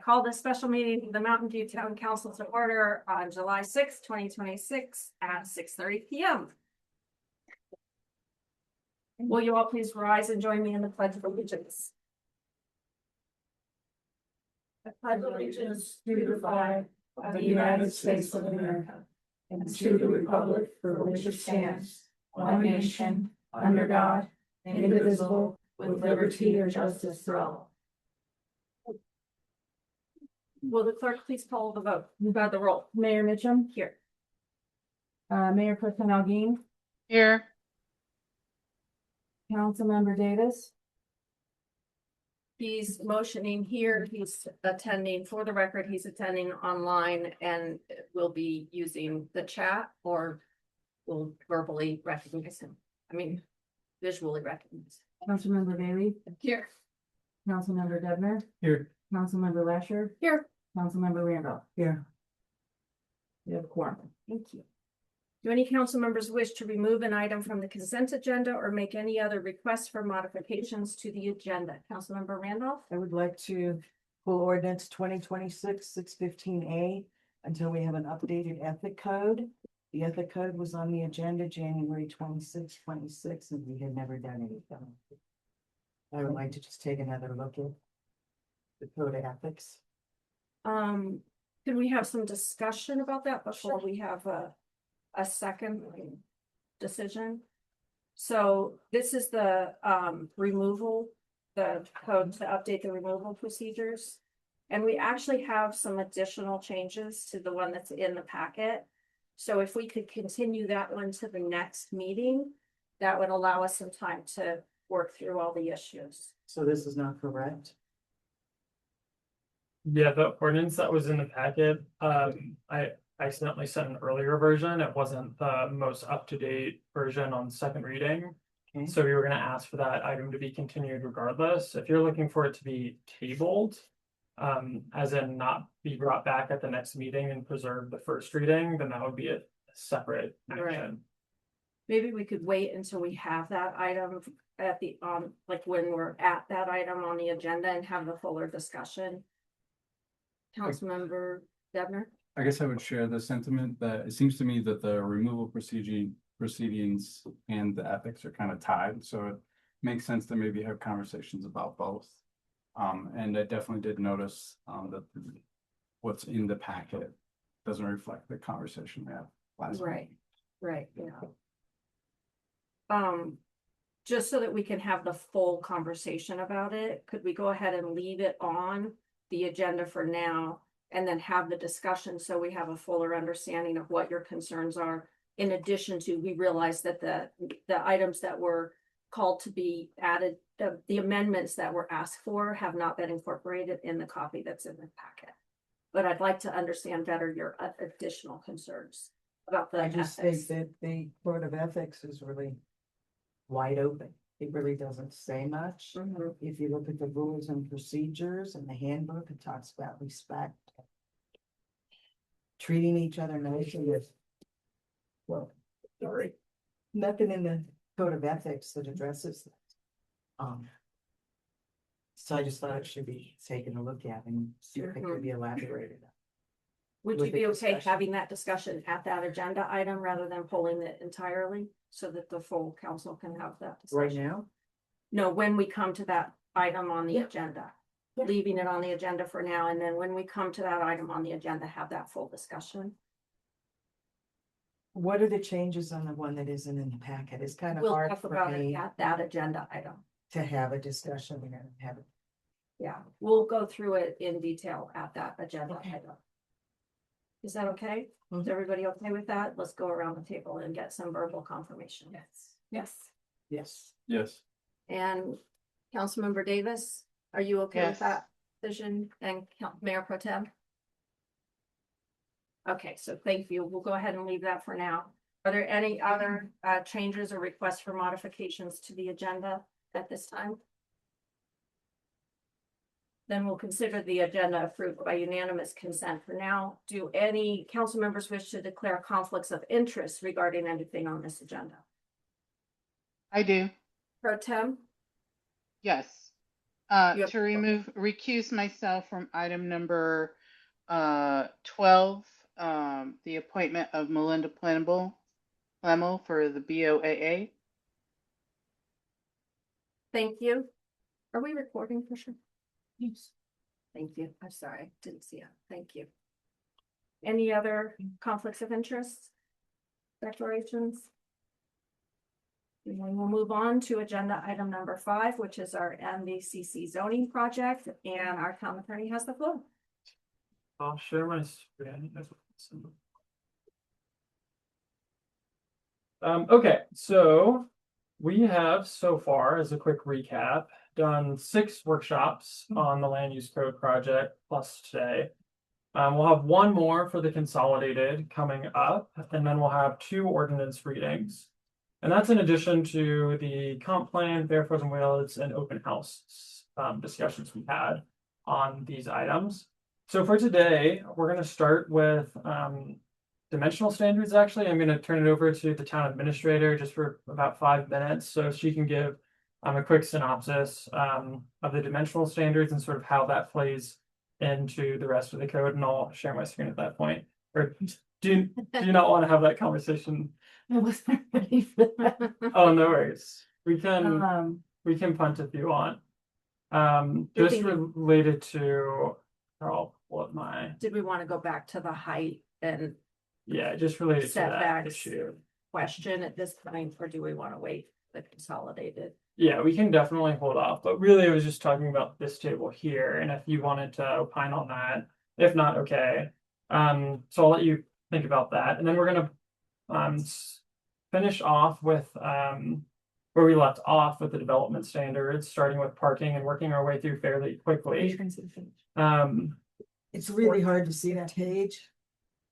call this special meeting of the Mountain View Town Council to order on July 6th, 2026 at 6:30 p.m. Will you all please rise and join me in the Pledge of Allegiance? I pledge allegiance to the flag of the United States of America and to the republic for which it stands, one nation, under God, indivisible, with liberty and justice for all. Will the clerk please call the vote? Move out the roll. Mayor Mitchum, Here. Mayor Pro Tem Algeen, Here. Councilmember Davis, He's motioning here. He's attending, for the record, he's attending online and will be using the chat, or will verbally recognize him. I mean, visually recognize. Councilmember Bailey, Here. Councilmember Debner, Here. Councilmember Lasher, Here. Councilmember Randolph. Here. We have a quorum. Thank you. Do any council members wish to remove an item from the consent agenda or make any other requests for modifications to the agenda? Councilmember Randolph? I would like to pull ordinance 2026-615A until we have an updated ethic code. The ethic code was on the agenda January 26, 26, and we had never done anything. I would like to just take another look at the code of ethics. Could we have some discussion about that before we have a second decision? So this is the removal, the code to update the removal procedures. And we actually have some additional changes to the one that's in the packet. So if we could continue that one to the next meeting, that would allow us some time to work through all the issues. So this is not correct. Yeah, the ordinance that was in the packet, I accidentally sent an earlier version. It wasn't the most up-to-date version on second reading. Okay. So we were gonna ask for that item to be continued regardless. If you're looking for it to be tabled, as in not be brought back at the next meeting and preserve the first reading, then that would be a separate action. Maybe we could wait until we have that item at the, like when we're at that item on the agenda and have the fuller discussion. Councilmember Debner? I guess I would share the sentiment that it seems to me that the removal proceedings and the ethics are kind of tied, so it makes sense to maybe have conversations about both. And I definitely did notice that what's in the packet doesn't reflect the conversation we had last week. Right, yeah. Just so that we can have the full conversation about it, could we go ahead and leave it on the agenda for now and then have the discussion so we have a fuller understanding of what your concerns are? In addition to, we realize that the items that were called to be added, the amendments that were asked for have not been incorporated in the copy that's in the packet. But I'd like to understand better your additional concerns about the I just ethics. think that the code of ethics is really wide open. It really doesn't say much. Mhm. If you look at the rules and procedures and the handbook, it talks about respect. Treating each other nicely is, well, sorry, nothing in the code of ethics that addresses that. So I just thought it should be taken a look at and see if it could be elaborated. Would with you the be okay discussion. having that discussion at that agenda item rather than pulling it entirely so that the full council can have that Right discussion? now, No, when we come to that item on the Yeah. agenda, Yeah. leaving it on the agenda for now, and then when we come to that item on the agenda, have that full discussion. what are the changes on the one that isn't in the packet? It's kind of We'll hard talk for about it me at that agenda item. to have a discussion and have it. Yeah, we'll go through it in detail at that agenda Okay. item. Is that okay? Is Mhm. everybody okay with that? Let's go around the table and get some verbal confirmation. Yes. Yes. Yes. And Councilmember Davis, are you okay with Yes. that decision? And Mayor Pro Tem? Okay, so thank you. We'll go ahead and leave that for now. Are there any other changes or requests for modifications to the agenda at this time? Then we'll consider the agenda approved by unanimous consent for now. Do any council members wish to declare conflicts of interest regarding anything on this agenda? I do. Pro Tem? Yes. You have- To recuse myself from item number 12, the appointment of Melinda Plemel for the BOAA. Thank you. Are we recording for sure? Yes. Thank you. I'm sorry, didn't see it. Thank you. Any other conflicts of interest? Declarations? And then we'll move on to agenda item number 5, which is our MVCC zoning project, and our town attorney has the floor. I'll share my screen. Okay, so we have so far, as a quick recap, done 6 workshops on the land use code project plus today. We'll have 1 more for the consolidated coming up, and then we'll have 2 ordinance readings. And that's in addition to the comp plan, Bear Frozen Wheels, and open house discussions we had on these items. So for today, we're going to start with dimensional standards. Actually, I'm going to turn it over to the town administrator just for about 5 minutes so she can give a quick synopsis of the dimensional standards and sort of how that plays into the rest of the code. And I'll share my screen at that point. Or do you not want to have that conversation? I wasn't ready for that. Oh, no worries. We can punt if you want. Just related to, I'll pull up my. Did we want to go back to the height and Yeah, just related to that setbacks issue. question at this point, or do we want to wait for the consolidated? Yeah, we can definitely hold off, but really I was just talking about this table here, and if you wanted to opine on that, if not, okay. So I'll let you think about that, and then we're gonna finish off with where we left off with the development standards, starting with parking and working our way through fairly quickly. It's really hard to see that page.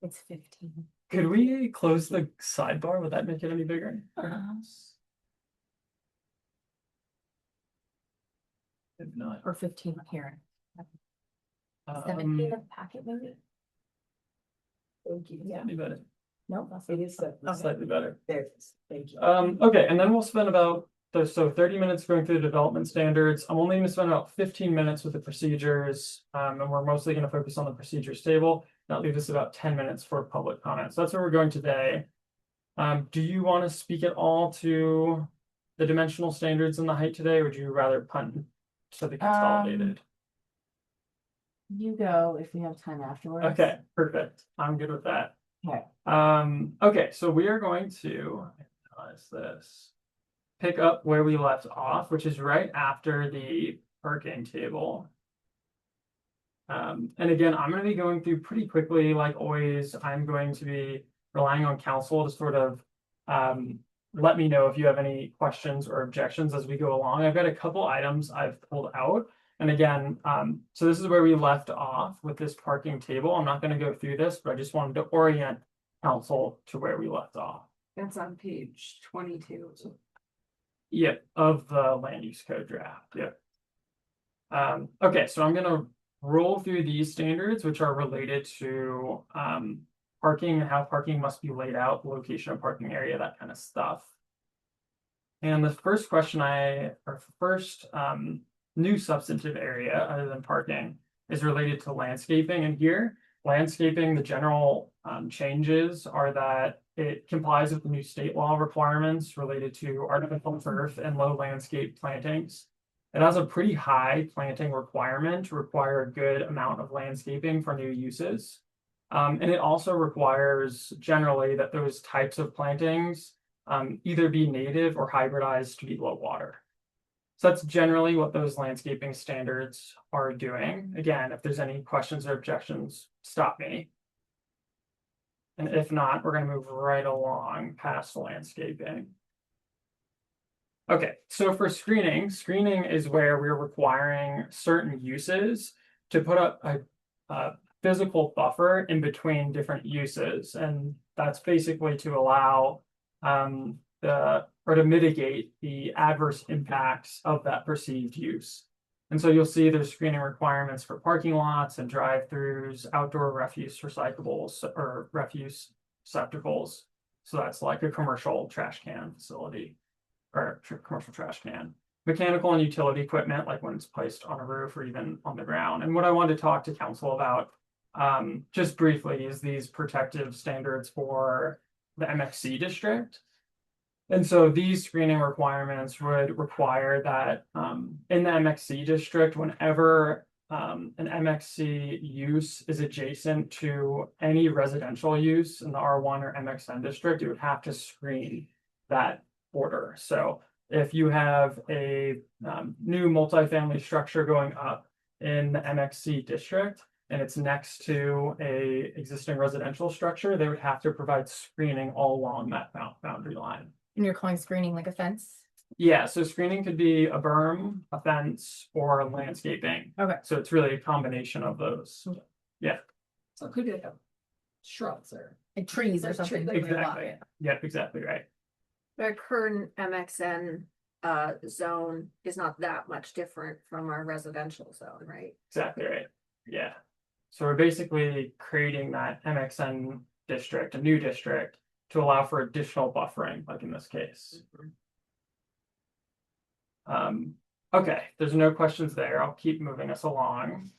It's 15. Could we close the sidebar? Would that make it any bigger? Perhaps? If not. Or 15 here. Um, 17 in the packet, maybe? Thank you. Yeah. slightly better. No, that's It is Slightly better. there it is. Thank you. Okay, and then we'll spend about 30 minutes going through the development standards. I'm only going to spend about 15 minutes with the procedures, and we're mostly going to focus on the procedures table. That leaves us about 10 minutes for public comments. So that's where we're going today. Do you want to speak at all to the dimensional standards and the height today, or would you rather punt to the consolidated? You go if we have time afterwards. Okay, perfect. I'm good with that. Okay. Okay, so we are going to analyze this. Pick up where we left off, which is right after the parking table. And again, I'm going to be going through pretty quickly, like always. I'm going to be relying on council to sort of let me know if you have any questions or objections as we go along. I've got a couple items I've pulled out. And again, so this is where we left off with this parking table. I'm not going to go through this, but I just wanted to orient council to where we left off. That's on page 22. Yep, of the land use code draft. Yep. Okay, so I'm going to roll through these standards, which are related to parking and how parking must be laid out, the location of parking area, that kind of stuff. And the first question new substantive area other than parking is related to landscaping. And here, landscaping, the general changes are that it complies with the new state law requirements related to artificial turf and low landscape plantings. It has a pretty high planting requirement to require a good amount of landscaping for new uses. And it also requires generally that those types of plantings either be native or hybridized to be low water. So that's generally what those landscaping standards are doing. Again, if there's any questions or objections, stop me. And if not, we're going to move right along past landscaping. Okay, so for screening is where we're requiring certain uses to put up a physical buffer in between different uses. And that's basically to allow to mitigate the adverse impacts of that perceived use. And so you'll see there's screening requirements for parking lots and drive-throughs, outdoor refuse recyclables or refuse receptacles. So that's like a commercial trash can facility or commercial trash can. mechanical and utility equipment, like when it's placed on a roof or even on the ground. And what I wanted to talk to council about, just briefly, is these protective standards for the MXC district. And so these screening requirements would require that in the MXC district, whenever an MXC use is adjacent to any residential use in the R1 or MXN district, it would have to screen that border. So if you have a new multifamily structure going up in the MXC district and it's next to a existing residential structure, they would have to provide screening all along that boundary line. And you're calling screening like a fence? Yeah, so screening could be a berm, a fence, or landscaping. Okay. So it's really a combination of those. Okay. Yeah, So it could be like a shrubs or. Like trees or Like something. tree- that would block exactly. it. Yep, exactly right. Our current MXN zone is not that much different from our residential zone, right? Exactly right. Yeah. So we're basically creating that MXN district, a new district, to allow for additional buffering, like in this case. Okay, there's no questions there. I'll keep moving us along.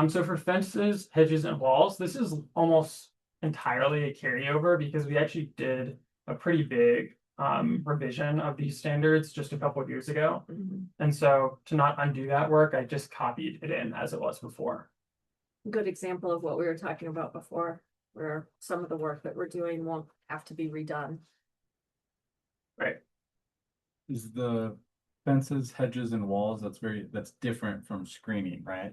So for fences, hedges, and walls, this is almost entirely a carryover because we actually did a pretty big revision of these standards just a couple of years ago. And so to not undo that work, I just copied it in as it was before. Good example of what we were talking about before, where some of the work that we're doing won't have to be redone. Right. Is the fences, hedges and walls, that's different from screening, right?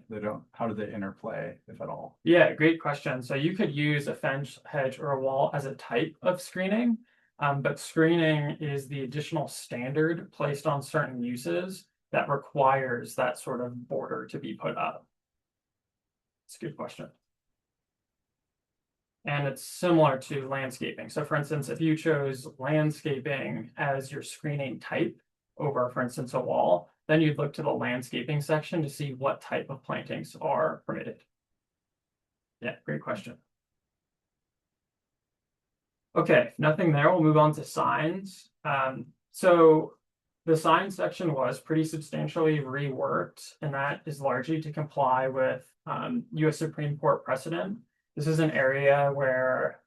How do they interplay, if at all? Yeah, great question. So you could use a fence, hedge, or a wall as a type of screening. But screening is the additional standard placed on certain uses that requires that sort of border to be put up. It's a good question. And it's similar to landscaping. So for instance, if you chose landscaping as your screening type over, for instance, a wall, then you'd look to the landscaping section to see what type of plantings are permitted. Yeah, great question. Okay, nothing there. We'll move on to signs. So the sign section was pretty substantially reworked, and that is largely to comply with US Supreme Court precedent. This is an area where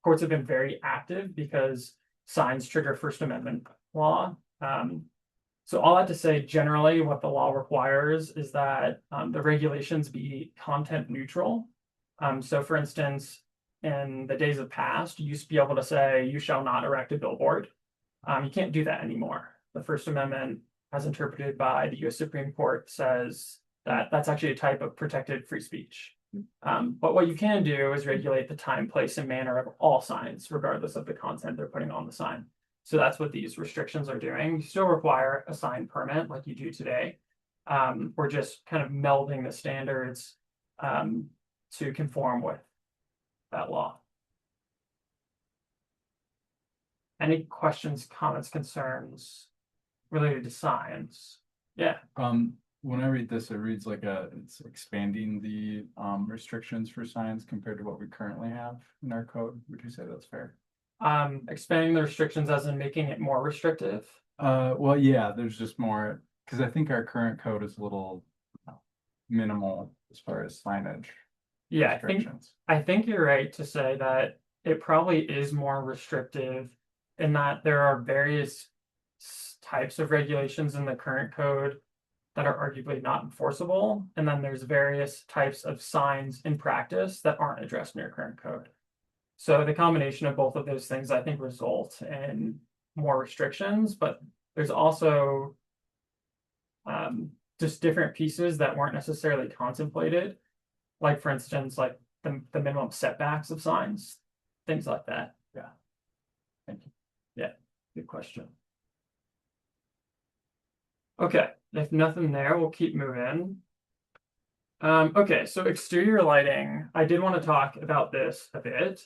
courts have been very active because signs trigger First Amendment law. So all that to say, generally, what the law requires is that the regulations be content neutral. So for instance, in the days of past, you used to be able to say, you shall not erect a billboard. You can't do that anymore. The First Amendment, as interpreted by the US Supreme Court, says that that's actually a type of protected free speech. But what you can do is regulate the time, place, and manner of all signs, regardless of the content they're putting on the sign. So that's what these restrictions are doing. You still require a sign permit like you do today. We're just kind of melding the standards to conform with that law. Any questions, comments, concerns related to signs? Yeah. When I read this, it reads like it's expanding the restrictions for signs compared to what we currently have in our code. Would you say that's fair? Expanding the restrictions as in making it more restrictive. Well, yeah, there's just more, because I think our current code is a little minimal as far as signage. Yeah, restrictions. I think you're right to say that it probably is more restrictive in that there are various types of regulations in the current code that are arguably not enforceable. And then there's various types of signs in practice that aren't addressed in your current code. So the combination of both of those things, I think, result in more restrictions, but there's also just different pieces that weren't necessarily contemplated. Like, for instance, like the minimum setbacks of signs, things like that. Yeah. Thank you. Yeah, good question. Okay, if nothing there, we'll keep moving. Okay, so exterior lighting, I did want to talk about this a bit.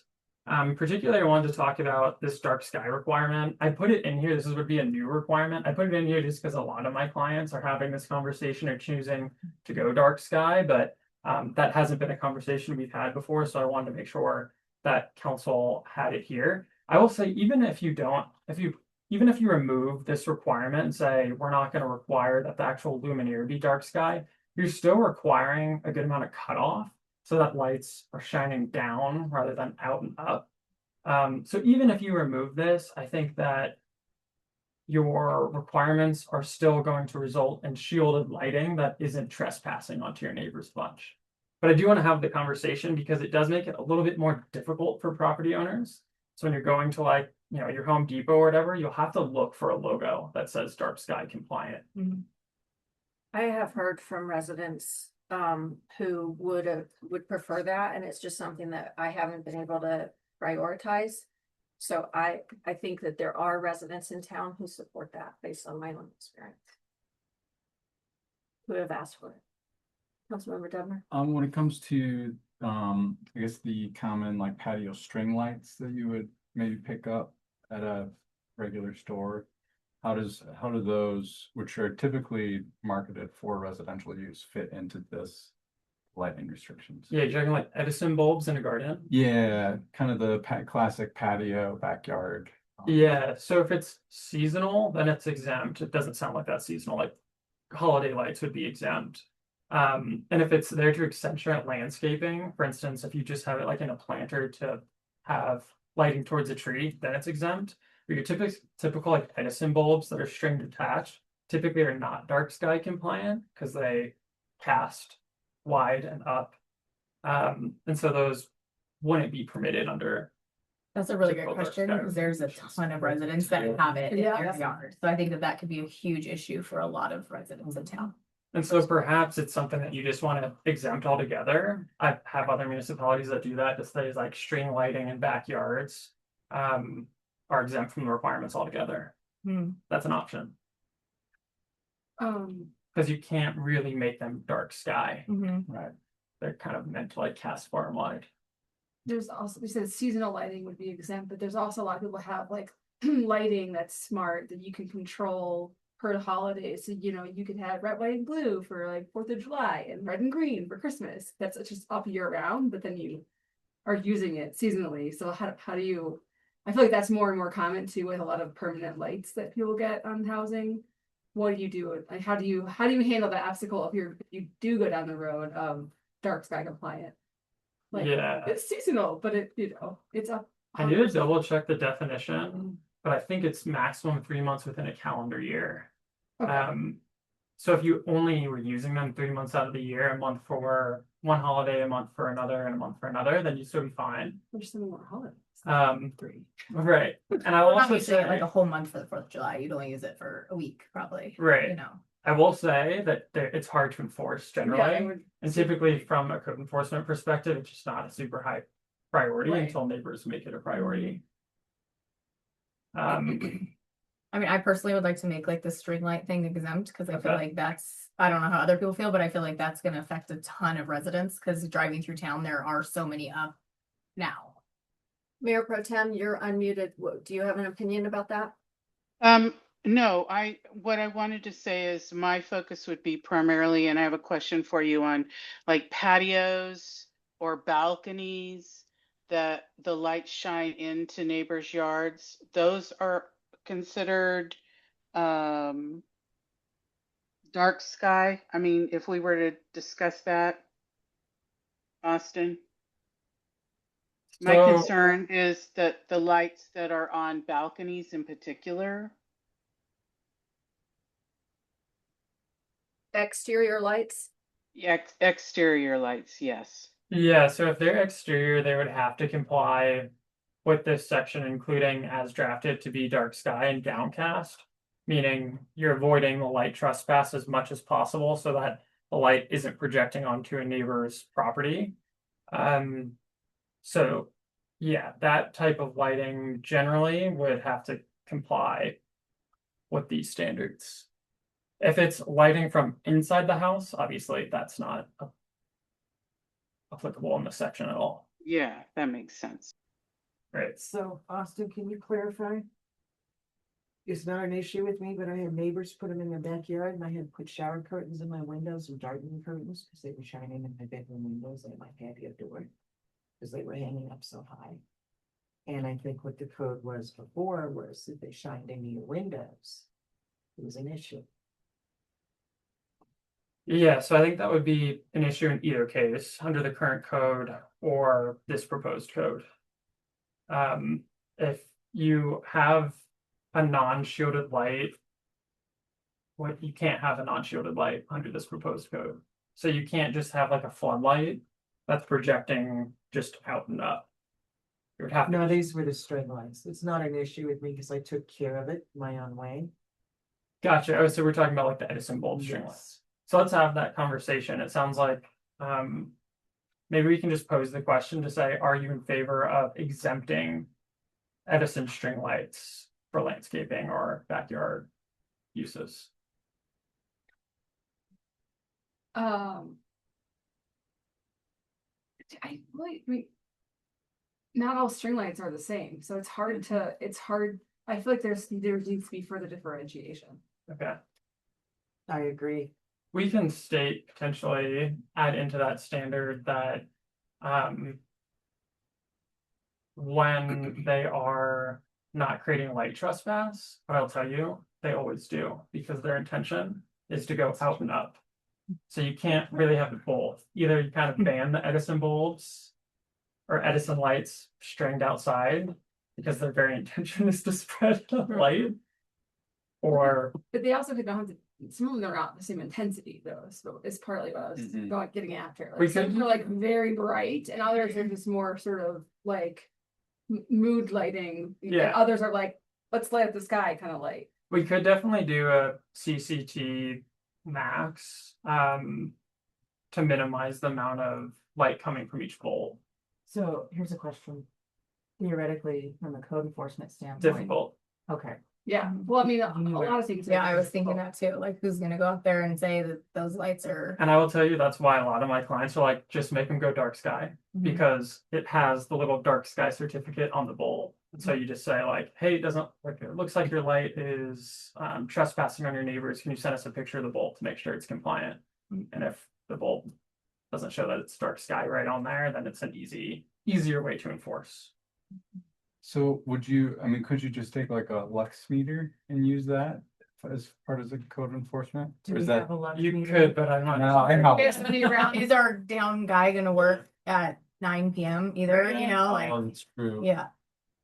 Particularly, I wanted to talk about this dark sky requirement. I put it in here. This would be a new requirement. I put it in here just because a lot of my clients are having this conversation or choosing to go dark sky, but that hasn't been a conversation we've had before. So I wanted to make sure that council had it here. I will say, even if you don't, even if you remove this requirement and say, we're not gonna require that the actual luminaire be dark sky, you're still requiring a good amount of cutoff so that lights are shining down rather than out and up. So even if you remove this, I think that your requirements are still going to result in shielded lighting that isn't trespassing onto your neighbor's bunch. But I do want to have the conversation because it does make it a little bit more difficult for property owners. So when you're going to like, your Home Depot or whatever, you'll have to look for a logo that says dark sky compliant. I have heard from residents who would prefer that, and it's just something that I haven't been able to prioritize. So I think that there are residents in town who support that based on my own experience. Who have asked for it. Councilmember Dubner? When it comes to, I guess the common like patio string lights that you would maybe pick up at a regular store, how do those, which are typically marketed for residential use, fit into this lighting restrictions? Yeah, you're talking like Edison bulbs in a garden. Yeah, kind of the classic patio backyard. Yeah, so if it's seasonal, then it's exempt. It doesn't sound like that's seasonal, like holiday lights would be exempt. And if it's there to accentuate landscaping, for instance, if you just have it like in a planter to have lighting towards a tree, then it's exempt. But your typical like Edison bulbs that are string attached typically are not dark sky compliant because they cast wide and up. And so those wouldn't be permitted under. That's a really good typical dark question, sky because there's a restrictions. ton of residents that have it in Yeah. their yard, so I think that could be a huge issue for a lot of residents in town. And so perhaps it's something that you just want to exempt altogether. I have other municipalities that do that, just things like string lighting in backyards are exempt from the requirements altogether. That's an option, because you can't really make them dark sky, right? They're kind of meant to like cast far and wide. There's also, we said seasonal lighting would be exempt, but there's also a lot of people have like lighting that's smart that you can control per holiday. So, you could have red, white, and blue for like 4th of July and red and green for Christmas. That's just up year round, but then you are using it seasonally. So how do you, I feel like that's more and more common too with a lot of permanent lights that people get on housing. What do you do? Like, how do you handle that obstacle if you do go down the road of dark sky compliant? Like, Yeah, it's seasonal, but it's up. I need to double check the definition, but I think it's maximum 3 months within a calendar year. Okay. So if you only were using them 3 months out of the year, a month for one holiday, a month for another, and a month for another, then you'd still be fine. There's some more holidays. 3. Right. And I will Not also using it like say, a whole month for the 4th of July, you'd only use it for a week, probably. Right. You know. I will say that it's hard to enforce generally. And typically from a code enforcement perspective, it's just not a super high priority Right. until neighbors make it a priority. I mean, I personally would like to make like the string light thing exempt, because I feel Okay. like I don't know how other people feel, but I feel like that's gonna affect a ton of residents, because driving through town, there are so many up now. Mayor Pro Tem, you're unmuted. Do you have an opinion about that? No, what I wanted to say is my focus would be primarily, and I have a question for you on like patios or balconies that the lights shine into neighbors' yards. Those are considered dark sky. I mean, if we were to discuss that, Austin. My So- concern is that the lights that are on balconies in particular. Exterior lights? Exterior lights, yes. Yeah, so if they're exterior, they would have to comply with this section, including as drafted to be dark sky and downcast, meaning you're avoiding the light trespass as much as possible so that the light isn't projecting onto a neighbor's property. So yeah, that type of lighting generally would have to comply with these standards. If it's lighting from inside the house, obviously that's not applicable in this section at all. Yeah, that makes sense. Right. So Austin, can you clarify? It's not an issue with me, but I had neighbors put them in their backyard and I had put shower curtains in my windows and darkening curtains because they were shining in my bedroom windows and my patio door. Because they were hanging up so high. And I think what the code was before was if they shined into your windows, it was an issue. Yeah, so I think that would be an issue in either case, under the current code or this proposed code. If you have a non-shielded light, what you can't have a non-shielded light under this proposed code. So you can't just have like a floodlight that's projecting just out and up. It would have to No, be- these were the string lights. It's not an issue with me because I took care of it my own way. Gotcha. Oh, so we're talking about like the Edison bulb string lights. Yes. So let's have that conversation. It sounds like maybe we can just pose the question to say, are you in favor of exempting Edison string lights for landscaping or backyard uses? I mean, not all string lights are the same, so it's hard to, I feel like there needs to be further differentiation. Okay. I agree. We can state potentially add into that standard that when they are not creating light trespass, but I'll tell you, they always do because their intention is to go out and up. So you can't really have it both. Either you kind of ban the Edison bulbs or Edison lights stringed outside because their very intention is to spread the light. Or But they also don't have to, some of them are not the same intensity though, so it's partly what I was getting after. We Like some could- are like very bright and others are just more sort of like mood lighting. And Yeah. others are like, let's light up the sky kind of light. we could definitely do a CCT max to minimize the amount of light coming from each bulb. So here's a question. Theoretically, from a code enforcement standpoint. Difficult. Okay, Yeah, well, I mean, a You were- lot of things. are Yeah, I was thinking difficult. that too. Like, who's gonna go out there and say that those lights are? And I will tell you, that's why a lot of my clients are like, just make them go dark sky because it has the little dark sky certificate on the bulb. And so you just say like, hey, it doesn't like, it looks like your light is trespassing on your neighbors. Can you send us a picture of the bulb to make sure it's compliant? And if the bulb doesn't show that it's dark sky right on there, then it's an easier way to enforce. So would you, I mean, could you just take like a lux meter and use that as part of the code enforcement? do Or we is have that? a lux You meter? could, but I'm not. No, I know. There's somebody around. Is our down guy gonna work at 9 p.m. either? You know, like, Oh, that's true. yeah.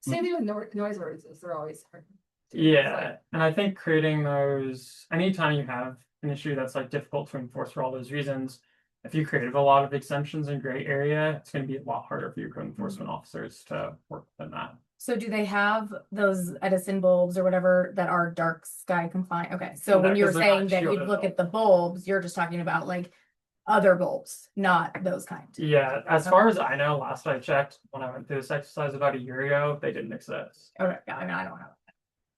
Same thing with noise ordinances, they're always hard. to- Yeah, and I think creating those, anytime you have an issue that's like difficult to enforce for all those reasons, if you create a lot of exemptions in gray area, it's gonna be a lot harder for your code enforcement officers to work within that. So do they have those Edison bulbs or whatever that are dark sky compliant? Okay, so No, when you were 'cause they're not saying that you'd shielded look though. at the bulbs, you're just talking about like other bulbs, not those kind. Yeah, as far as I know, last I checked, when I went through this exercise about a year ago, they didn't exist. Okay, yeah, I mean, I don't know.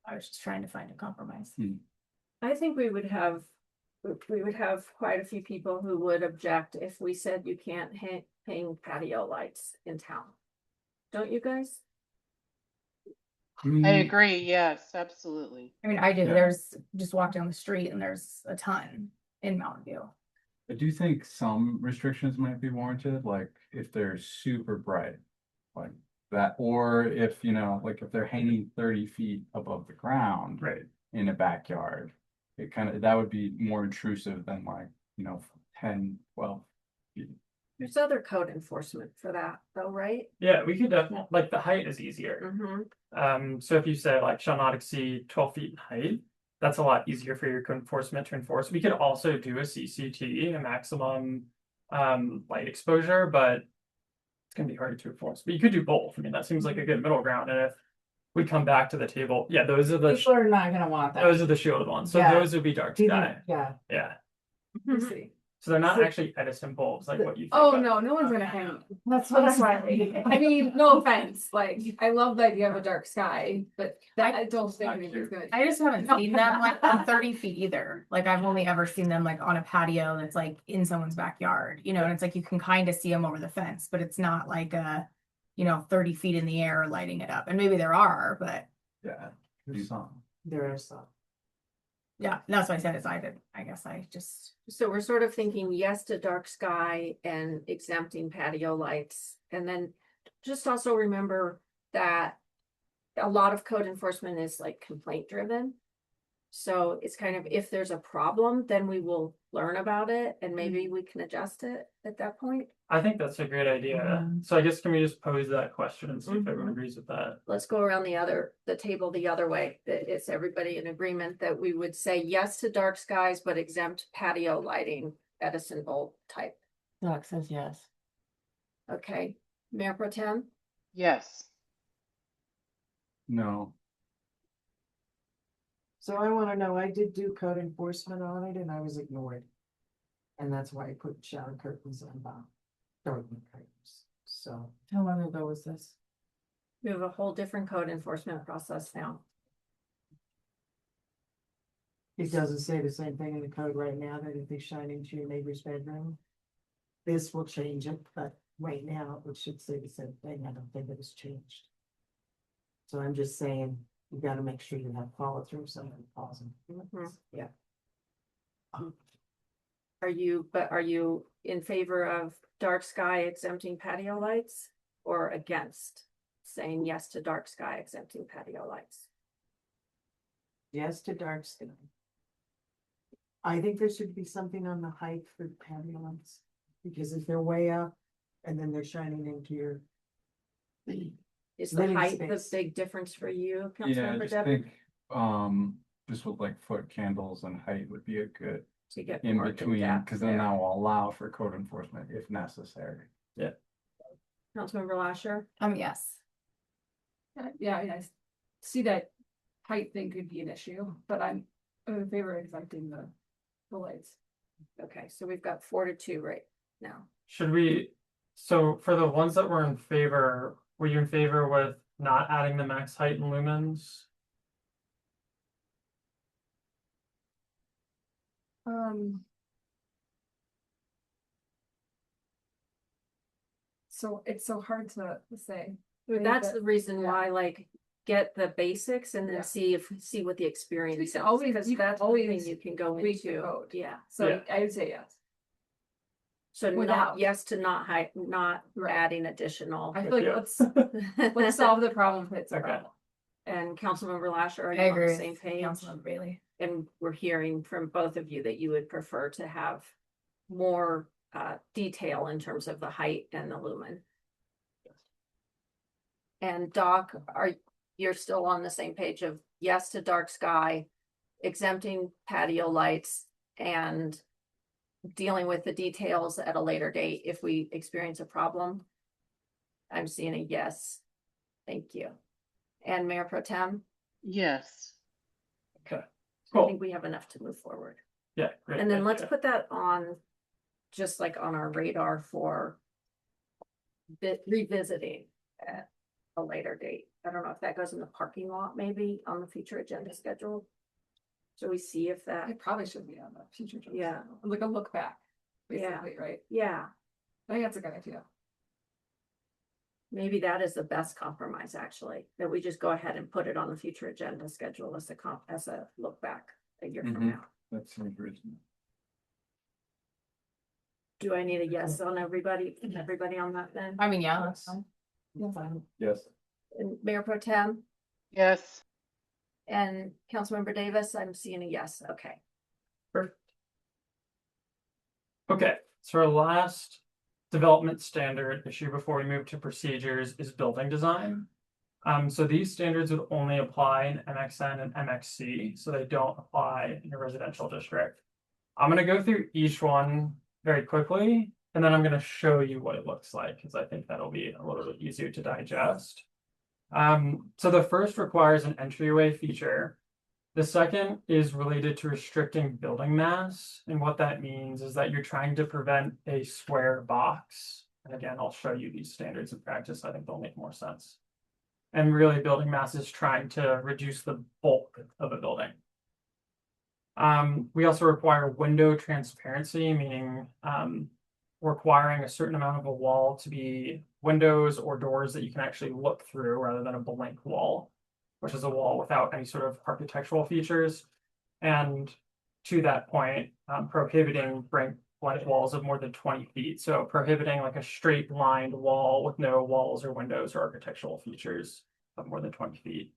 I was just trying to find a compromise. I think we would have quite a few people who would object if we said you can't hang patio lights in town. Don't you guys? I agree. Yes, absolutely. I mean, I do. Yeah. There's just walk down the street and there's a ton in Mountain View. I do think some restrictions might be warranted, like if they're super bright, like that, or if, you know, like if they're hanging 30 feet above the ground Right. in a backyard, it kind of, that would be more intrusive than like, you know, 10, 12 feet. There's other code enforcement for that though, right? Yeah, we could definitely, like the height is easier. Mm-hmm. So if you say like shall not exceed 12 feet in height, that's a lot easier for your code enforcement to enforce. We could also do a CCT, a maximum light exposure, but it's gonna be harder to enforce. But you could do both. I mean, that seems like a good middle ground. And if we come back to the table, yeah, those are the People are not gonna want that. those are the shielded ones. So Yeah. those would be dark sky. Yeah, Yeah. Let's see. So they're not So- actually Edison bulbs like what you think. Oh, of. no, no one's gonna hang. that's what what I'm I'm saying. I mean, no offense, like, I love the idea of a dark sky, but that, I don't think anybody's gonna. I just haven't seen them like on 30 feet either. Like I've only ever seen them like on a patio that's like in someone's backyard, you know, and it's like you can kind of see them over the fence, but it's not like a, 30 feet in the air lighting it up. And maybe there are, but Yeah. There's some. There are some. yeah, that's why I said it's I guess I just. So we're sort of thinking yes to dark sky and exempting patio lights. And then just also remember, that a lot of code enforcement is like complaint driven. So it's kind of, if there's a problem, then we will learn about it and maybe we can adjust it at that point. I think that's a great idea. Mm-hmm. So I guess can we just pose that question and see if everyone agrees with that? Let's go around the table the other way. That is everybody in agreement that we would say yes to dark skies, but exempt patio lighting, Edison bulb type. Doc says yes. Okay, Mayor Pro Tem? Yes. No, So I wanna know, I did do code enforcement on it and I was ignored. And that's why I put shower curtains on darkening curtains, so. How long ago was this? We have a whole different code enforcement process now. It doesn't say the same thing in the code right now, that if they shine into your neighbor's bedroom. This will change it, but right now it should say the same thing. I don't think it was changed. So I'm just saying, you gotta make sure you have follow through, somebody calls them. Yeah. Are you in favor of dark sky exempting patio lights or against saying yes to dark sky exempting patio lights? Yes to dark sky. I think there should be something on the height for patio lights, because if they're way up and then they're shining into your. Is the Living height the space. big difference for you, yeah, I Councilmember just Devitt? think, just with like foot candles and height would be a good To get in more between, in-depth because then there. that will allow for code enforcement if necessary. Councilmember Lasher? Yes. Yeah, I see that height thing could be an issue, but I'm in favor of exempting the lights. Okay, so we've got 4-2 right now. Should we, so for the ones that were in favor, were you in favor with not adding the max height in lumens? So it's so hard to say. But that's the reason yeah. why, like, get the basics and then Yeah. see what the experience We is. can always- Because you can that's always the thing you can go tweak the into. code. Yeah. So Yeah. I would say yes. So not Without. yes to not Right. adding additional. I feel like Yeah. let's solve the problem if it's a Okay. problem. And Councilmember Lasher, are I you on agree the with same page? Councilmember Bailey. And we're hearing from both of you that you would prefer to have more detail in terms of the height and the lumen. And Doc, you're still on the same page of yes to dark sky, exempting patio lights, and dealing with the details at a later date if we experience a problem? I'm seeing a yes. Thank you. And Mayor Pro Tem, Yes. Okay, I cool. think we have enough to move forward. Yeah, great. And then let's idea. put that on, just like on our radar for revisiting at a later date. I don't know if that goes in the parking lot, maybe on the future agenda schedule. So we see if that, It probably should be on the future. agenda. Yeah. Like a look back, Yeah. basically, right? yeah, I think that's a good idea. maybe that is the best compromise, actually, that we just go ahead and put it on the future agenda schedule as a look back a year from Mhm. now. That seems reasonable. Do I need a yes on everybody on that then? I mean, yeah, that's fine. Yes. And Mayor Pro Tem Yes. and Councilmember Davis, I'm seeing a yes, okay. Perfect. Okay, so our last development standard issue before we move to procedures is building design. So these standards would only apply in MXN and MXC, so they don't apply in a residential district. I'm gonna go through each one very quickly, and then I'm gonna show you what it looks like, because I think that'll be a little bit easier to digest. So the first requires an entryway feature. The second is related to restricting building mass, and what that means is that you're trying to prevent a square box. And again, I'll show you these standards in practice. I think they'll make more sense. And really, building mass is trying to reduce the bulk of a building. We also require window transparency, meaning requiring a certain amount of a wall to be windows or doors that you can actually look through rather than a blank wall, which is a wall without any sort of architectural features. And to that point, prohibiting like walls of more than 20 feet. So prohibiting like a straight lined wall with no walls or windows or architectural features of more than 20 feet.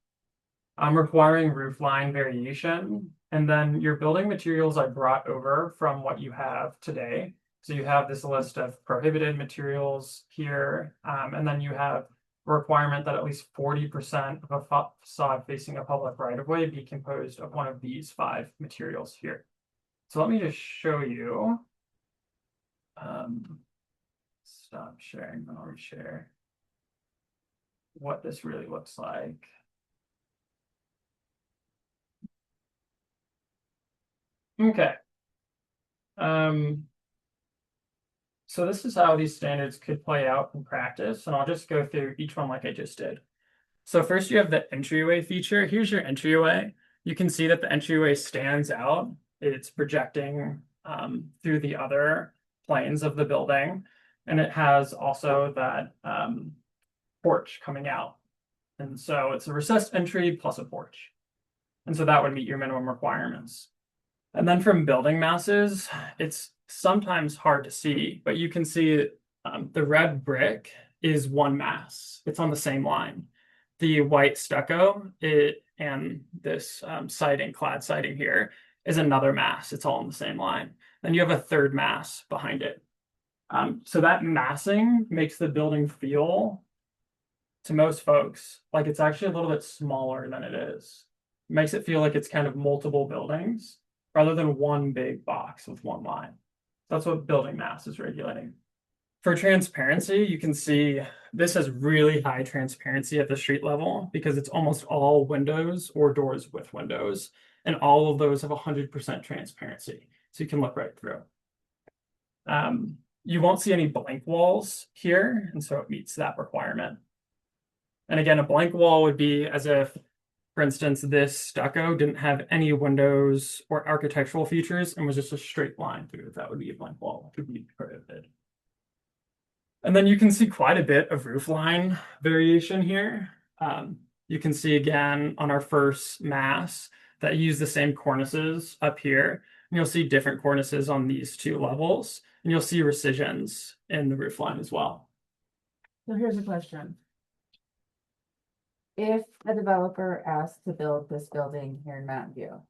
Requiring roof line variation, and then your building materials I brought over from what you have today. So you have this list of prohibited materials here, and then you have a requirement that at least 40% of a facade facing a public right of way be composed of one of these 5 materials here. So let me just show you. Stop sharing, I'll reshare what this really looks like. Okay. So this is how these standards could play out in practice, and I'll just go through each one like I just did. So first you have the entryway feature. Here's your entryway. You can see that the entryway stands out. It's projecting through the other planes of the building, and it has also that porch coming out. And so it's a recessed entry plus a porch. And so that would meet your minimum requirements. And then from building masses, it's sometimes hard to see, but you can see the red brick is one mass. It's on the same line. The white stucco and this siding, clad siding here, is another mass. It's all in the same line. Then you have a third mass behind it. So that massing makes the building feel, to most folks, like it's actually a little bit smaller than it is. It makes it feel like it's kind of multiple buildings rather than one big box with one line. That's what building mass is regulating. For transparency, you can see this has really high transparency at the street level because it's almost all windows or doors with windows. And all of those have 100% transparency. So you can look right through. You won't see any blank walls here. And so it meets that requirement. And again, a blank wall would be as if, for instance, this stucco didn't have any windows or architectural features and was just a straight line through. That would be a blank wall. It could be prohibited. And then you can see quite a bit of roof line variation here. You can see again on our first mass that use the same cornices up here. And you'll see different cornices on these 2 levels. And you'll see rescissions in the roof line as well. So here's a question. If a developer asked to build this building here in Mountain View,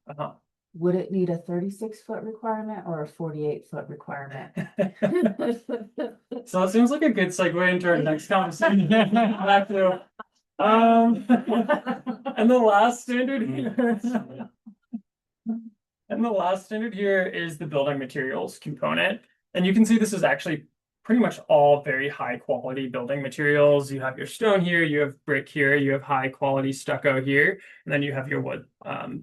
would it need a 36-foot requirement or a 48-foot requirement? So it seems like a good segue into our next conversation. Back to, and the last standard here. And the last standard here is the building materials component. And you can see this is actually pretty much all very high quality building materials. You have your stone here, you have brick here, you have high quality stucco here, and then you have your wood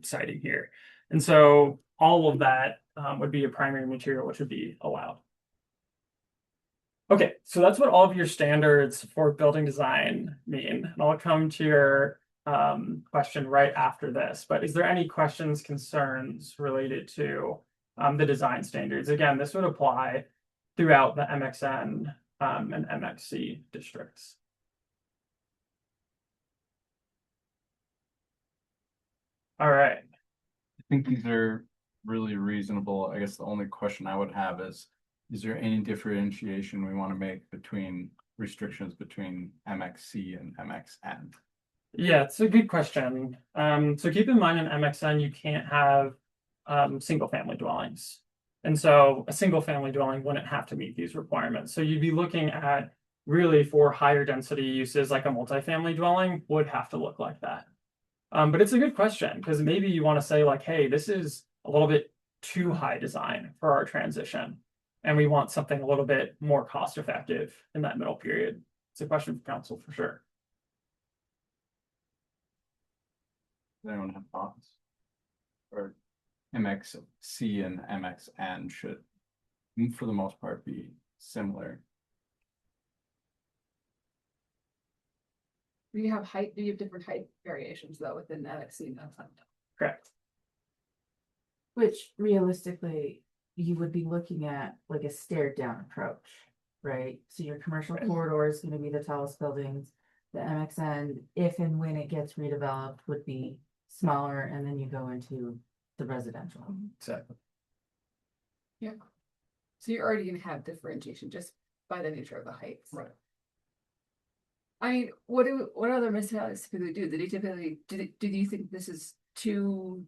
siding here. And so all of that would be a primary material, which would be allowed. Okay, so that's what all of your standards for building design mean. And I'll come to your question right after this, but is there any questions, concerns related to the design standards? Again, this would apply throughout the MXN and MXC districts. All right. I think these are really reasonable. I guess the only question I would have is there any differentiation we want to make between restrictions between MXC and MXN? Yeah, it's a good question. So keep in mind in MXN, you can't have single family dwellings. And so a single family dwelling wouldn't have to meet these requirements. So you'd be looking at really for higher density uses like a multifamily dwelling would have to look like that. But it's a good question because maybe you want to say like, hey, this is a little bit too high design for our transition. And we want something a little bit more cost effective in that middle period. It's a question for council for sure. Does anyone have thoughts? Or MXC and MXN should, for the most part, be similar. We have different height variations though within MVCC and MXN. Correct. Which realistically, you would be looking at like a stared down approach, right? So your commercial corridor is going to be the tallest buildings. The MXN, if and when it gets redeveloped, would be smaller, and then you go into the residential. Exactly. Yeah. So you're already gonna have differentiation just by the nature of the heights. Right. I mean, what other municipalities typically do? Do you think this is too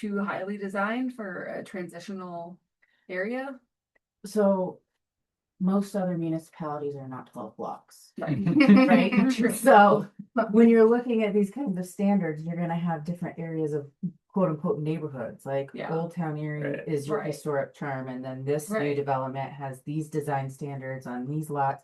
highly designed for a transitional area? So most other municipalities are not 12 blocks, Right. right? True. So when you're looking at these kinds of standards, you're gonna have different areas of quote unquote neighborhoods, like Yeah. Old Town Erie Right. is your Right. historic charm, and then this new Right. development has these design standards on these lots.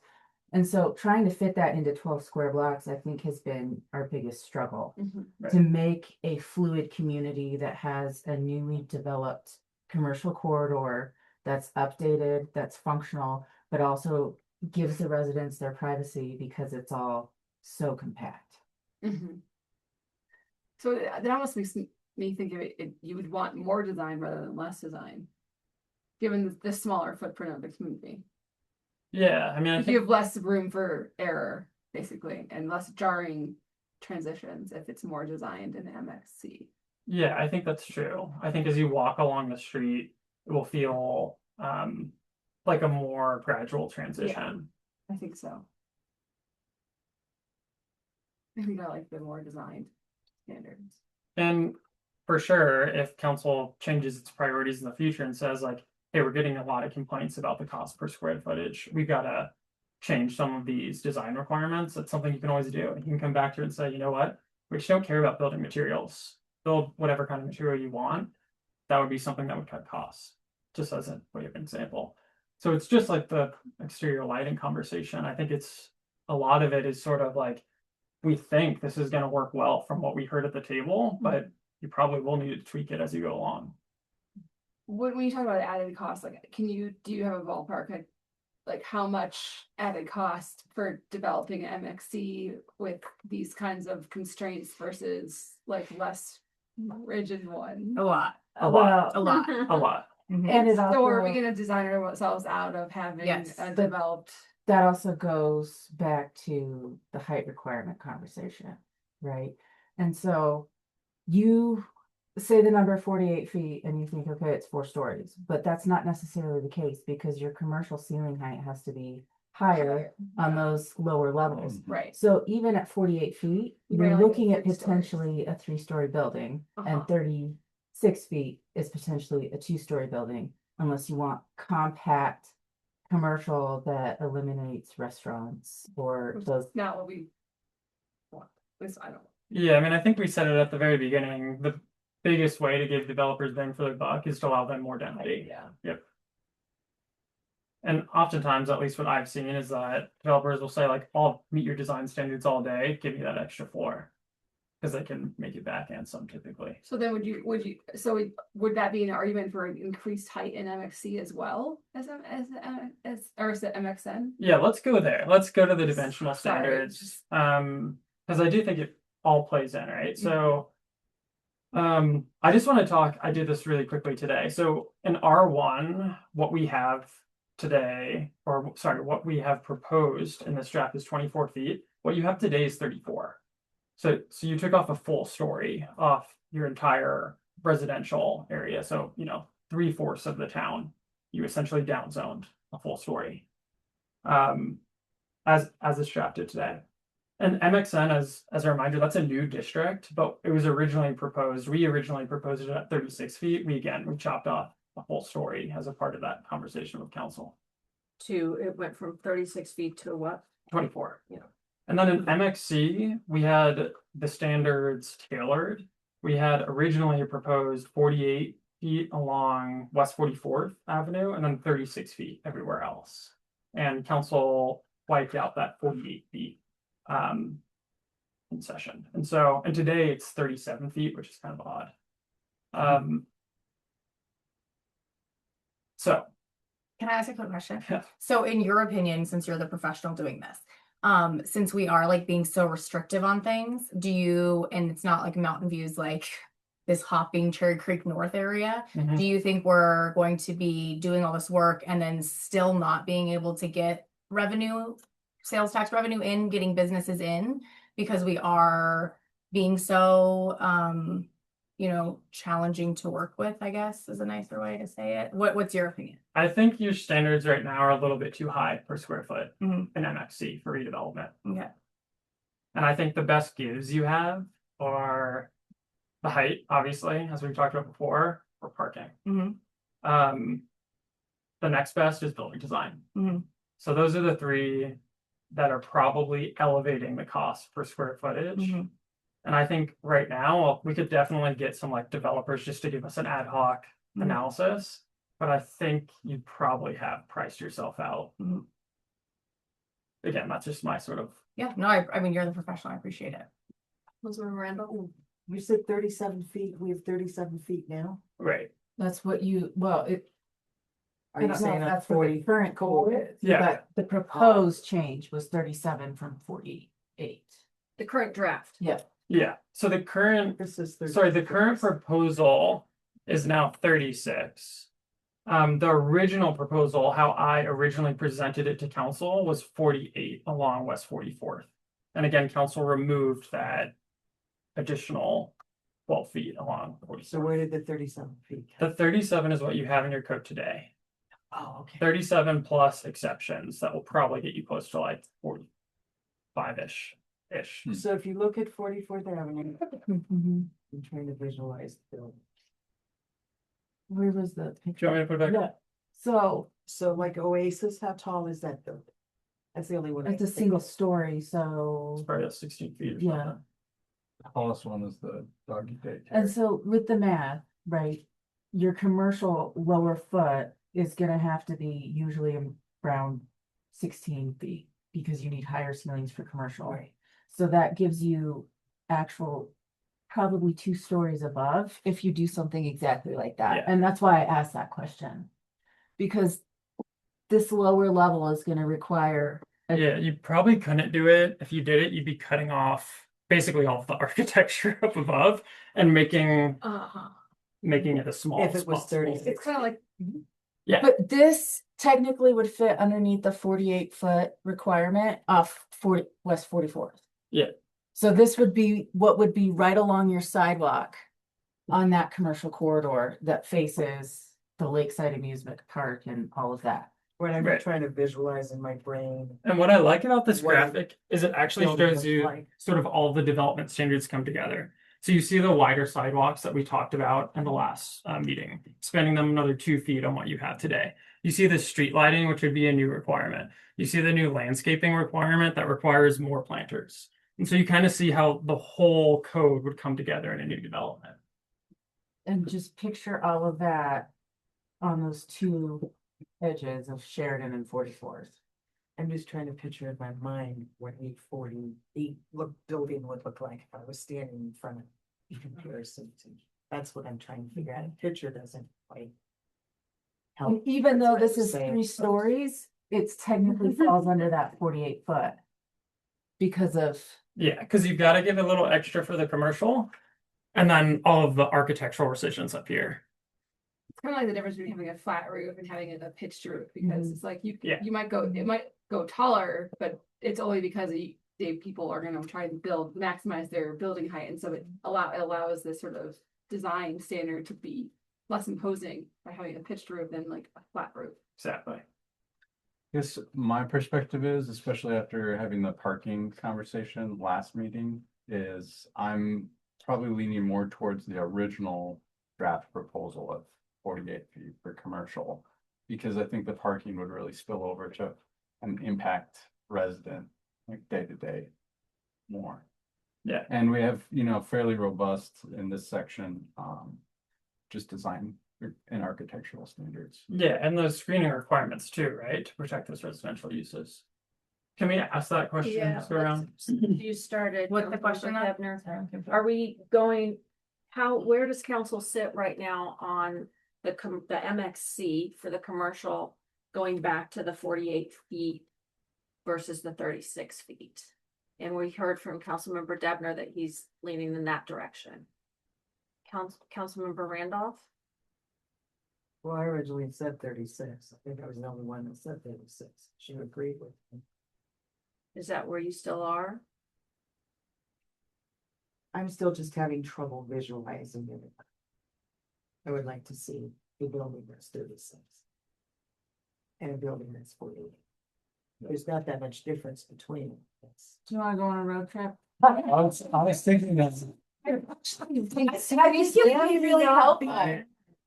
And so trying to fit that into 12 square blocks, I think has been our biggest struggle. Mhm. To make a fluid community that has a newly developed commercial corridor that's updated, that's functional, but also gives the residents their privacy because it's all so compact. Mhm. So that almost makes me think of it, you would want more design rather than less design, given the smaller footprint of the community. Yeah, I mean, I If you think, have less room for error, basically, and less jarring transitions if it's more designed in MXC. yeah, I think that's true. I think as you walk along the street, it will feel like a more gradual transition. I think so. I think I like the more designed standards. And for sure, if council changes its priorities in the future and says like, hey, we're getting a lot of complaints about the cost per square footage, we've got to change some of these design requirements. That's something you can always do. You can come back to it and say, you know what, we just don't care about building materials. Build whatever kind of material you want. That would be something that would cut costs, just as a way of example. So it's just like the exterior lighting conversation. I think it's a lot of it is sort of like, we think this is going to work well from what we heard at the table, but you probably will need to tweak it as you go along. When you talk about added cost, like, do you have a ballpark, like how much added cost for developing an MXC with these kinds of constraints versus like less rigid one? A lot, A lot. a lot. A lot. And it also, So are we gonna design ourselves out of having Yes. a But- developed? that also goes back to the height requirement conversation, right? And so you say the number 48 feet and you think, okay, it's 4 stories, but that's not necessarily the case because your commercial ceiling height has to be higher on those lower levels. Right. So even at 48 feet, You you're might only looking get at 3 stories. potentially a 3-story building, Uh-huh. and 36 feet is potentially a 2-story building, unless you want compact commercial that eliminates restaurants or those. Not what we want. At least I don't. Yeah, I mean, I think we said it at the very beginning. The biggest way to give developers bang for their buck is to allow them more density. Yeah. Yep. And oftentimes, at least what I've seen, is that developers will say like, I'll meet your design standards all day, give me that extra floor. Because they can make it back and some typically. So then would that be an argument for an increased height in MXC as well as or is it MXN? Yeah, let's go there. Let's go to the dimensional Sorry, standards. just- Because I do think it all plays in, right? So I just want to talk, I did this really quickly today. So in R1, what we have today, or sorry, what we have proposed in this draft is 24 feet. What you have today is 34. So you took off a full story off your entire residential area. So, 3/4 of the town, you essentially downzoned a full story. As it's drafted today. And MXN, as a reminder, that's a new district, but it was originally proposed. We originally proposed it at 36 feet. We chopped off a full story as a part of that conversation with council. It went from 36 feet to what? 24. Yeah. And then in MXC, we had the standards tailored. We had originally proposed 48 feet along West 44th Avenue and then 36 feet everywhere else. And council wiped out that 48 feet in session. And today it's 37 feet, which is kind of odd. So Can I ask a quick question? Yeah. So in your opinion, since you're the professional doing this, since we are like being so restrictive on things, and it's not like Mountain View's like this hopping Cherry Creek North area, do you think we're going to be doing all this work and then still not being able to get sales tax revenue in, getting businesses in, because we are being so you know, challenging to work with, I guess is a nicer way to say it. What's your opinion? I think your standards right now are a little bit too high per square foot Mhm. in MXC for redevelopment. Okay. And I think the best gives you have are the height, obviously, as we've talked about before, or parking. Mhm. The next best is building design. Mhm. So those are the three that are probably elevating the cost per square footage. Mhm. And I think right now, we could definitely get some like developers just to give us an ad hoc Mhm. analysis. But I think you probably have priced yourself out. Mhm. Again, that's just my sort of, Yeah, no, I mean, you're the professional. I appreciate it. Councilmember Randall? You said 37 feet, we have 37 feet now? right, That's what you, well, it. Are I you don't know if saying that's that's what the 40? current code is, Yeah. but the proposed change was 37 from 48. The current draft. yeah. So the current, This is sorry, the 36. current proposal is now 36. The original proposal, how I originally presented it to council, was 48 along West 44th. And again, council removed that additional 12 feet along So 44th. where did the 37 feet come? The 37 is what you have in your code today. Oh, okay. 37 plus exceptions that will probably get you close to like 45-ish. So if you look at 44th Avenue, Mhm. I'm trying to visualize the building. Where was the Do you picture? want me to put it back? Yeah, so like Oasis, how tall is that building? That's the only one. it's a single story, so, Probably 16 feet or Yeah. something. The tallest one is the doggy daycare. and so with the math, right? Your commercial lower foot is gonna have to be usually around 16 feet, because you need higher ceilings for commercial. Right. So that gives you actual, probably 2 stories above if you do something exactly like that. Yeah. And that's why I asked that question. Because this lower level is gonna require. Yeah, you probably couldn't do it. If you did it, you'd be cutting off basically all of the architecture up above and making it as small If as it was possible. 36. It's kind of like, But this technically would fit underneath the 48-foot requirement off West 44th. Yeah. So this would be what would be right along your sidewalk on that commercial corridor that faces the Lakeside Amusement Park and all of that. What I'm Right. trying to visualize in my brain. And what I like about this What it graphic is it actually building shows looks you like. sort of all the development standards come together. So you see the wider sidewalks that we talked about in the last meeting, spending them another 2 feet on what you have today. You see the street lighting, which would be a new requirement. You see the new landscaping requirement that requires more planters. And so you kind of see how the whole code would come together in a new development. And just picture all of that on those 2 edges of Sheridan and 44th. I'm just trying to picture in my mind what a 48 building would look like if I was standing in front of it in comparison to. That's what I'm trying to figure out. A picture doesn't quite help. And even That's though what this I'm is saying. 3 stories, it's technically falls under that 48 foot. Because of, Yeah, because you've got to give a little extra for the commercial and then all of the architectural rescissions up here. it's kind of like the difference between having a flat roof and having a pitched roof, because Mhm. it's like you, Yeah. you might go, it might go taller, but it's only because people are gonna try and maximize their building height, and so it allows this sort of design standard to be less imposing by having a pitched roof than like a flat roof. Exactly. Guess my perspective is, especially after having the parking conversation last meeting, is I'm probably leaning more towards the original draft proposal of 48 feet for commercial. Because I think the parking would really spill over to an impact resident, like day to day more. Yeah. And we have, fairly robust in this section, just design and architectural standards. Yeah, and those screening requirements too, right, to protect those residential uses. Can we ask that question? Yeah, Just go around. You started. What's the question now? Hebner. Are we going, where does council sit right now on the MXC for the commercial going back to the 48 feet versus the 36 feet? And we heard from Councilmember Debner that he's leaning in that direction. Councilmember Randolph? Well, I originally said 36. I think I was the only one that said 36. She agreed with me. Is that where you still are? I'm still just having trouble visualizing it. I would like to see a building that's 36. And a building that's 48. There's not that much difference between them. Do you wanna go on a road trip? I was thinking that. really help.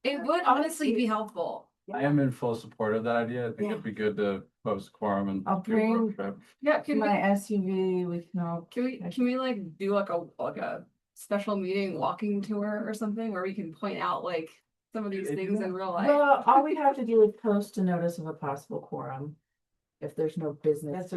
It would honestly be helpful. I am in full support of that idea. I think Yeah. it'd be good to post quorum and I'll do a road bring- trip. Yeah, can we, My SUV, we can all. can we like do like a special meeting walking tour or something where we can point out like some of these things in real life? Well, all we have to do is post a notice of a possible quorum. If there's no business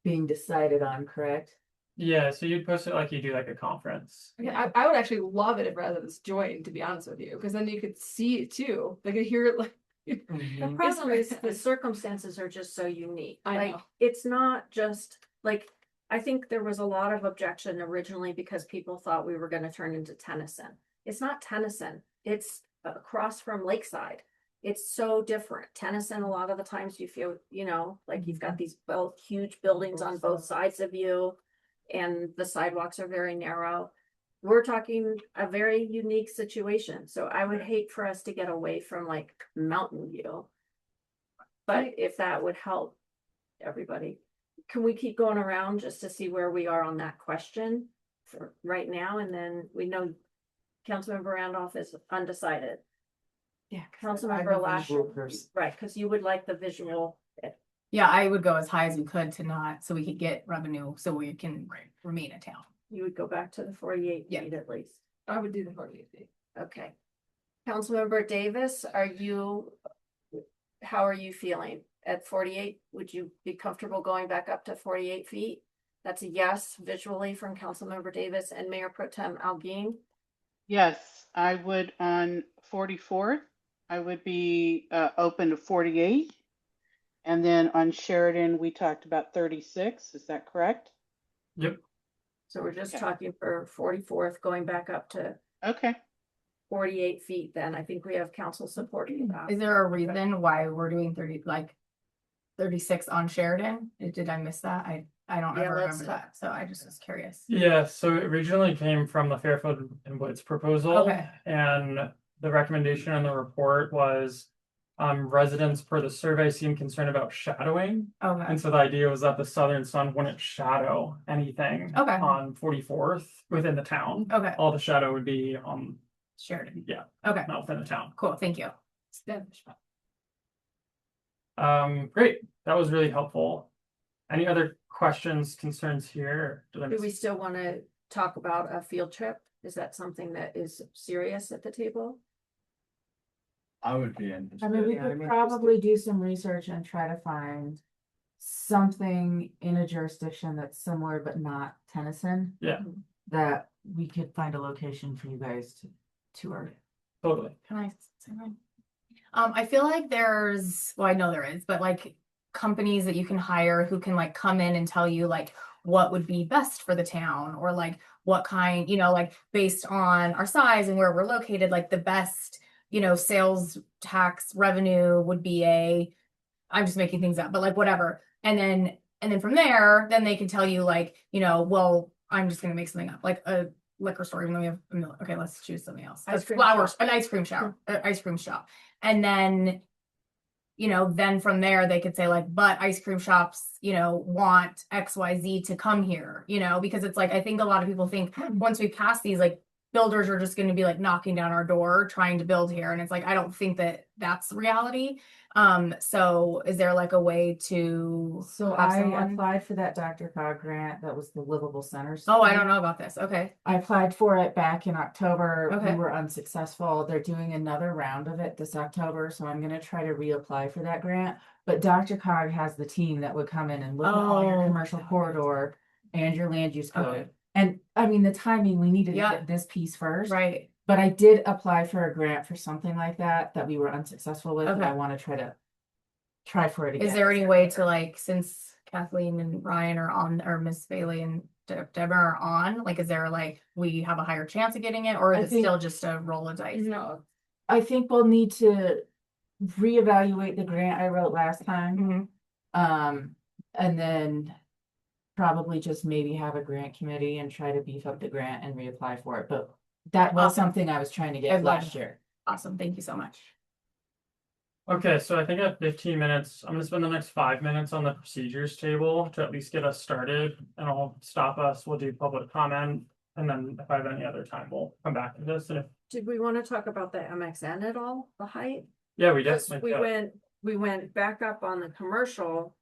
being decided on, correct? Yeah, so you'd post it like you do like a conference. Yeah, I would actually love it if residents joined, to be honest with you, because then you could see it too. They could hear it like. The problem is the circumstances are just so unique. I Like, know. it's not just like, I think there was a lot of objection originally because people thought we were gonna turn into Tennyson. It's not Tennyson, it's across from Lakeside. It's so different. Tennyson, a lot of the times you feel, you know, like you've got these both huge buildings on both sides of you. And the sidewalks are very narrow. We're talking a very unique situation, so I would hate for us to get away from like Mountain View. But if that would help everybody, can we keep going around just to see where we are on that question for right now? And then we know Councilmember Randolph is undecided. Yeah. Councilmember Lash, right, because you would like the visual. Yeah, I would go as high as we could to not, so we could get revenue, so we can remain a town. You would go back to the 48 Yeah. feet at least. I would do the 48 feet. Okay. Councilmember Davis, how are you feeling? At 48, would you be comfortable going back up to 48 feet? That's a yes visually from Councilmember Davis and Mayor Pro Tem Alguin. Yes, I would on 44th. I would be open to 48. And then on Sheridan, we talked about 36. Is that correct? Yep. So we're just Okay. talking for 44th, going back up to Okay. 48 feet then. I think we have council supporting that. Is there a reason why we're doing 36 on Sheridan? Did I miss that? I don't Yeah, ever let's remember that, so I just was curious. Yeah, so it originally came from the Fairfield and Woods proposal. Okay. And the recommendation in the report was residents per the survey seemed concerned about shadowing. Okay, And so the idea was that the southern sun wouldn't shadow anything Okay. on 44th within the town. okay, All the shadow would be on, Sheridan. yeah, Okay, not within the town. cool, thank you. Great, that was really helpful. Any other questions, concerns here? Did I Do we miss- still want to talk about a field trip? Is that something that is serious at the table? I would be interested. I mean, we Yeah, could I'm probably do some research and try to find something in a jurisdiction that's similar but not Tennyson. Yeah. That we could find a location for you guys to tour. Totally. Can I say mine? I feel like well, I know there is, but like companies that you can hire who can like come in and tell you like what would be best for the town or like what kind, like based on our size and where we're located, like the best, sales tax revenue would be I'm just making things up, but like whatever. And then from there, then they can tell you like, well, I'm just gonna make something up, like a liquor store, even though we have a million. Okay, let's choose something else. Ice cream Flowers, shop. an ice cream shop, ice cream shop. And then, then from there they could say like, but ice cream shops, want XYZ to come here, because it's like, I think a lot of people think once we pass these, like builders are just going to be like knocking down our door trying to build here. And it's like, I don't think that that's reality. So is there like a way to So have I someone- applied for that DRCOG grant. That was the Livable Centers. Oh, I don't know about this. Okay. I applied for it back in October. Okay. We were unsuccessful. They're doing another round of it this October, so I'm gonna try to reapply for that grant. But DRCOG has the team that would come in and look at all your Oh, commercial okay. corridor and your land use code. Okay. And I mean, the timing, we needed to Yeah. get this piece first. Right. But I did apply for a grant for something like that we were unsuccessful with. And Okay. I want to try for it again. Is there any way to like, since Kathleen and Ryan are on, or Miss Bailey and Deborah are on, like, is there like, we have a higher chance of getting it, or I is it think- still just a roll of dice? No, I think we'll need to reevaluate the grant I wrote last time. Mhm. And then probably just maybe have a grant committee and try to beef up the grant and reapply for it, but that was something I was trying to get I'd love last it. year. Awesome, thank you so much. Okay, so I think at 15 minutes, I'm gonna spend the next 5 minutes on the procedures table to at least get us started, and I'll stop us, we'll do public comment, and then if I have any other time, we'll come back to this, and if, Did we want to talk about the MXN at all, the height? yeah, we Because definitely could, we went back up on the commercial,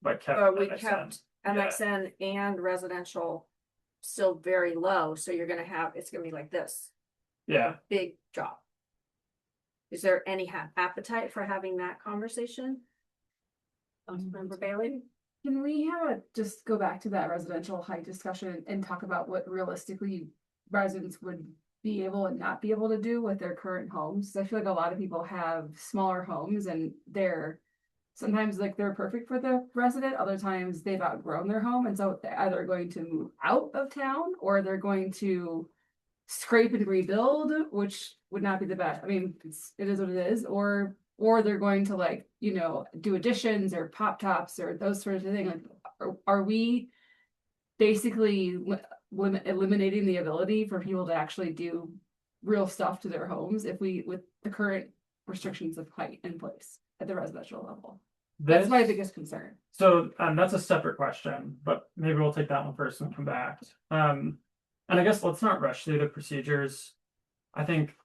but kept but we MXN. kept MXN and residential still very low, so you're gonna have, it's gonna be like this. Yeah, Big drop. Is there any appetite for having that conversation? Councilmember Bailey? Can we just go back to that residential height discussion and talk about what realistically residents would be able and not be able to do with their current homes? 'Cause I feel like a lot of people have smaller homes and they're sometimes like they're perfect for the resident, other times they've outgrown their home, and so they're either going to move out of town or they're going to scrape and rebuild, which would not be the best. I mean, it is what it is, or they're going to like, you know, do additions or pop tops or those sorts of things. Like, are we basically eliminating the ability for people to actually do real stuff to their homes if we, with the current restrictions of height in place at the residential level? That's my biggest concern. So that's a separate question, but maybe we'll take that one first and come back. And I guess let's not rush through the procedures. I think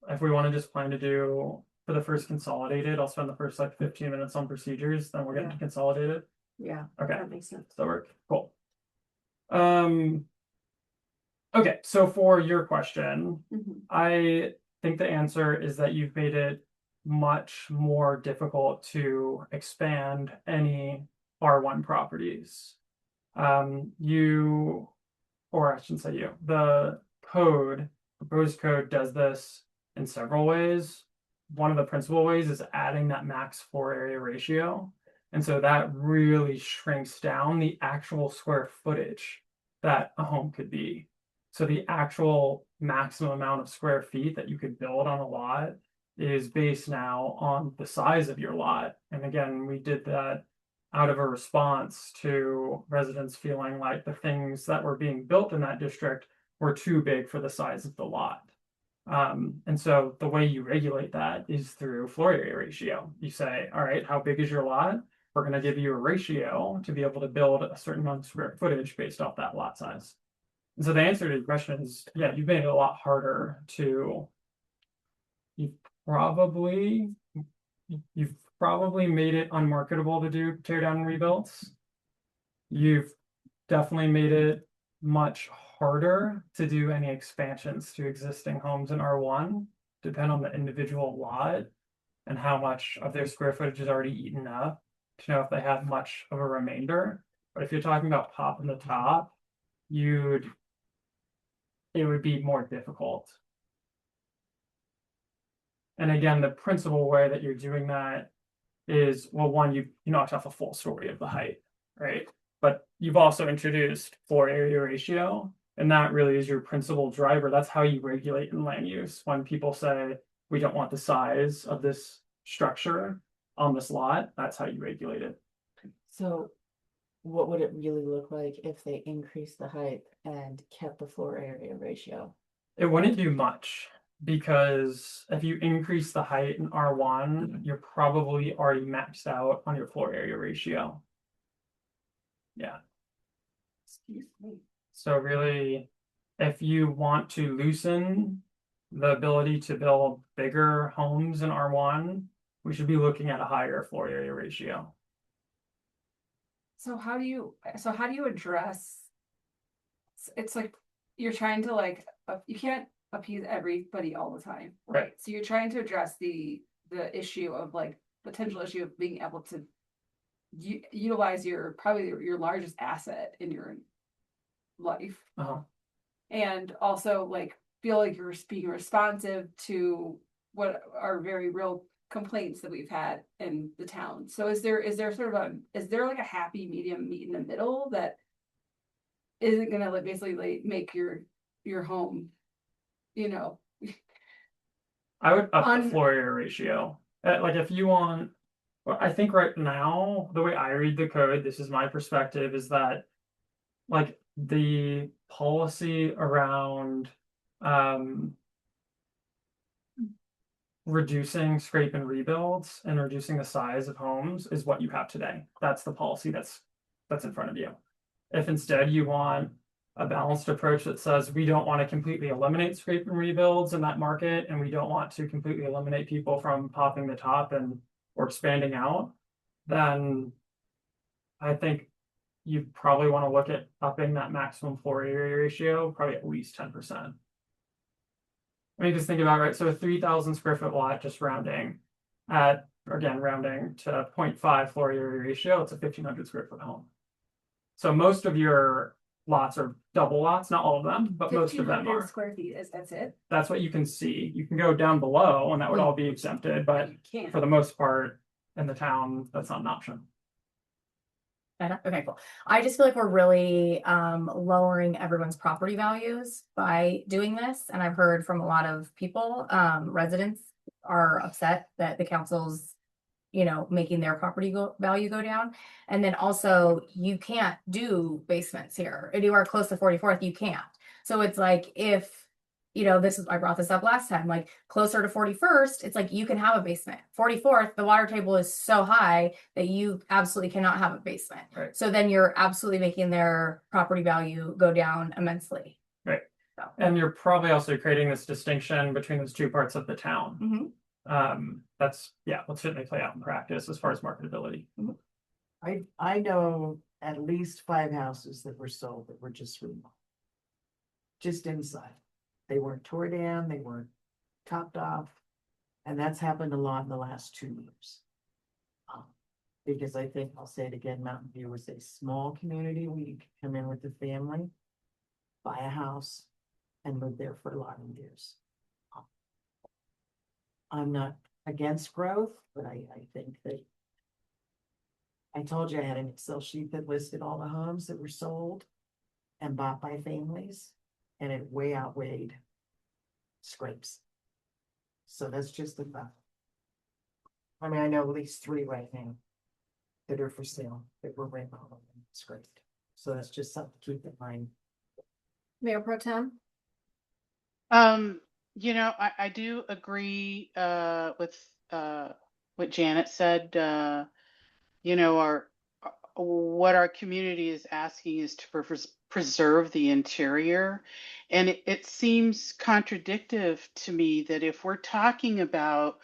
if we want to just plan to do for the first consolidated, I'll spend the first like 15 minutes on procedures, then we'll get into consolidated. Yeah, Okay, that makes sense. does that work? Cool. Okay, so for your question, Mhm. I think the answer is that you've made it much more difficult to expand any R1 properties. Or I shouldn't say you, the proposed code does this in several ways. One of the principal ways is adding that max floor area ratio. And so that really shrinks down the actual square footage that a home could be. So the actual maximum amount of square feet that you could build on a lot is based now on the size of your lot. And again, we did that out of a response to residents feeling like the things that were being built in that district were too big for the size of the lot. And so the way you regulate that is through floor area ratio. You say, all right, how big is your lot? We're going to give you a ratio to be able to build a certain amount of square footage based off that lot size. And so the answer to your question is, yeah, you've made it a lot harder to, you've probably made it unmarketable to do tear down and rebuilds. You've definitely made it much harder to do any expansions to existing homes in R1, depend on the individual lot and how much of their square footage is already eaten up to know if they have much of a remainder. But if you're talking about popping the top, it would be more difficult. And again, the principal way that you're doing that is, well, one, you knocked off a full story of the height, right? But you've also introduced floor area ratio, and that really is your principal driver. That's how you regulate in land use. When people say, we don't want the size of this structure on this lot, that's how you regulate it. So what would it really look like if they increased the height and kept the floor area ratio? It wouldn't do much, because if you increase the height in R1, you're probably already maxed out on your floor area ratio. Yeah. Excuse me. So really, if you want to loosen the ability to build bigger homes in R1, we should be looking at a higher floor area ratio. So how do you address? It's like you're trying to like you can't appease everybody all the time, Right. So you're trying to address the issue of like potential issue of being able to utilize probably your largest asset in your life, and also like feel like you're being responsive to what are very real complaints that we've had in the town. So is there like a happy medium meet in the middle that isn't gonna like basically like make your home, you know? I would up the floor area ratio. Like if you want, well, I think right now, the way I read the code, this is my perspective, is that like the policy around reducing scrape and rebuilds and reducing the size of homes is what you have today. That's the policy that's in front of you. If instead you want a balanced approach that says we don't want to completely eliminate scrape and rebuilds in that market, and we don't want to completely eliminate people from popping the top and or expanding out, then I think you probably want to look at upping that maximum floor area ratio, probably at least 10%. I mean, just think about it, right? So a 3,000 square foot lot, just rounding at, again, rounding to 0.5 floor area ratio, it's a 1,500 square foot home. So most of your lots are double lots, not all of them, but most of them 1,500 are. square feet, that's it? That's what you can see. You can go down below and that would all be exempted, but You can't. for the most part in the town, that's not an option. Okay, cool. I just feel like we're really lowering everyone's property values by doing this. And I've heard from a lot of people, residents are upset that the council's, you know, making their property value go down. And then also you can't do basements here. If you are close to 44th, you can't. So it's like if, you know, I brought this up last time, like closer to 41st, it's like you can have a basement. 44th, the water table is so high that you absolutely cannot have a basement. Right. So then you're absolutely making their property value go down immensely. Right. So. And you're probably also creating this distinction between those two parts of the town. That's, yeah, will certainly play out in practice as far as marketability. I know at least 5 houses that were sold that were just remodeled. Just inside. They weren't tore down, they weren't topped off. And that's happened a lot in the last 2 years. Because I think, I'll say it again, Mountain View was a small community where you could come in with the family, buy a house, and live there for a lot of years. I'm not against growth, but I think that I told you I had an Excel sheet that listed all the homes that were sold and bought by families, and it way outweighed scrapes. So that's just the fact. I mean, I know at least 3 right now that are for sale that were remodeled and scraped. So that's just something to keep in mind. Mayor Pro Tem? You know, I do agree with what Janet said. You know, what our community is asking is to preserve the interior. And it seems contradictory to me that if we're talking about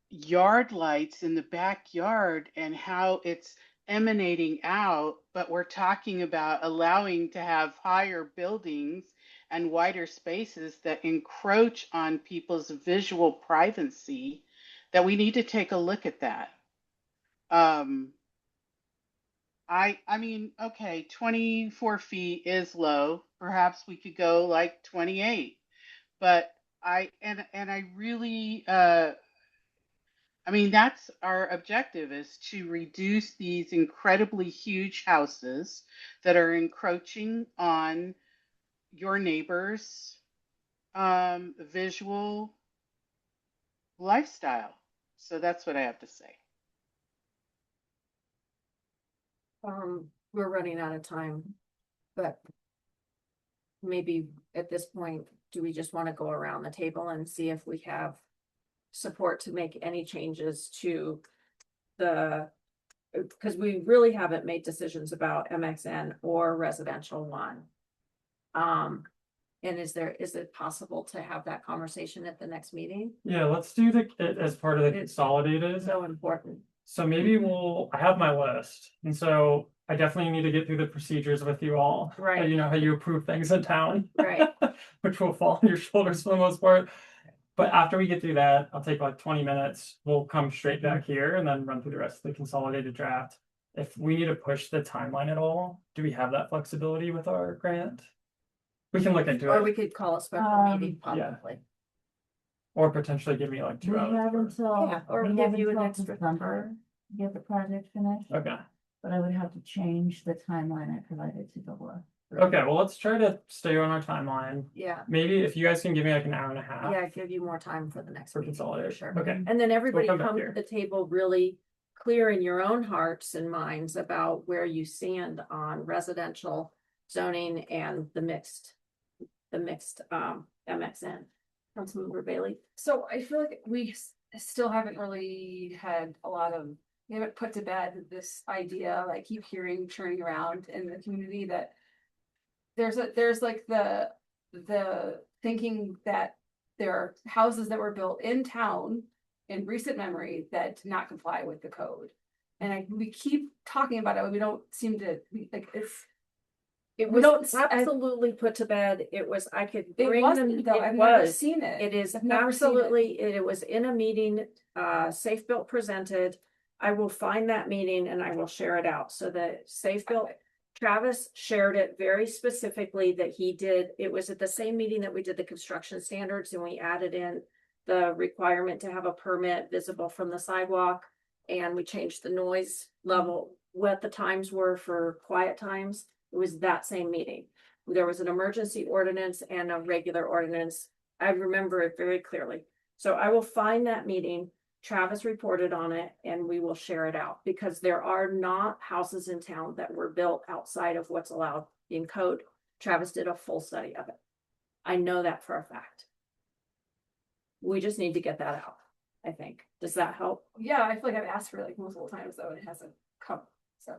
yard lights in the backyard and how it's emanating out, but we're talking about allowing to have higher buildings and wider spaces that encroach on people's visual privacy, that we need to take a look at that. I mean, okay, 24 feet is low. Perhaps we could go like 28, but I really, I mean, that's our objective, is to reduce these incredibly huge houses that are encroaching on your neighbor's visual lifestyle. So that's what I have to say. We're running out of time, but maybe at this point, do we just want to go around the table and see if we have support to make any changes to because we really haven't made decisions about MXN or residential 1. And is it possible to have that conversation at the next meeting? Yeah, let's do it as part of the consolidated. So important. So maybe I have my list. And so I definitely need to get through the procedures with you all. Right. You know how you approve things in town. Right. Which will fall on your shoulders for the most part. But after we get through that, I'll take like 20 minutes. We'll come straight back here and then run through the rest of the consolidated draft. If we need to push the timeline at all, do we have that flexibility with our grant? We can look into Or it. we could call a special meeting yeah. possibly. Or potentially give me like 2 We hours. have for- until. Yeah, or we give have you an until extra December to get the project finished, Okay. but I would have to change the timeline I provided to Douglas. Okay, well, let's try to stay on our timeline. Yeah, Maybe if you guys can give me like an hour and a half. yeah, give you more time for the next For meeting, for consolidation. sure. Okay. And then everybody come back come to here. the table really clear in your own hearts and minds about where you stand on residential zoning and the mixed MXN. Councilmember Bailey? So I feel like still haven't really had a lot of, we haven't put to bed this idea, I keep hearing churning around in the community that there's like the thinking that there are houses that were built in town in recent memory that do not comply with the code. And we keep talking about it, but we don't seem to, It we was don't- absolutely put to bed. It was, I could it bring them, wasn't though, it I've never was. seen it. It is I've never seen it. absolutely, it was in a meeting, Safe Built presented. I will find that meeting and I will share it out. So the Safe Built, Travis shared it very specifically that he did. It was at the same meeting that we did the construction standards and we added in the requirement to have a permit visible from the sidewalk. And we changed the noise level, what the times were for quiet times. It was that same meeting. There was an emergency ordinance and a regular ordinance. I remember it very clearly. So I will find that meeting. Travis reported on it and we will share it out because there are not houses in town that were built outside of what's allowed in code. Travis did a full study of it. I know that for a fact. We just need to get that out, I think. Does that help? Yeah, I feel like I've asked for it multiple times though, and it hasn't come, so.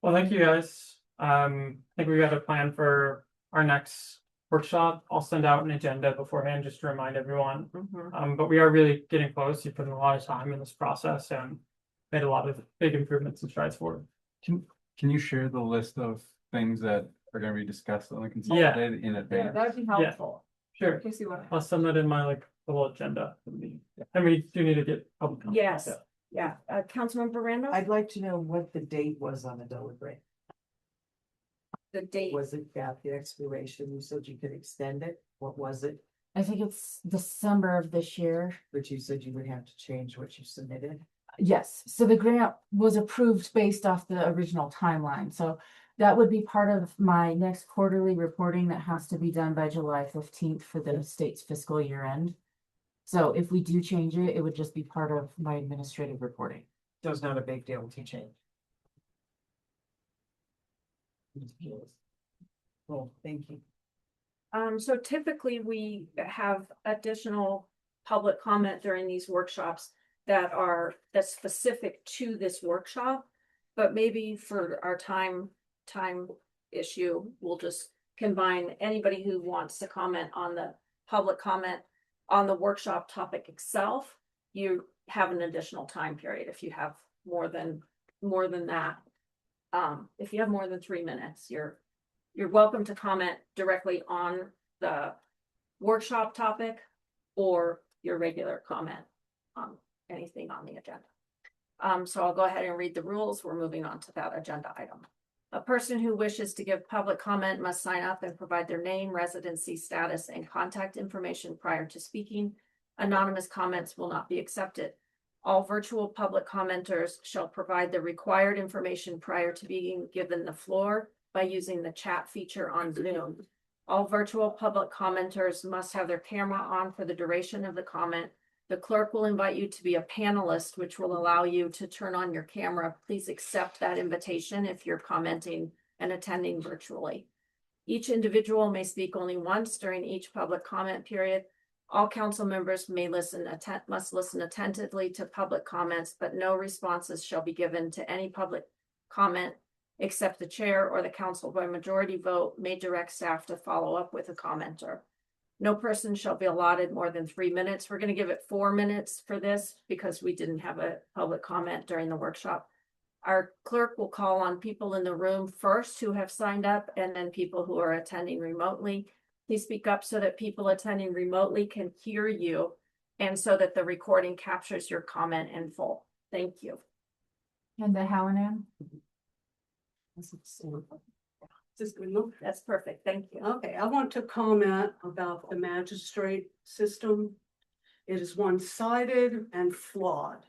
Well, thank you guys. I think we got a plan for our next workshop. I'll send out an agenda beforehand just to remind everyone. But we are really getting close. You put in a lot of time in this process and made a lot of big improvements and strides forward. Can you share the list of things that are gonna be discussed on the consolidated in Yeah, advance? that would be helpful. Sure. In case you want. I'll send that in my little agenda. And we do need to get public comment. Yes. Yeah. Councilmember Randall? I'd like to know what the date was on the delivery. The date. Was it at the expiration? You said you could extend it. What was it? I think it's December of this year. But you said you would have to change what you submitted. Yes, so the grant was approved based off the original timeline, so that would be part of my next quarterly reporting that has to be done by July 15th for the state's fiscal year end. So if we do change it, it would just be part of my administrative reporting. So it's not a big deal to change. Well, thank you. So typically we have additional public comment during these workshops that's specific to this workshop. But maybe for our time issue, we'll just combine anybody who wants to comment on the public comment on the workshop topic itself. You have an additional time period if you have more than that. If you have more than 3 minutes, you're welcome to comment directly on the workshop topic or your regular comment on anything on the agenda. So I'll go ahead and read the rules. We're moving on to that agenda item. A person who wishes to give public comment must sign up and provide their name, residency status, and contact information prior to speaking. Anonymous comments will not be accepted. All virtual public commenters shall provide the required information prior to being given the floor by using the chat feature on Zoom. All virtual public commenters must have their camera on for the duration of the comment. The clerk will invite you to be a panelist, which will allow you to turn on your camera. Please accept that invitation if you're commenting and attending virtually. Each individual may speak only once during each public comment period. All council members must listen attentively to public comments, but no responses shall be given to any public comment except the chair or the council by majority vote may direct staff to follow up with a commenter. No person shall be allotted more than 3 minutes. We're going to give it 4 minutes for this because we didn't have a public comment during the workshop. Our clerk will call on people in the room first who have signed up and then people who are attending remotely. Please speak up so that people attending remotely can hear you and so that the recording captures your comment in full. Thank you. And the Hallinan? Just good enough. That's perfect. Thank you. Okay, I want to comment about the magistrate system. It is one-sided and flawed.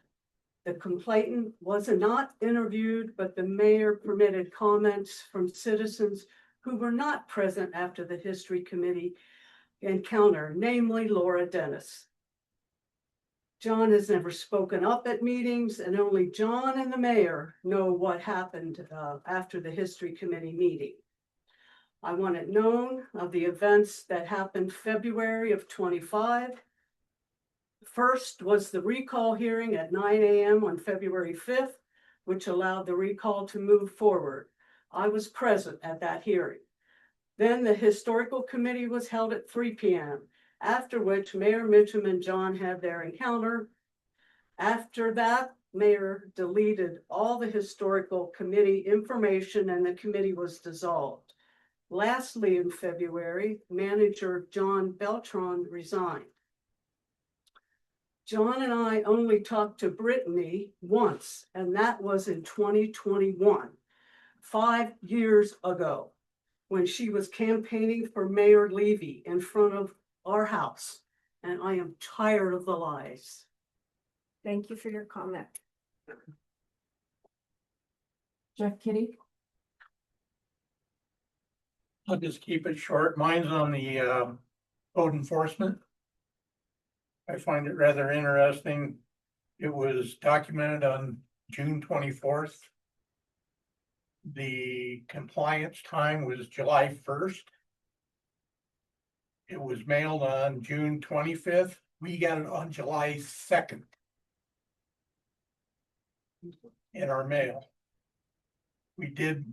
The complainant was not interviewed, but the mayor permitted comments from citizens who were not present after the history committee encounter, namely Laura Dennis. John has never spoken up at meetings, and only John and the mayor know what happened after the history committee meeting. I want it known of the events that happened February of 25. First was the recall hearing at 9 a.m. on February 5th, which allowed the recall to move forward. I was present at that hearing. Then the historical committee was held at 3 p.m., after which Mayor Mitchum and John had their encounter. After that, Mayor deleted all the historical committee information and the committee was dissolved. Lastly, in February, manager John Beltran resigned. John and I only talked to Brittany once, and that was in 2021, 5 years ago, when she was campaigning for Mayor Levy in front of our house. And I am tired of the lies. Thank you for your comment. Jeff Kitty? I'll just keep it short. Mine's on the code enforcement. I find it rather interesting. It was documented on June 24th. The compliance time was July 1st. It was mailed on June 25th. We got it on July 2nd in our mail. We did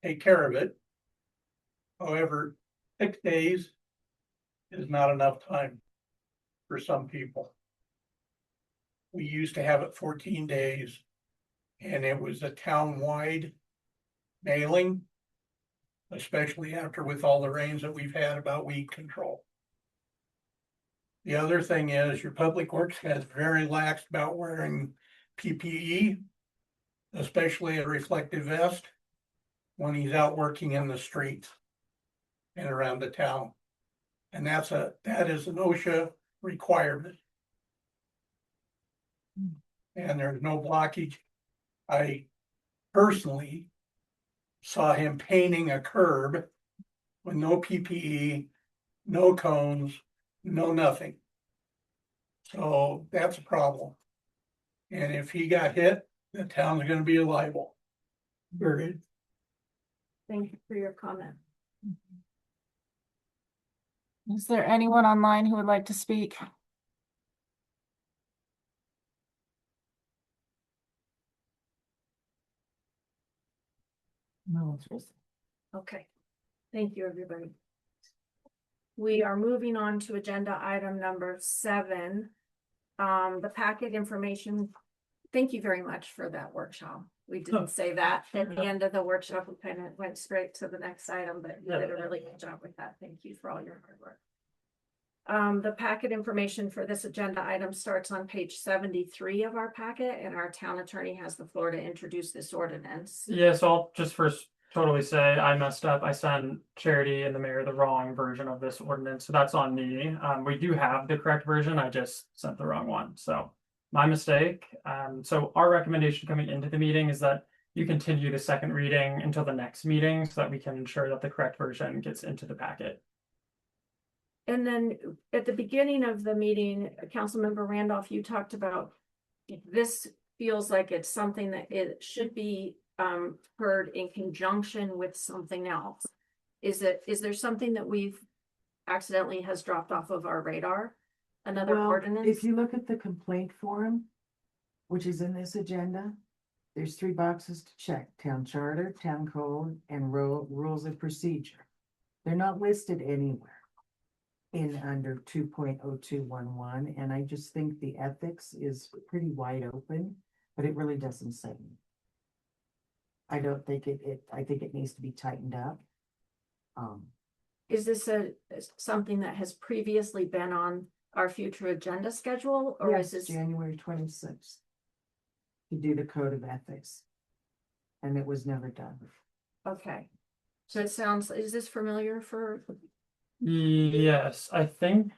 take care of it. However, 6 days is not enough time for some people. We used to have it 14 days, and it was a town-wide mailing, especially after with all the rains that we've had about weed control. The other thing is your public works has very lax about wearing PPE, especially a reflective vest, when he's out working in the streets and around the town. And that is an OSHA requirement. And there's no blockage. I personally saw him painting a curb with no PPE, no cones, no nothing. So that's a problem. And if he got hit, the town's gonna be liable. Period. Thank you for your comment. Is there anyone online who would like to speak? No, it's just. Okay, thank you, everybody. We are moving on to agenda item number 7. The packet information. Thank you very much for that workshop. We didn't say that at the end of the workshop. We kind of went straight to the next item, but you did a really good job with that. Thank you for all your hard work. The packet information for this agenda item starts on page 73 of our packet, and our town attorney has the floor to introduce this ordinance. Yeah, so I'll just first totally say I messed up. I sent Charity and the mayor the wrong version of this ordinance, so that's on me. We do have the correct version. I just sent the wrong one, so my mistake. So our recommendation coming into the meeting is that you continue the second reading until the next meeting so that we can ensure that the correct version gets into the packet. And then at the beginning of the meeting, Councilmember Randolph, you talked about this feels like it's something that it should be heard in conjunction with something else. Is there something that we've accidentally has dropped off of our radar? Another Well, ordinance? if you look at the complaint form, which is in this agenda, there's 3 boxes to check: town charter, town code, and rules of procedure. They're not listed anywhere in under 2.0211, and I just think the ethics is pretty wide open, but it really doesn't say. I don't think I think it needs to be tightened up. Is this something that has previously been on our future agenda schedule, or Yes, is this? January 26th. To do the code of ethics. And it was never done. Okay. So it sounds, is this familiar for? Yes, I can't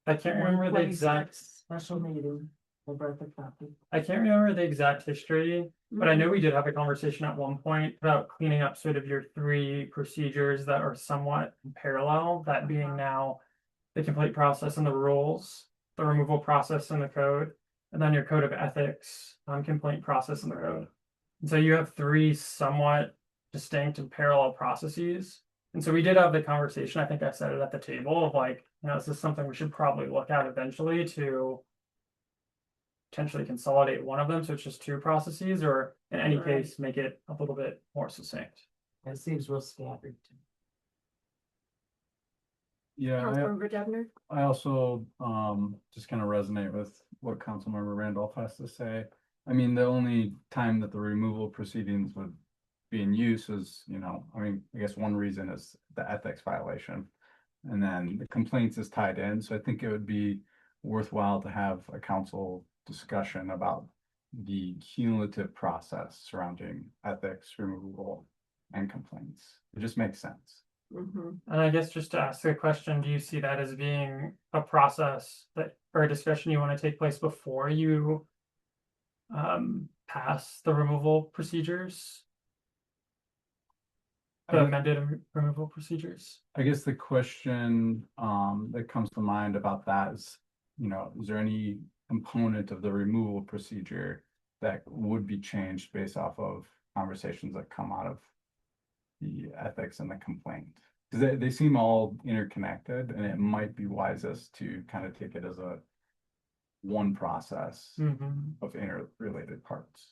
remember the 126 exact. Special meeting. I brought the copy. I can't remember the exact history, but I know we did have a conversation at one point about cleaning up sort of your 3 procedures that are somewhat in parallel, that being now the complete process and the rules. the removal process in the code, and then your code of ethics, complaint process in the code. And so you have three somewhat distinct and parallel processes. And so we did have the conversation, I think I said it at the table, of like, this is something we should probably look at eventually to potentially consolidate one of them, so it's just two processes, or in any Right. case, make it a little bit more succinct. It seems real scattered. Yeah, Councilmember Devner? I also just kind of resonate with what Councilmember Randolph has to say. I mean, the only time that the removal proceedings would be in use is, I guess one reason is the ethics violation. And then the complaints is tied in, so I think it would be worthwhile to have a council discussion about the cumulative process surrounding ethics, removal, and complaints. It just makes sense. Mm-hmm. And I guess just to ask the question, do you see that as being a process that, or a discussion you want to take place before you pass the removal procedures? The amended removal procedures? I guess the question that comes to mind about that is, is there any component of the removal procedure that would be changed based off of conversations that come out of the ethics and the complaint? Because they seem all interconnected, and it might be wisest to kind of take it as a one process of interrelated parts.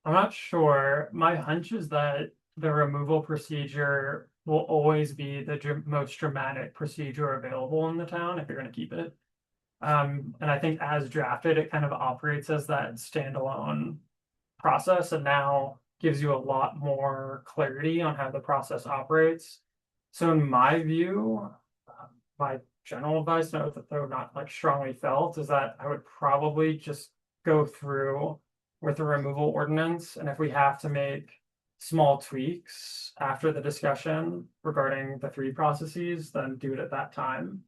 I'm not sure. My hunch is that the removal procedure will always be the most dramatic procedure available in the town if you're going to keep it. And I think as drafted, it kind of operates as that standalone process, and now gives you a lot more clarity on how the process operates. So in my view, my general advice, though not like strongly felt, is that I would probably just go through with the removal ordinance, and if we have to make small tweaks after the discussion regarding the three processes, then do it at that time.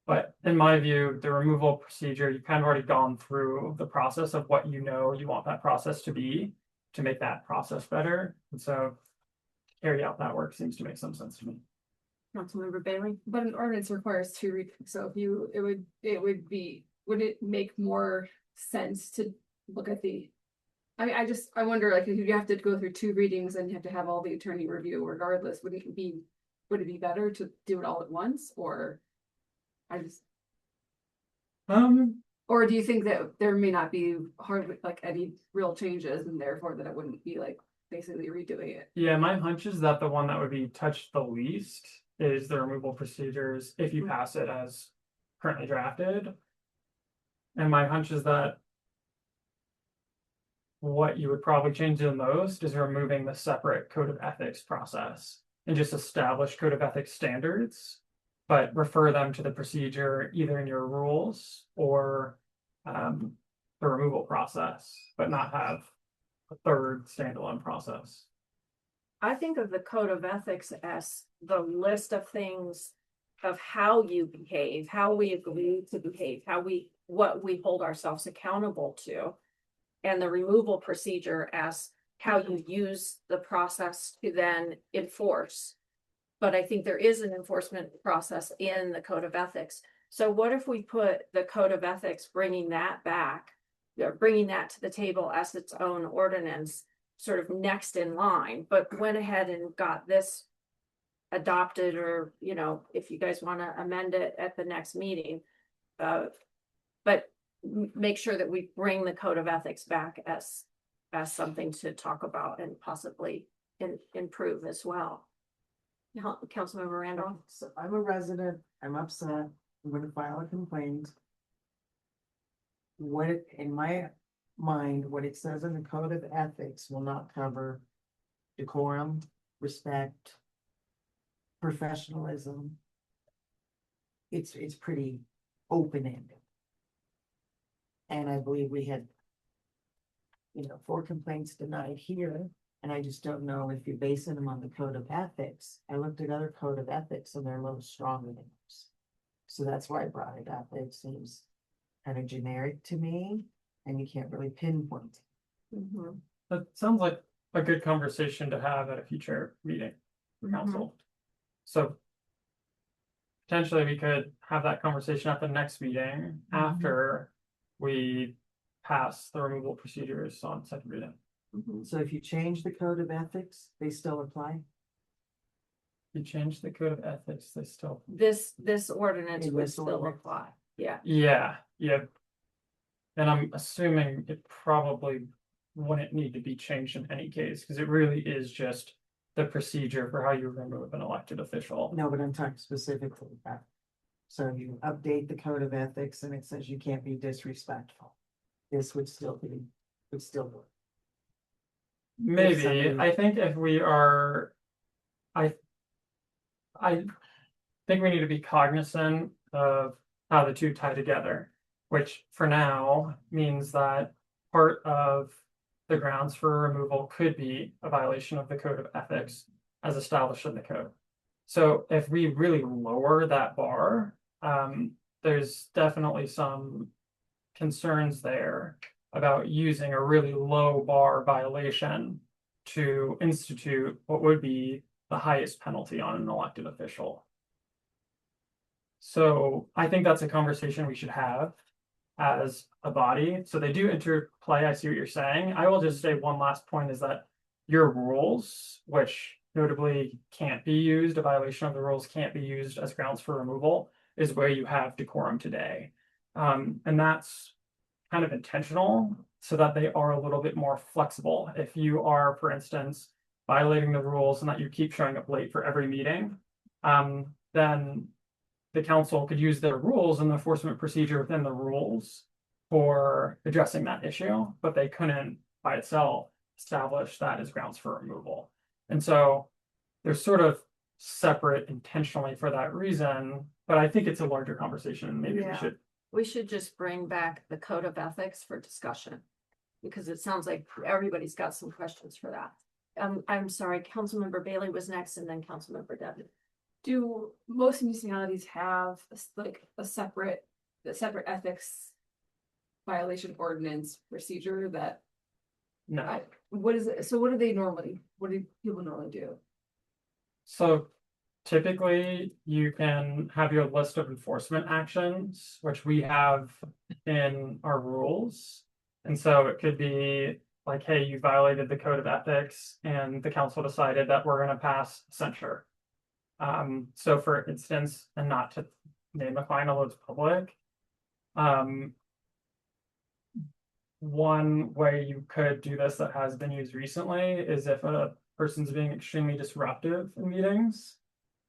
But in my view, the removal procedure, you've kind of already gone through the process of what you want that process to be to make that process better. And so carry out that work seems to make some sense to me. Councilmember Bailey? But an ordinance requires two readings, so if you, would it make more sense to look at the? I wonder, like, if you have to go through two readings and you have to have all the attorney review regardless, would it be better to do it all at once, or? Or do you think that there may not be hardly like any real changes, and therefore that it wouldn't be like basically redoing it? Yeah, my hunch is that the one that would be touched the least is the removal procedures if you pass it as currently drafted. And my hunch is that what you would probably change the most is removing the separate code of ethics process and just establish code of ethics standards, but refer them to the procedure either in your rules or the removal process, but not have a third standalone process. I think of the code of ethics as the list of things of how you behave, how we agree to behave, what we hold ourselves accountable to. And the removal procedure as how you use the process to then enforce. But I think there is an enforcement process in the code of ethics. So what if we put the code of ethics, bringing that back, bringing that to the table as its own ordinance, sort of next in line, but went ahead and got this adopted, or, if you guys want to amend it at the next meeting, but make sure that we bring the code of ethics back as something to talk about and possibly improve as well. Councilmember Randolph? So I'm a resident, I'm upset, I'm gonna file a complaint. In my mind, what it says in the code of ethics will not cover decorum, respect, professionalism. It's pretty open-ended. And I believe we had 4 complaints denied here, and I just don't know if you're basing them on the code of ethics. I looked at other code of ethics and they're a little stronger than ours. So that's why I brought it up. It seems kind of generic to me, and you can't really pinpoint it. That sounds like a good conversation to have at a future meeting for council. So potentially we could have that conversation at the next meeting after we pass the removal procedures on second reading. So if you change the code of ethics, they still apply? You change the code of ethics, they still. This ordinance In would this still ordinance. apply, yeah. Yeah, yeah. And I'm assuming it probably wouldn't need to be changed in any case, because it really is just the procedure for how you remove an elected official. No, but I'm talking specifically about. So you update the code of ethics and it says you can't be disrespectful. This would still work. Maybe, somebody- I think if we are, I think we need to be cognizant of how the two tie together, which for now means that part of the grounds for removal could be a violation of the code of ethics as established in the code. So if we really lower that bar, there's definitely some concerns there about using a really low bar violation to institute what would be the highest penalty on an elected official. So I think that's a conversation we should have as a body. So they do interplay. I see what you're saying. I will just say one last point is that your rules, which notably can't be used, a violation of the rules can't be used as grounds for removal, is where you have decorum today. And that's kind of intentional so that they are a little bit more flexible. If you are, for instance, violating the rules and that you keep showing up late for every meeting, then the council could use their rules and the enforcement procedure within the rules for addressing that issue, but they couldn't by itself establish that as grounds for removal. And so they're sort of separate intentionally for that reason, but I think it's a larger conversation. And maybe Yeah. We should just bring back the code of ethics for discussion. Because it sounds like everybody's got some questions for that. I'm sorry, Councilmember Bailey was next and then Councilmember Devon. Do most municipalities have a separate ethics violation ordinance procedure that? No. What is it? So what do people normally do? So typically you can have your list of enforcement actions, which we have in our rules. And so it could be like, hey, you violated the code of ethics and the council decided that we're going to pass censure. So for instance, and not to name a fine, although it's public, one way you could do this that has been used recently is if a person's being extremely disruptive in meetings,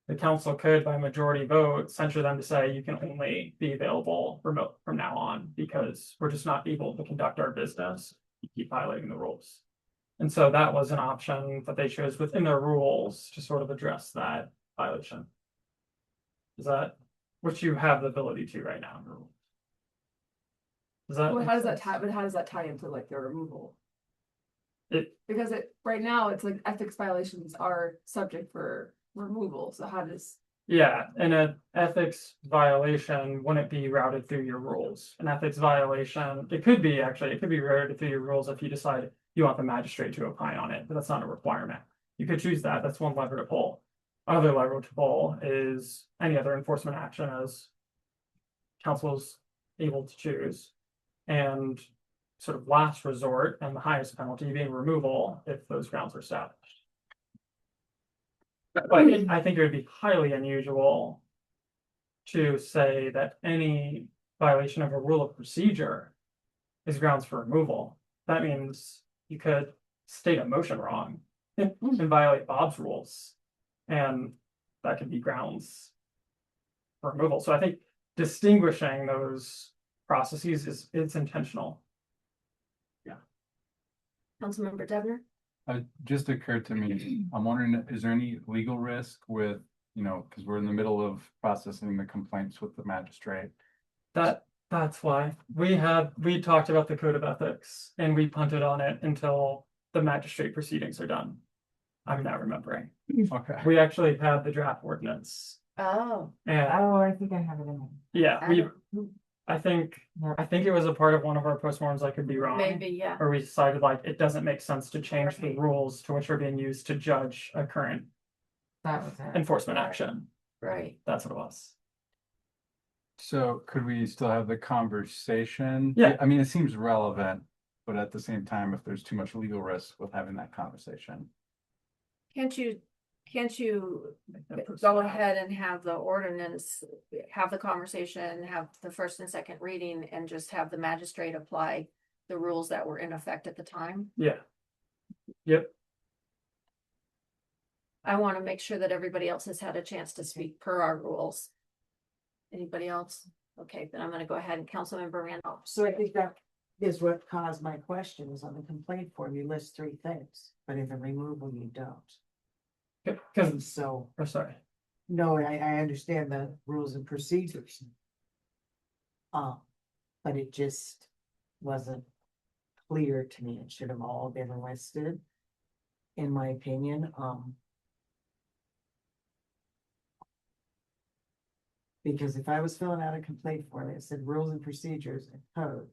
the council could, by majority vote, censure them to say you can only be available remote from now on because we're just not able to conduct our business. You keep violating the rules. And so that was an option that they chose within their rules to sort of address that violation. Is that what you have the ability to right now in the rules? Does that Well, make how does that sense? tie? But how does that tie into like their removal? Because right now it's like ethics violations are subject for removal. So how does? Yeah, and an ethics violation wouldn't be routed through your rules. An ethics violation, it could be routed through your rules if you decide you want the magistrate to opine on it, but that's not a requirement. You could choose that. That's one lever to pull. Another lever to pull is any other enforcement action as council's able to choose. And sort of last resort and the highest penalty being removal if those grounds are established. But I think it would be highly unusual to say that any violation of a rule of procedure is grounds for removal. That means you could state a motion wrong and violate Bob's rules. And that could be grounds for removal. So I think distinguishing those processes it's intentional. Councilmember Devner? Just occurred to me, I'm wondering, is there any legal risk with, because we're in the middle of processing the complaints with the magistrate? That's why we talked about the code of ethics and we punted on it until the magistrate proceedings are done. I'm not remembering. Okay. We actually had the draft ordinance. Oh. And I think I have it in there. yeah, I think it was a part of one of our postmortems. I could be wrong. Maybe, yeah. Or we decided like it doesn't make sense to change the rules to which are being used to judge a current That was it. enforcement action. Right. That's what it was. So could we still have the conversation? Yeah. I mean, it seems relevant, but at the same time, if there's too much legal risk with having that conversation. Can't you go ahead and have the ordinance, have the conversation, have the first and second reading, and just have the magistrate apply the rules that were in effect at the time? Yeah. Yep. I want to make sure that everybody else has had a chance to speak per our rules. Anybody else? Okay, then I'm gonna go ahead and Councilmember Randolph. So I think that is what caused my question, is on the complaint form, you list 3 things, but in the removal, you don't. Because, So, oh, sorry. no, I understand the rules and procedures. But it just wasn't clear to me. It should have all been listed, in my opinion. Because if I was filling out a complaint form, it said rules and procedures and code.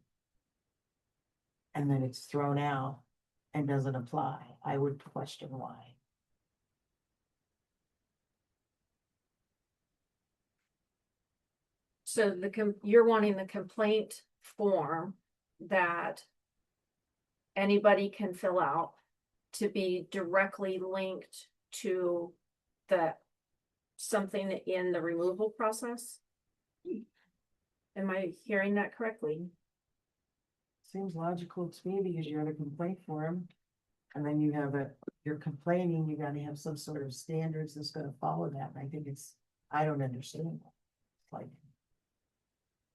And then it's thrown out and doesn't apply, I would question why. So you're wanting the complaint form that anybody can fill out to be directly linked to something in the removal process? Am I hearing that correctly? Seems logical to me, because you have a complaint form. And then you're complaining, you gotta have some sort of standards that's gonna follow that, and I think I don't understand that. Like,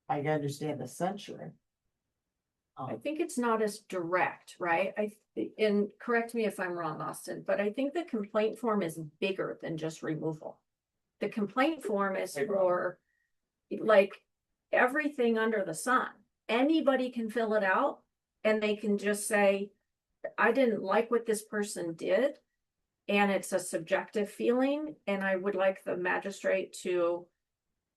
I understand the censure. I think it's not as direct, right? And correct me if I'm wrong, Austin, but I think the complaint form is bigger than just removal. The complaint form is for like everything under the sun. Anybody can fill it out and they can just say, I didn't like what this person did. And it's a subjective feeling, and I would like the magistrate to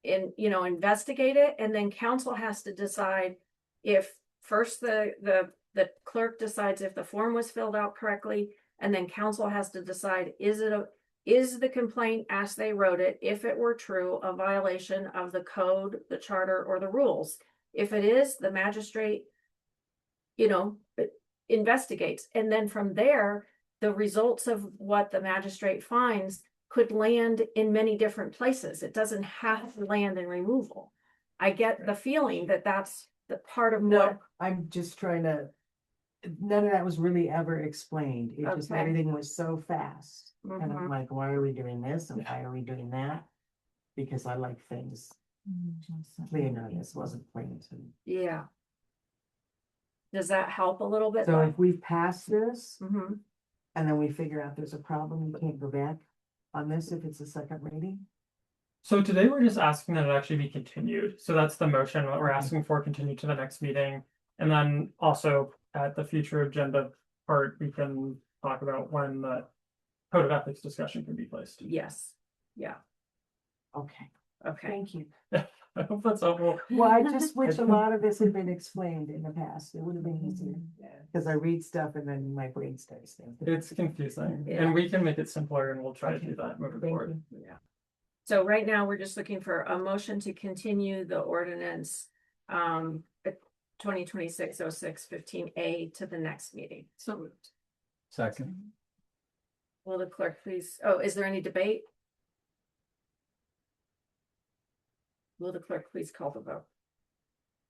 investigate it, and then council has to decide if first the clerk decides if the form was filled out correctly, and then council has to decide, is the complaint as they wrote it, if it were true, a violation of the code, the charter, or the rules. If it is, the magistrate, investigates. And then from there, the results of what the magistrate finds could land in many different places. It doesn't have to land in removal. I get the feeling that that's the part of No, what, I'm just trying to, none of that was really ever explained. It just, Okay. everything was so fast. And I'm Mhm. like, why are we doing this and why are we doing that? Because I like things cleaner, this wasn't plain to me. yeah. Does that help a little bit? So if we pass this, Mhm. and then we figure out there's a problem, we can't go back on this if it's a second reading? So today we're just asking that it actually be continued. So that's the motion that we're asking for, continued to the next meeting. And then also at the future agenda part, we can talk about when the code of ethics discussion can be placed. Yes, yeah, Okay, okay. thank you. I hope that's helpful. Well, I just wish a lot of this had been explained in the past. It would have been easier. Because I read stuff and then my brain starts thinking. It's confusing, Yeah. and we can make it simpler, and we'll try to Okay. do that moving Thank forward. Yeah. So right now, we're just looking for a motion to continue the ordinance 2026-06-15A to the next meeting. So moved. Second. Will the clerk please, is there any debate? Will the clerk please call the vote?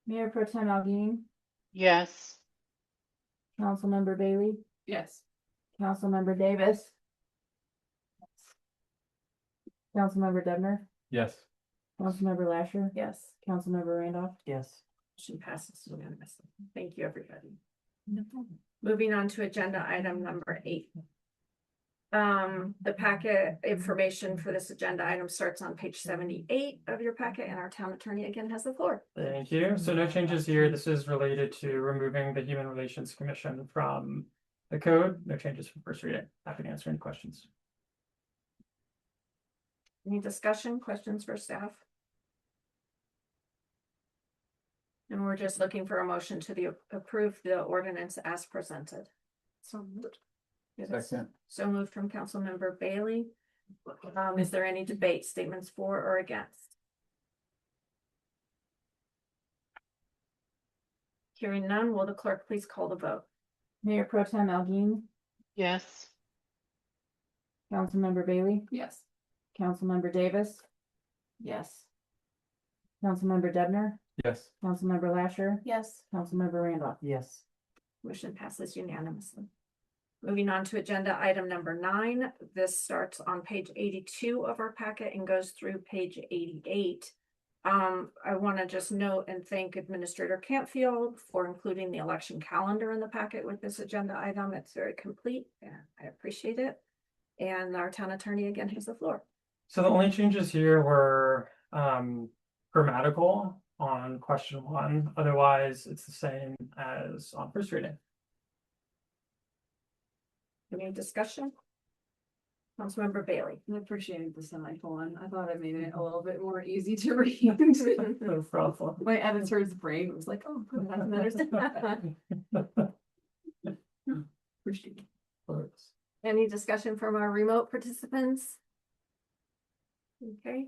Mayor Pro Tem Alvin, Yes. Councilmember Bailey, Yes. Councilmember Davis. Councilmember Debner, Yes. Councilmember Lasher, Yes. Councilmember Randolph. Yes. Motion passes unanimously. Thank you, everybody. Moving on to agenda item number 8. The packet information for this agenda item starts on page 78 of your packet, and our town attorney again has the floor. Thank you. So no changes here. This is related to removing the Human Relations Commission from the code. No changes from first reading. Happy to answer any questions. Any discussion, questions for staff? And we're just looking for a motion to approve the ordinance as presented. So moved. Second. So moved from Councilmember Bailey. Is there any debate, statements for or against? Hearing none, will the clerk please call the vote? Mayor Pro Tem Elgin, Yes. Councilmember Bailey, Yes. Councilmember Davis. Yes. Councilmember Debner, Yes. Councilmember Lasher, Yes. Councilmember Randolph. Yes. Motion passes unanimously. Moving on to agenda item number 9. This starts on page 82 of our packet and goes through page 88. I want to just note and thank Administrator Campfield for including the election calendar in the packet with this agenda item. It's very complete and I appreciate it. And our town attorney again has the floor. So the only changes here were grammatical on question 1. Otherwise, it's the same as on first reading. Any discussion? Councilmember Bailey. I appreciated the semicolon. I thought it made it a little bit more easy to read. No problem. My editor's brain was like, oh, good, that's another. Appreciate it. Any discussion from our remote participants? Okay.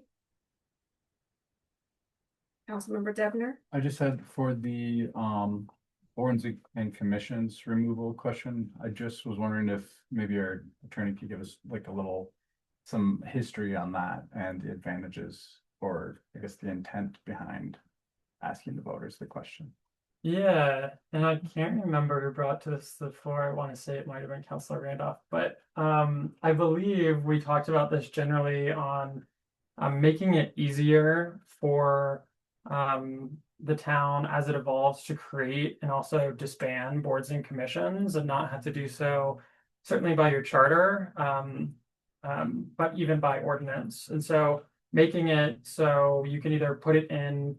Councilmember Devner. I just had for the boards and commissions removal question, I just was wondering if maybe our attorney could give us like a little, some history on that and the advantages, or I guess the intent behind asking the voters the question. Yeah, and I can't remember who brought to this before. I want to say it might have been Councilor Randolph, but I believe we talked about this generally on making it easier for the town as it evolves to create and also disband boards and commissions and not have to do so certainly by your charter, but even by ordinance. And so making it so you can either put it in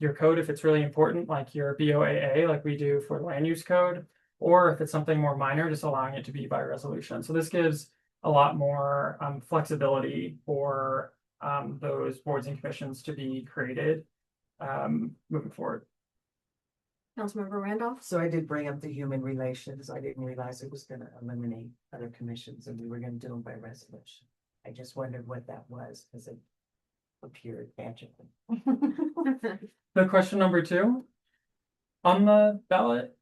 your code if it's really important, like your BOAA, like we do for the land use code, or if it's something more minor, just allowing it to be by resolution. So this gives a lot more flexibility for those boards and commissions to be created moving forward. Councilmember Randolph. So I did bring up the human relations. I didn't realize it was gonna eliminate other commissions and we were gonna do them by resolution. I just wondered what that was, because it appeared magically. The question number 2 on the ballot.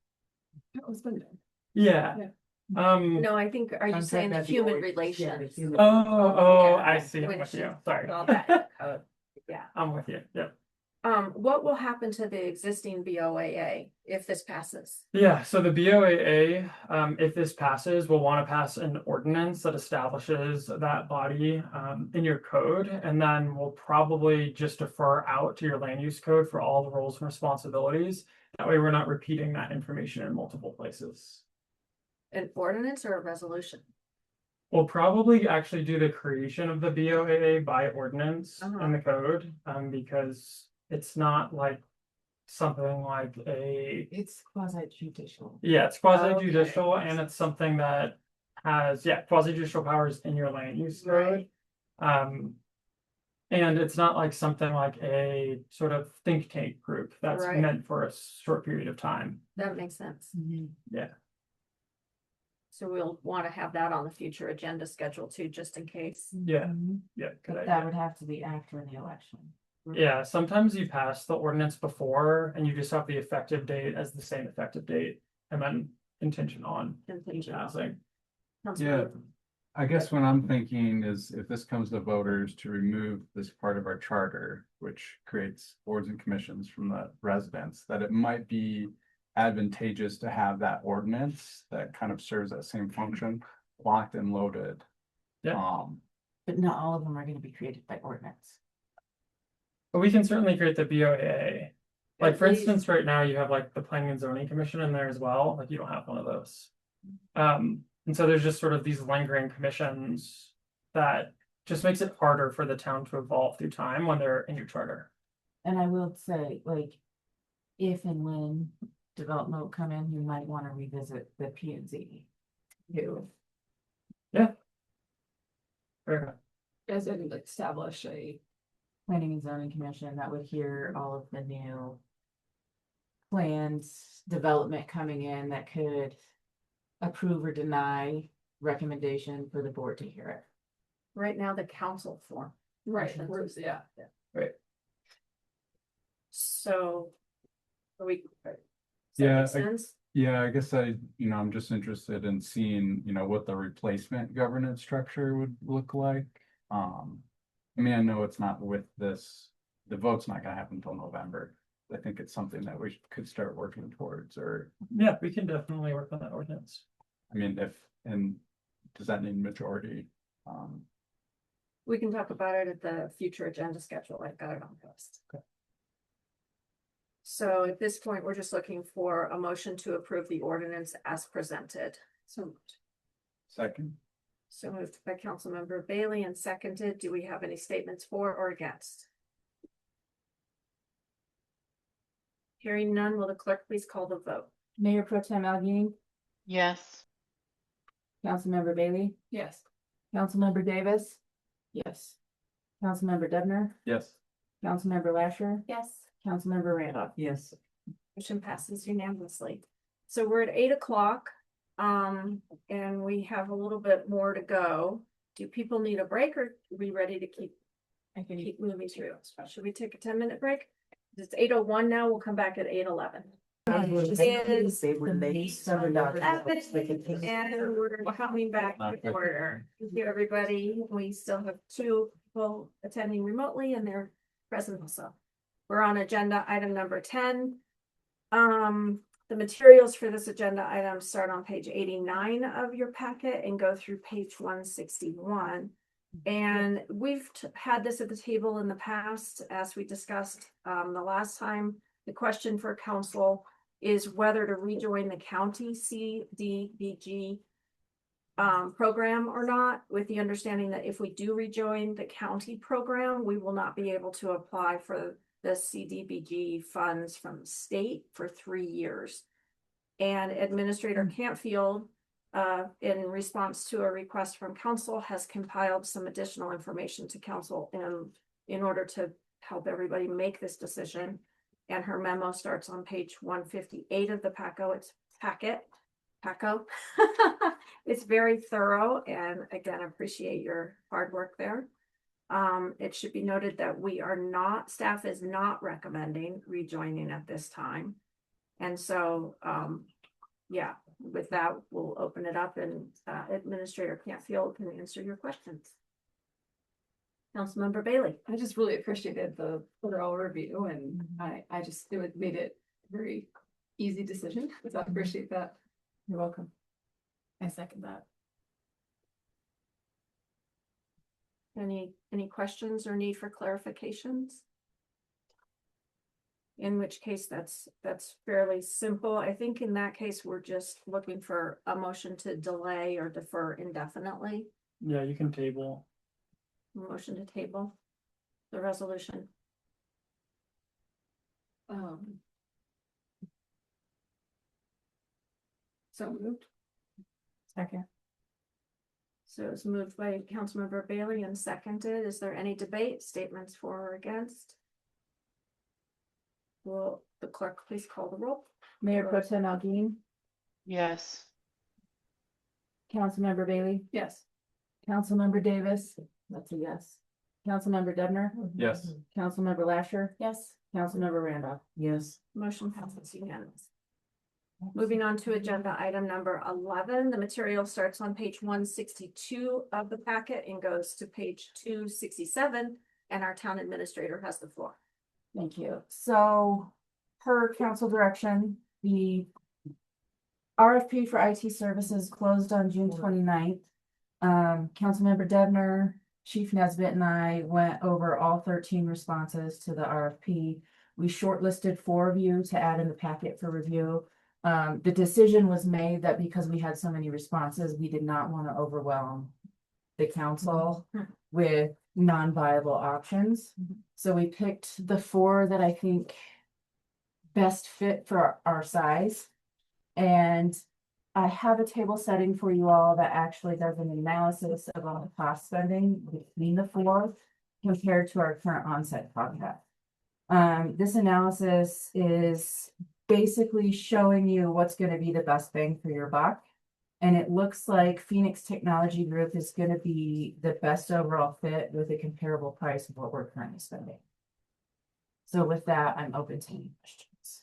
That was been done. Yeah. Yeah. No, I think, are you I'm saying the talking about the human ordinance. Yeah, the relations? human- Oh, Yeah, I see. I'm which with you. is Sorry. all that code. Yeah. I'm with you. Yep. What will happen to the existing BOAA if this passes? Yeah, so the BOAA, if this passes, will want to pass an ordinance that establishes that body in your code, and then we'll probably just defer out to your land use code for all the roles and responsibilities. That way we're not repeating that information in multiple places. An ordinance or a resolution? We'll probably actually do the creation of the BOAA by ordinance in the code, because it's not like something like It's quasi judicial. yeah, it's quasi judicial Okay. and it's something that has, quasi judicial powers in your land use code. Right. And it's not like something like a sort of think tank group that's Right. meant for a short period of time. That makes sense. Yeah. So we'll want to have that on the future agenda schedule too, just in case. Yeah, Mhm. yeah, good But that idea. would have to be after the election. Yeah, sometimes you pass the ordinance before and you just have the effective date as the same effective date and then contingent on Contingent. passing. Yeah, I guess what I'm thinking is if this comes to voters to remove this part of our charter, which creates boards and commissions from the residents, that it might be advantageous to have that ordinance that kind of serves that same function, locked and loaded. Yeah. But not all of them are gonna be created by ordinance. But we can certainly create the BOAA. Like, At for least- instance, right now you have like the Planning and Zoning Commission in there as well, like you don't have one of those. And so there's just sort of these lingering commissions that just makes it harder for the town to evolve through time when they're in your charter. And I will say, like, if and when development will come in, you might wanna revisit the P and Z. Too. Fair enough. As in like establish a. Planning and Zoning Commission that would hear all of the new plans, development coming in that could approve or deny recommendation for the board to hear it. Right now, the council form. Right, Motions. yeah. So. Are we, Does that Yeah, make sense? Yeah, I guess I'm just interested in seeing, what the replacement governance structure would look like. I mean, I know it's not with this, the vote's not gonna happen until November. I think it's something that we could start working towards, or, Yeah, we can definitely work on that ordinance. I mean, does that need majority? We can talk about it at the future agenda schedule. I've got it on the list. Okay. So at this point, we're just looking for a motion to approve the ordinance as presented. So moved. Second, So moved by Councilmember Bailey and seconded. Do we have any statements for or against? Hearing none, will the clerk please call the vote? Mayor Pro Tem Algini, Yes. Councilmember Bailey, Yes. Councilmember Davis. Yes. Councilmember Debner, yes. Councilmember Lasher, Yes. Councilmember Randolph. Yes. Motion passes unanimously. So we're at 8 o'clock, and we have a little bit more to go. Do people need a break, or are we ready to keep moving through? Should we take a 10-minute break? It's 8:01 now. We'll come back at 8:11. And we're coming back to order. Thank you, everybody. We still have 2 people attending remotely and they're present also. We're on agenda item number 10. The materials for this agenda item start on page 89 of your packet and go through page 161. And we've had this at the table in the past, as we discussed the last time. The question for council is whether to rejoin the county CDBG program or not, with the understanding that if we do rejoin the county program, we will not be able to apply for the CDBG funds from the state for 3 years. And Administrator Cantfield, in response to a request from council, has compiled some additional information to council in order to help everybody make this decision. And her memo starts on page 158 of the packet. It's very thorough, and again, appreciate your hard work there. It should be noted that staff is not recommending rejoining at this time. And so, yeah, with that, we'll open it up and Administrator Cantfield can answer your questions. Councilmember Bailey. I just really appreciated the thorough review and it made it a very easy decision. So I appreciate that. You're welcome. I second that. Any questions or need for clarifications? In which case that's fairly simple. I think in that case, we're just looking for a motion to delay or defer indefinitely. Yeah, you can table. Motion to table the resolution. So moved. Second. So it's moved by Councilmember Bailey and seconded. Is there any debate, statements for or against? Will the clerk please call the roll? Mayor Pro Tem Algini, Yes. Councilmember Bailey, Yes. Councilmember Davis. That's a yes. Councilmember Debner, Yes. Councilmember Lasher, Yes. Councilmember Randolph. Yes. Motion passes unanimous. Moving on to agenda item number 11, the material starts on page 162 of the packet and goes to page 267, and our town administrator has the floor. Thank you. So, per council direction, the RFP for IT services closed on June 29th. Councilmember Debner, Chief Nesbitt, and I went over all 13 responses to the RFP. We shortlisted 4 of you to add in the packet for review. The decision was made that because we had so many responses, we did not want to overwhelm the council with non-viable options. So we picked the 4 that I think best fit for our size. And I have a table setting for you all that actually does an analysis of all the cost spending between the 4 compared to our current on-site project. This analysis is basically showing you what's going to be the best bang for your buck. And it looks like Phoenix Technology Group is going to be the best overall fit with a comparable price of what we're currently spending. So with that, I'm open to any questions.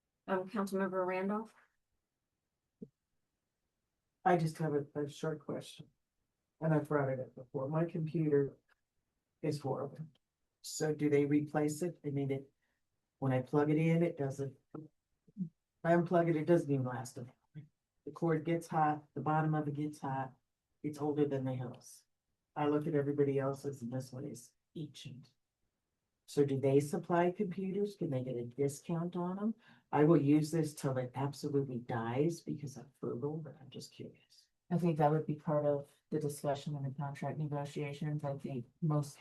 Councilmember Randolph? I just have a short question. And I've brought it up before. My computer is horrible. So do they replace it? I mean, when I plug it in, it doesn't. I unplug it, it doesn't even last a minute. The cord gets hot, the bottom of it gets hot. It's older than my house. I look at everybody else's and this one is ancient. So do they supply computers? Can they get a discount on them? I will use this till it absolutely dies because I'm frugal, but I'm just curious. I think that would be part of the discussion in the contract negotiations. I think most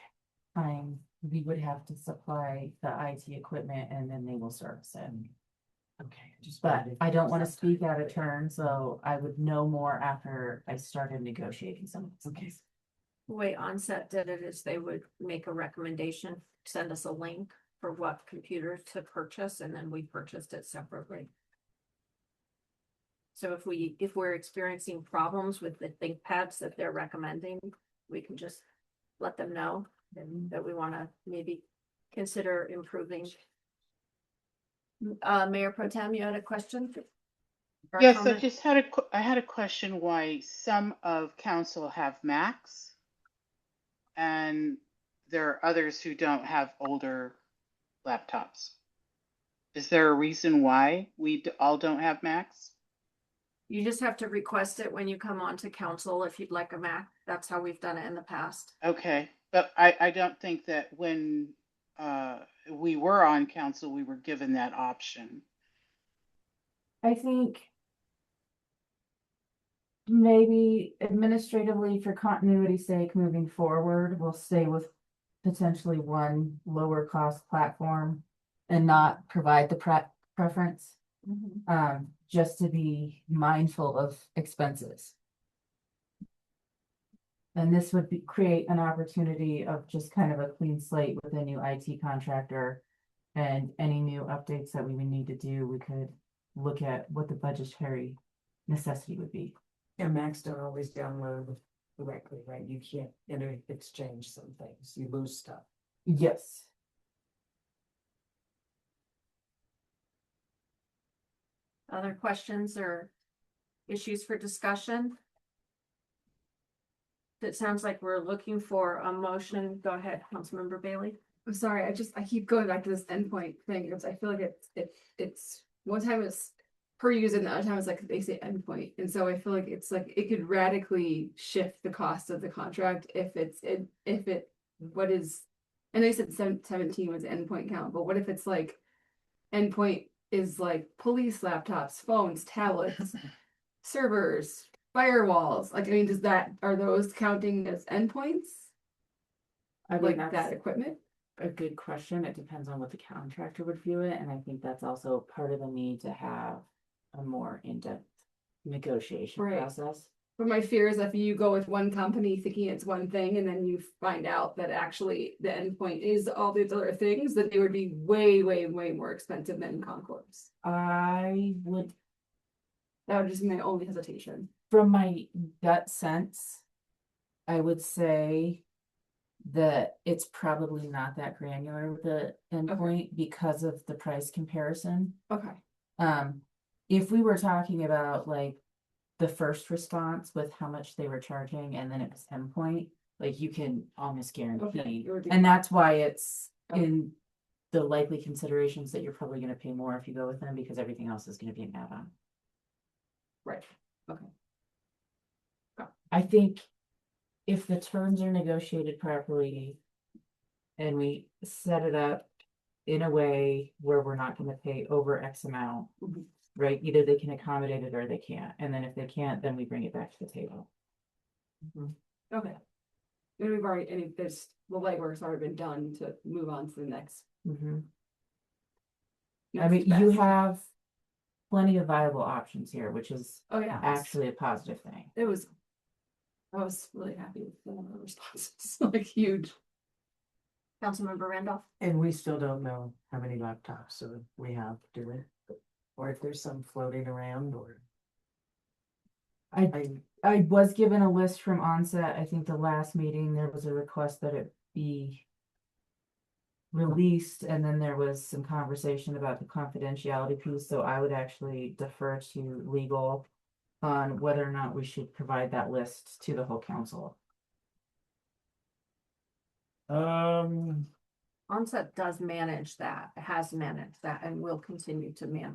time we would have to supply the IT equipment and then they will service it. Okay, just. But wondered if I don't there's want to some speak time. out of turn, so I would know more after I started negotiating some of these Okay. things. The way Onset did it is they would make a recommendation, send us a link for what computer to purchase, and then we purchased it separately. So if we're experiencing problems with the ThinkPads that they're recommending, we can just let them know that we want to maybe consider improving. Mayor Pro Tem, you had a question? Or a Yes, I comment? just I had a question why some of council have Macs and there are others who don't have older laptops. Is there a reason why we all don't have Macs? You just have to request it when you come on to council if you'd like a Mac. That's how we've done it in the past. Okay, but I don't think that when we were on council, we were given that option. I think maybe administratively for continuity's sake moving forward, we'll stay with potentially one lower cost platform and not provide the preference, just to be mindful of expenses. And this would create an opportunity of just kind of a clean slate with a new IT contractor. And any new updates that we would need to do, we could look at what the budgetary necessity would be. And Macs don't always download directly, right? You can't exchange some things. You lose stuff. Yes. Other questions or issues for discussion? It sounds like we're looking for a motion. Go ahead, Councilmember Bailey. I'm sorry, I keep going back to this endpoint thing, because I feel like it's one time it's per user and the other time it's like they say endpoint. And so I feel like it's like it could radically shift the cost of the contract if what is, and they said 17 was the endpoint count, but what if it's like endpoint is like police laptops, phones, tablets, servers, firewalls? Like, I mean, are those counting as endpoints? I mean, Like that's that equipment? a good question. It depends on what the contractor would view it, and I think that's also part of the need to have a more in-depth negotiation Right. process. But my fear is if you go with one company thinking it's one thing and then you find out that actually the endpoint is all these other things, that they would be way, way, way more expensive than Concourse. That That would just be my only hesitation. from my gut sense, I would say that it's probably not that granular with the endpoint because of the price comparison. Okay. If we were talking about like the first response with how much they were charging and then it was endpoint, like you can almost guarantee. And that's why it's in the likely considerations that you're probably going to pay more if you go with them because everything else is going to be an add-on. Right. Okay. I think if the terms are negotiated properly and we set it up in a way where we're not going to pay over X amount, right? Either they can accommodate it or they can't. And then if they can't, then we bring it back to the table. Okay. And we've already, and the legwork's already been done to move on to the next. I mean, you have plenty of viable options here, which is Oh yeah. actually a positive thing. I was really happy with the responses, like huge. Councilmember Randolph. And we still don't know how many laptops we have, do we? Or if there's some floating around or. I was given a list from Onset. I think the last meeting, there was a request that it be released, and then there was some conversation about the confidentiality piece, so I would actually defer to legal on whether or not we should provide that list to the whole council. Onset does manage that, has managed that, and will continue to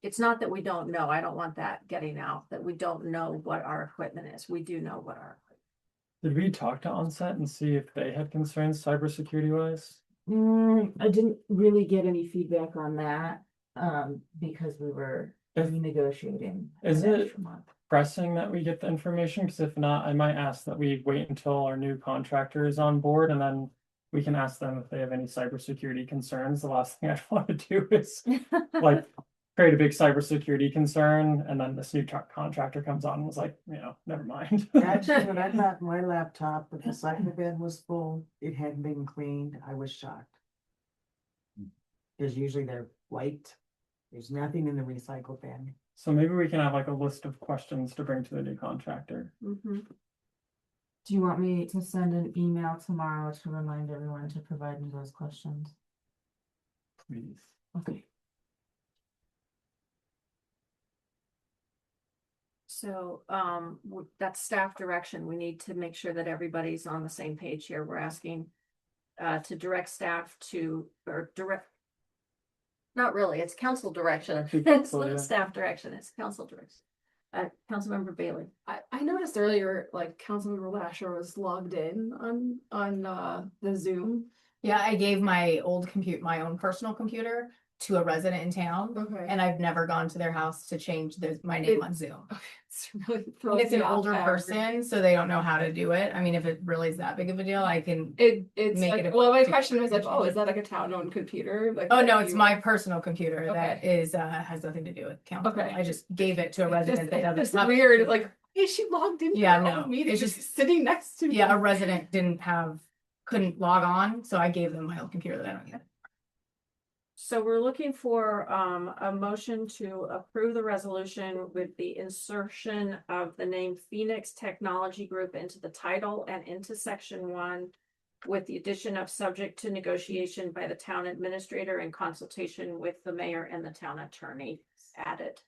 it's not that we don't know, I don't want that getting out, that we don't know what our equipment is, we do know what our. Did we talk to Onset and see if they had concerns cybersecurity wise? I didn't really get any feedback on that, because we were renegotiating. Is an it- extra month. Pressing that we get the information, because if not, I might ask that we wait until our new contractor is on board, and then we can ask them if they have any cybersecurity concerns. The last thing I want to do is like create a big cybersecurity concern, and then this new contractor comes on and was like, never mind. Actually, when I got my laptop, but the second bed was full, it hadn't been cleaned, I was shocked. Because usually they're white, there's nothing in the recycle bin. So maybe we can have like a list of questions to bring to the new contractor. Do you want me to send an email tomorrow to remind everyone to provide me those questions? Please. Okay. So, that's staff direction, we need to make sure that everybody's on the same page here, we're asking to direct staff to, or direct. Not really, it's council direction, it's not staff direction, it's council direction. Councilmember Bailey. I noticed earlier, like Councilmember Lasher was logged in on the Zoom. Yeah, I gave my my own personal computer to a resident in town, Okay. and I've never gone to their house to change my name on Zoom. It's really And it's an throws me older off person, so they don't know how to do it. I mean, if it really is that big of a deal, I can. It's Make like, it a- well, my question was like, oh, is that like a town-owned computer? Like, Oh that no, it's you- my personal computer that Okay. is has nothing to do with council. Okay. I just gave it to a It's resident that doesn't. It's have- weird, like, is she logged in? Yeah, for all no, the meetings? it's She's sitting next to me. Yeah, a resident couldn't log on, so I gave them my old computer that I don't use. So we're looking for a motion to approve the resolution with the insertion of the name Phoenix Technology Group into the title and into section 1, with the addition of subject to negotiation by the town administrator in consultation with the mayor and the town attorney added.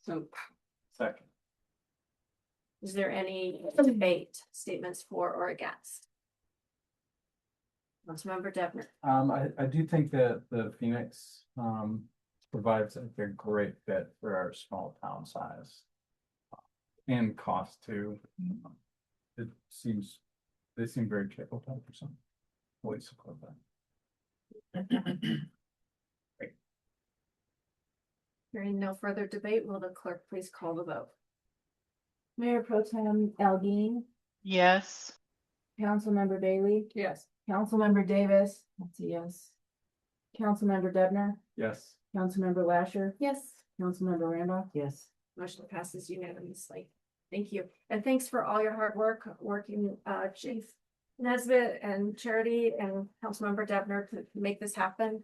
So, Second. Is there any debate, statements for or against? Councilmember Devner. I do think that the Phoenix, provides a great fit for our small town size. And cost too. They seem very capable for some. Fully support that. Hearing no further debate, will the clerk please call the vote? Mayor Pro Tem Algeen, Yes. Councilmember Bailey, yes. Councilmember Davis, that's a yes. Councilmember Debner, Yes. Councilmember Lasher, Yes. Councilmember Randolph. Yes. Motion passes unanimously. Thank you. And thanks for all your hard work working, Chief Nesbitt and Charity and Councilmember Devner to make this happen.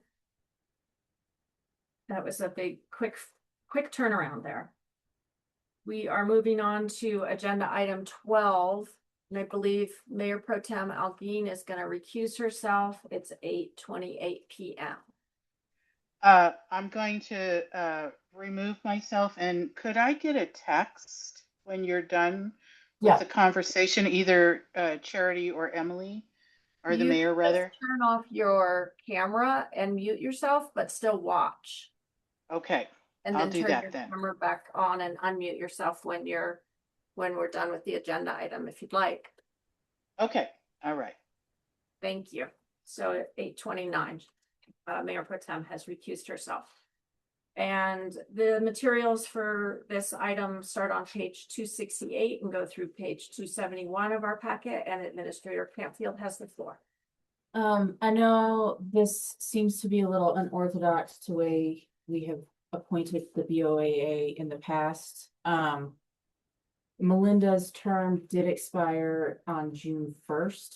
That was a big, quick turnaround there. We are moving on to agenda item 12. And I believe Mayor Pro Tem Algeen is going to recuse herself. It's 8:28 p.m. I'm going to remove myself, and could I get a text when you're done with Yeah. the conversation, either Charity or Emily, or the You mayor can rather? just turn off your camera and mute yourself, but still watch. Okay, And I'll then do turn that your then. camera back on and unmute yourself when we're done with the agenda item, if you'd like. Okay, all right. Thank you. So at 8:29, Mayor Pro Tem has recused herself. And the materials for this item start on page 268 and go through page 271 of our packet, and Administrator Campfield has the floor. I know this seems to be a little unorthodox to way we have appointed the BOAA in the past. Melinda's term did expire on June 1st.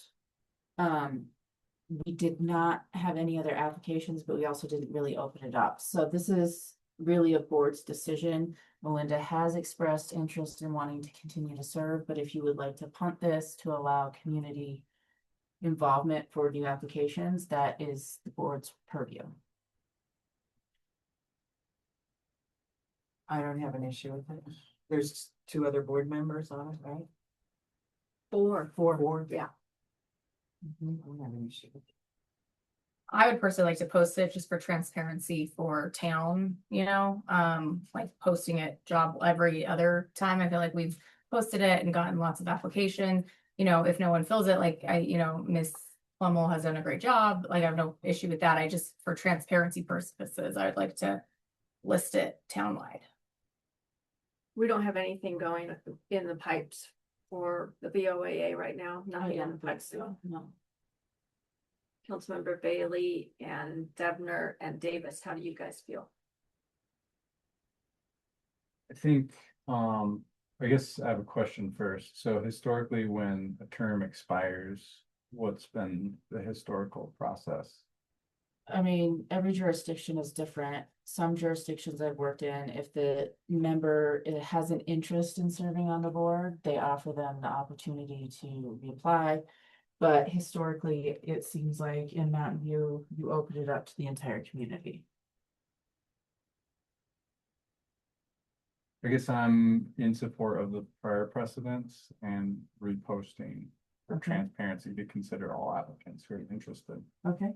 We did not have any other applications, but we also didn't really open it up. So this is really a board's decision. Melinda has expressed interest in wanting to continue to serve, but if you would like to punt this to allow community involvement for new applications, that is the board's purview. I don't have an issue with it. There's 2 other board members on it, right? 4. 4. Yeah. I don't have an issue with it. I would personally like to post it just for transparency for town, like posting it job every other time. I feel like we've posted it and gotten lots of application. If no one fills it, like Miss Plummel has done a great job. Like I have no issue with that. I just, for transparency purposes, I'd like to list it townwide. We don't have anything going in the pipes for the BOAA right now, nothing in the pipes. No. Councilmember Bailey and Devner and Davis, how do you guys feel? I think, I guess I have a question first. So historically, when a term expires, what's been the historical process? I mean, every jurisdiction is different. Some jurisdictions I've worked in, if the member has an interest in serving on the board, they offer them the opportunity to reapply. But historically, it seems like in Mountain View, you open it up to the entire community. I guess I'm in support of the prior precedents and reposting for Okay. transparency to consider all applicants who are interested. Okay.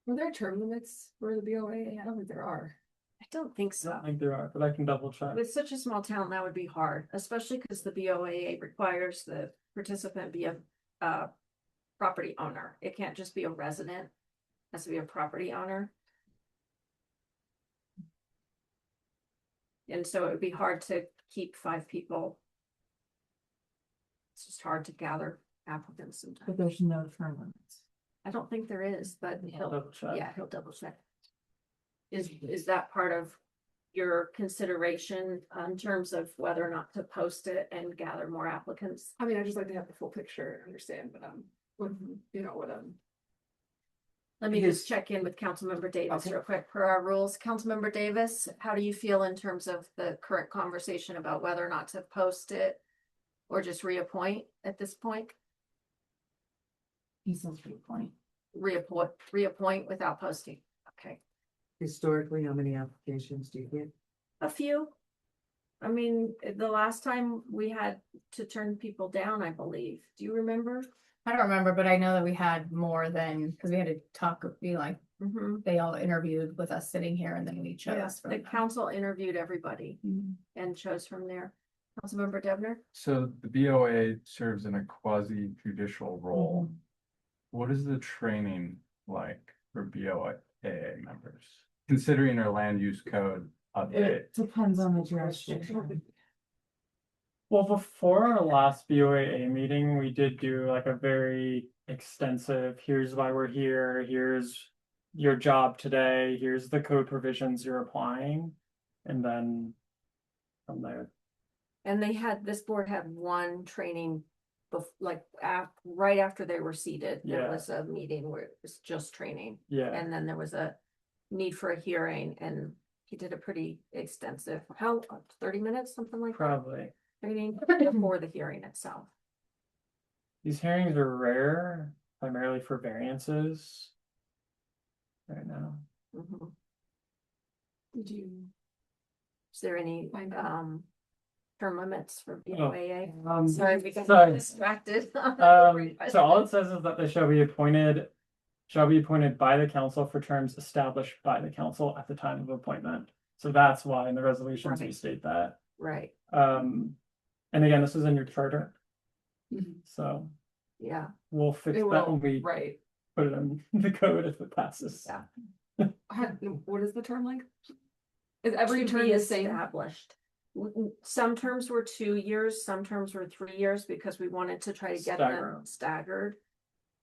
Were there term limits for the BOA? I don't think there are. I don't think I so. don't think there are, but I can double check. With such a small town, that would be hard, especially because the BOAA requires the participant be a property owner. It can't just be a resident, it has to be a property owner. And so it would be hard to keep 5 people. It's just hard to gather applicants But sometimes. there's no term limits. I don't think there is, but I'll double check. he'll double check. Is that part of your consideration in terms of whether or not to post it and gather more applicants? I mean, I just like to have the full picture and understand, but what Let me just check in with Councilmember Davis real quick per our rules. Councilmember Davis, how do you feel in terms of the current conversation about whether or not to post it or just reappoint at this point? He says reappoint. Reappoint without posting. Okay. Historically, how many applications do you get? A few. I mean, the last time we had to turn people down, I believe. Do you remember? I don't remember, but I know that we had more than, because we had to talk, Mm-hmm. they all interviewed with us sitting here and then we chose. Yes, from the them. council interviewed everybody Mhm. and chose from there. Councilmember Devner? So the BOA serves in a quasi judicial role. Mm-hmm. What is the training like for BOA members? Considering our land use code update, It depends on the jurisdiction. Well, before our last BOAA meeting, we did do like a very extensive, here's why we're here, here's your job today, here's the code provisions you're applying, and then from there. And this board had one training right after they were seated. There Yeah. was a meeting where it was just training. Yeah, And then there was a need for a hearing and he did a pretty extensive, 30 minutes, something like that? probably. Training before the hearing itself. These hearings are rare, primarily for variances. Right now. Mhm. did you? Is there any I know. term limits for BOAA? Um, Sorry, we got sorry. distracted. So all it says is that they shall be appointed by the council for terms established by the council at the time of appointment. So that's why in the resolutions we Right. state that. Right, And again, this is in your charter, Mhm. so yeah, we'll fix It that will, when we right. put it in the code if it passes. yeah. What is the term like? Is every To term be the same? established. Some terms were 2 years, some terms were 3 years because we wanted to try to get them staggered.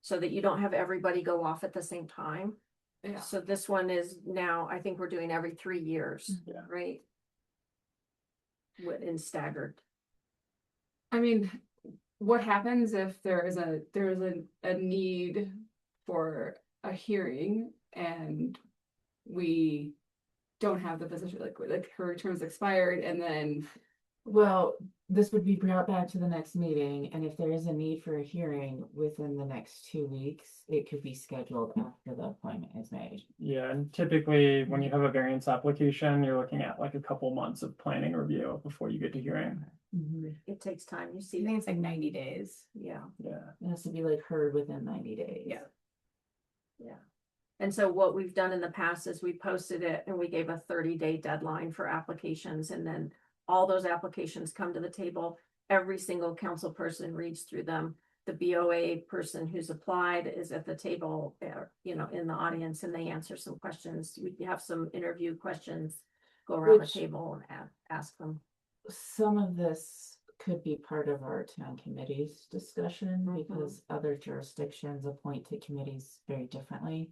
So that you don't have everybody go off at the same time. Yeah. So this one is now, I think we're doing every 3 years, Yeah. right? In staggered. I mean, what happens if there is a need for a hearing and we don't have the position, like her term is expired and then Well, this would be brought back to the next meeting, and if there is a need for a hearing within the next 2 weeks, it could be scheduled after the appointment is made. Yeah, and typically when you have a variance application, you're looking at like a couple months of planning review before you get to hearing. It takes time, you I see, think it's like 90 days. yeah. Yeah. It has to be like heard within 90 days. Yeah. Yeah. And so what we've done in the past is we posted it and we gave a 30-day deadline for applications, and then all those applications come to the table. Every single council person reads through them. The BOA person who's applied is at the table, you know, in the audience, and they answer some questions. We have some interview questions, go around Which- the table and ask them. Some of this could be part of our town committees discussion because other jurisdictions appoint to committees very differently.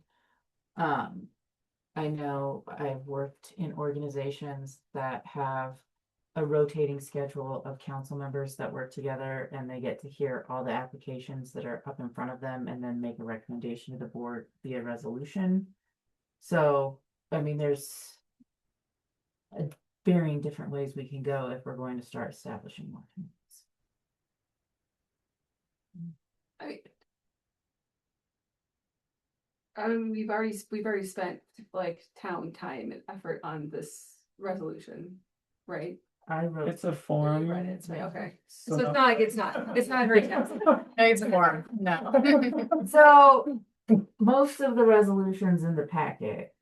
I know I've worked in organizations that have a rotating schedule of council members that work together, and they get to hear all the applications that are up in front of them and then make a recommendation to the board via resolution. So, I mean, there's varying different ways we can go if we're going to start establishing more committees. We've already spent like town time and effort on this resolution, right? I wrote. It's a form. Right, it's right, okay. So So it's not like it's not very tough. No, it's a form. No. So most of the resolutions in the packet,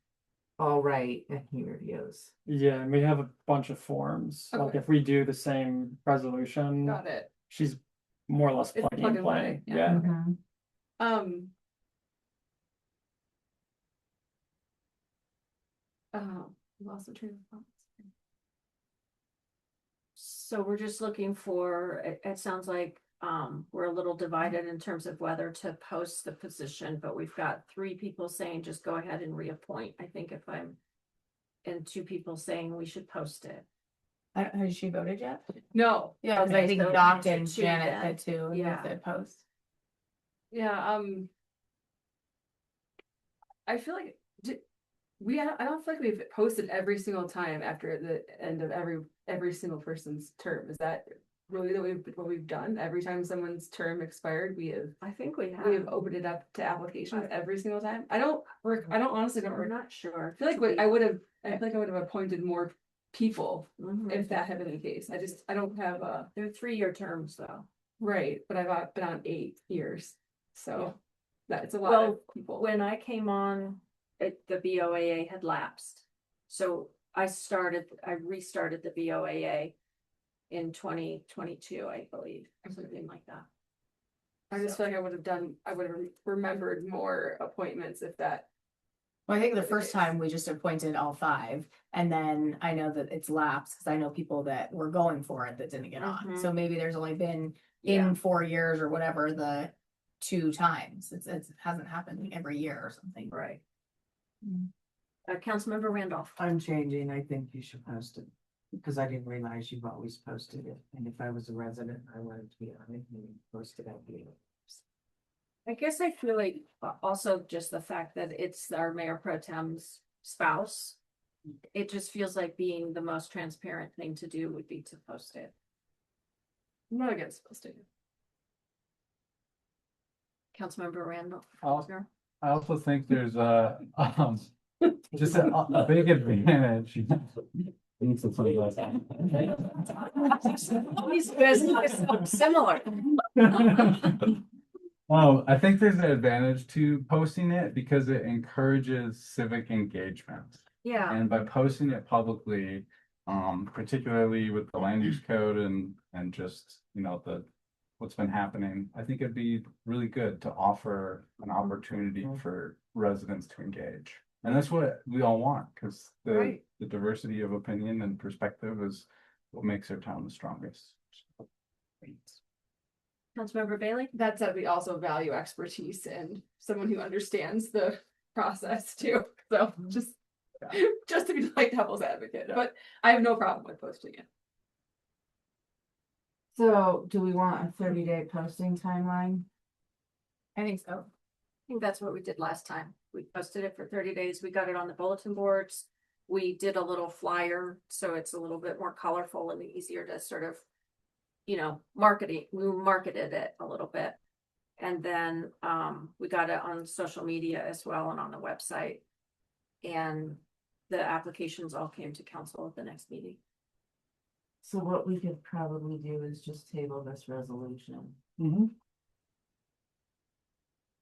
all right, and he reviews. Yeah, and we have a bunch of forms. Like Okay. if we do the same resolution, Got it. she's more or less It's plug plug and and play. play, yeah. Yeah. Lost the train of thought. So we're just looking for, it sounds like, we're a little divided in terms of whether to post the position, but we've got 3 people saying just go ahead and reappoint, I think and 2 people saying we should post it. Has she voted yet? No, Yeah, because I Okay, think so Doc it's a and two Janet then. did too. Yeah. The post. yeah, I feel like I don't feel like we've posted every single time after the end of every single person's term. Is that really what we've done? Every time someone's term expired, we I think we have have. opened it up to applications every single time. I don't honestly don't. I'm not sure. I feel like I feel like I would have appointed more people if that had been the case. I don't have a They're 3-year terms though. right, but I've been on 8 years, so that's a lot Well, of people. when I came on, the BOAA had lapsed. So I restarted the BOAA in 2022, I believe, something like that. I just feel like I would have remembered more appointments if that. Well, I think the first time we just appointed all 5, and then I know that it's lapsed because I know people that were going for it that didn't get on. So maybe there's only been in 4 years or whatever the 2 times. It hasn't happened every year or something. Right. Councilmember Randolph. I'm changing, I think you should post it, because I didn't realize you've always posted it, and if I was a resident, I wanted to be on it, and posted that video. I guess I feel like also just the fact that it's our Mayor Pro Tem's spouse. It just feels like being the most transparent thing to do would be to post it. I'm not against posting it. Councilmember Randolph. I also think there's just a big advantage. Need some sunglasses. These guys look so similar. I think there's an advantage to posting it because it encourages civic engagement. Yeah, And by posting it publicly, particularly with the land use code and just, you know, what's been happening, I think it'd be really good to offer an opportunity for residents to engage. And that's what we all want, because the diversity of opinion and perspective is what makes our town the strongest. Councilmember Bailey. That said, we also value expertise and someone who understands the process too. So just to be like devil's advocate, but I have no problem with posting it. So do we want a 30-day posting timeline? I think so. I think that's what we did last time. We posted it for 30 days. We got it on the bulletin boards. We did a little flyer, so it's a little bit more colorful and easier to sort of we marketed it a little bit. And then, we got it on social media as well and on the website. And the applications all came to council at the next meeting. So what we could probably do is just table this resolution. Mhm.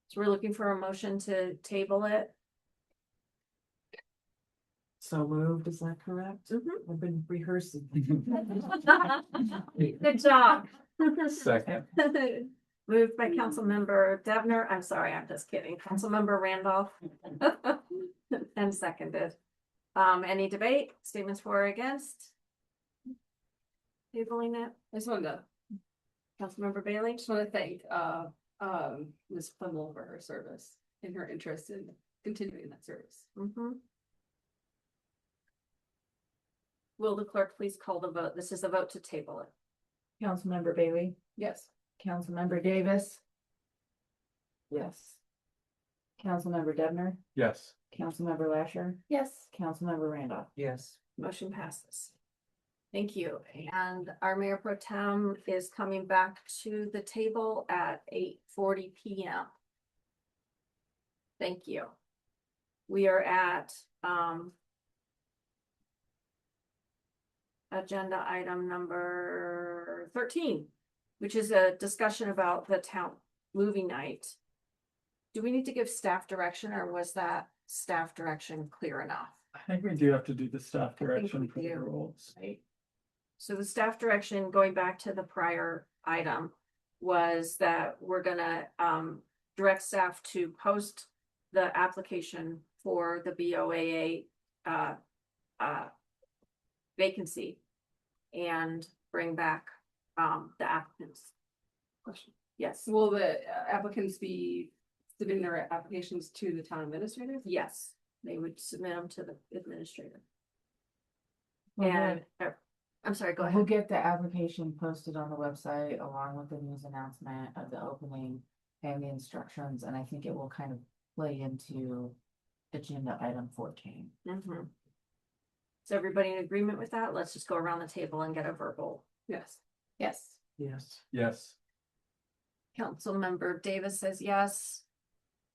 So we're looking for a motion to table it. So moved, is that correct? Mhm. I've been rehearsing. Good job. Second. Moved by Councilmember Devner. I'm sorry, I'm just kidding. Councilmember Randolph. And seconded. Any debate, statements for or against? Tabling it. I just wanted to, Councilmember Bailey. just want to thank, Ms. Plumble for her service and her interest in continuing that service. Mhm. Will the clerk please call the vote? This is a vote to table it. Councilmember Bailey, Yes. Councilmember Davis. Yes. Councilmember Devner, Yes. Councilmember Lasher, Yes. Councilmember Randolph. Yes. Motion passes. Thank you. And our Mayor Pro Tem is coming back to the table at 8:40 PM. Thank you. We are at, agenda item number 13, which is a discussion about the town movie night. Do we need to give staff direction, or was that staff direction clear enough? I think we do have to do the staff we direction for the do. rules. Right. So the staff direction, going back to the prior item, was that we're gonna direct staff to post the application for the BOAA vacancy and bring back the applicants. Question. Yes, Will the applicants be submitting their applications to the town administrator? yes, they would submit them to the administrator. We'll And get- I'm sorry, go We'll ahead. get the application posted on the website along with the news announcement of the opening and the instructions, and I think it will kind of play into agenda item 14. Mhm. Is everybody in agreement with that? Let's just go around the table and get a verbal. Yes. Yes. Yes. Yes. Councilmember Davis says yes.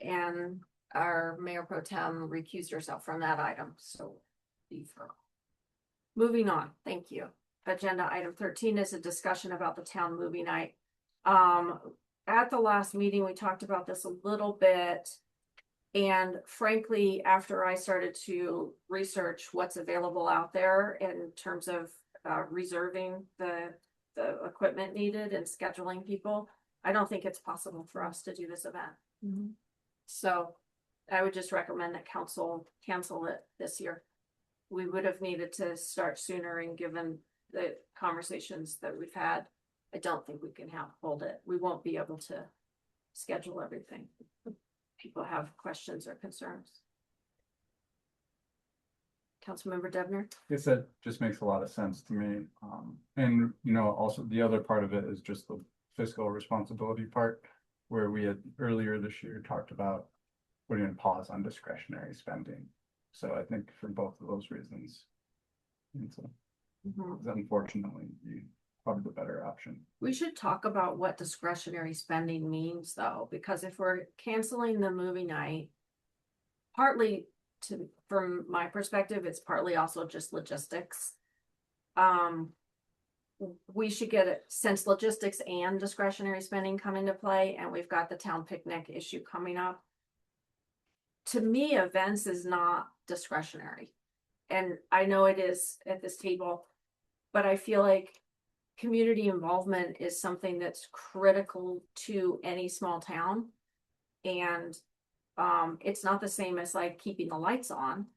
And our Mayor Pro Tem recused herself from that item, so. defer. Moving on, thank you. Agenda item 13 is a discussion about the town movie night. At the last meeting, we talked about this a little bit. And frankly, after I started to research what's available out there in terms of reserving the equipment needed and scheduling people, I don't think it's possible for us to do this event. So I would just recommend that council cancel it this year. We would have needed to start sooner, and given the conversations that we've had, I don't think we can hold it. We won't be able to schedule everything. People have questions or concerns. Councilmember Devner? I guess that just makes a lot of sense to me. And also the other part of it is just the fiscal responsibility part, where we had earlier this year talked about putting a pause on discretionary spending. So I think for both of those reasons, it's unfortunately probably the better option. We should talk about what discretionary spending means, though, because if we're canceling the movie night, partly from my perspective, it's partly also just logistics. We should get it, since logistics and discretionary spending come into play, and we've got the town picnic issue coming up. To me, events is not discretionary. And I know it is at this table, but I feel like community involvement is something that's critical to any small town. And it's not the same as like keeping the lights on,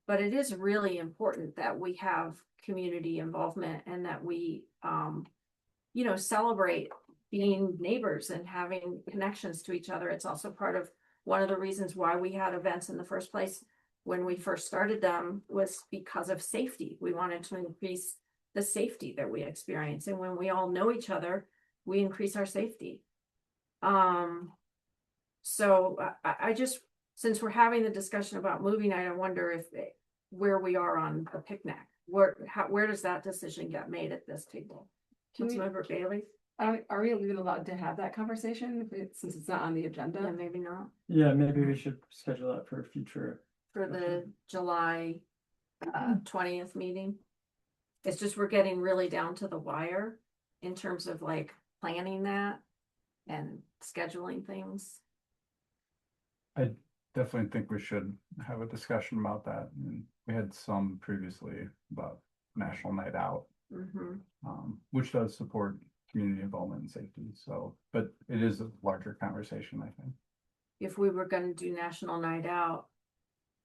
but it is really important that we have community involvement and that we celebrate being neighbors and having connections to each other. It's also part of one of the reasons why we had events in the first place when we first started them, was because of safety. We wanted to increase the safety that we experience, and when we all know each other, we increase our safety. So I just, since we're having the discussion about movie night, I wonder where we are on the picnic. Where does that decision get made at this table? Can we- Councilmember Bailey? Are we even allowed to have that conversation if since it's not on the Yeah, agenda? maybe not. Yeah, maybe we should schedule that for a future. For the July 20th meeting. It's just we're getting really down to the wire in terms of like planning that and scheduling things. I definitely think we should have a discussion about that. And we had some previously about National Night Out, Mhm. which does support community involvement and safety. So, but it is a larger conversation, I think. If we were gonna do National Night Out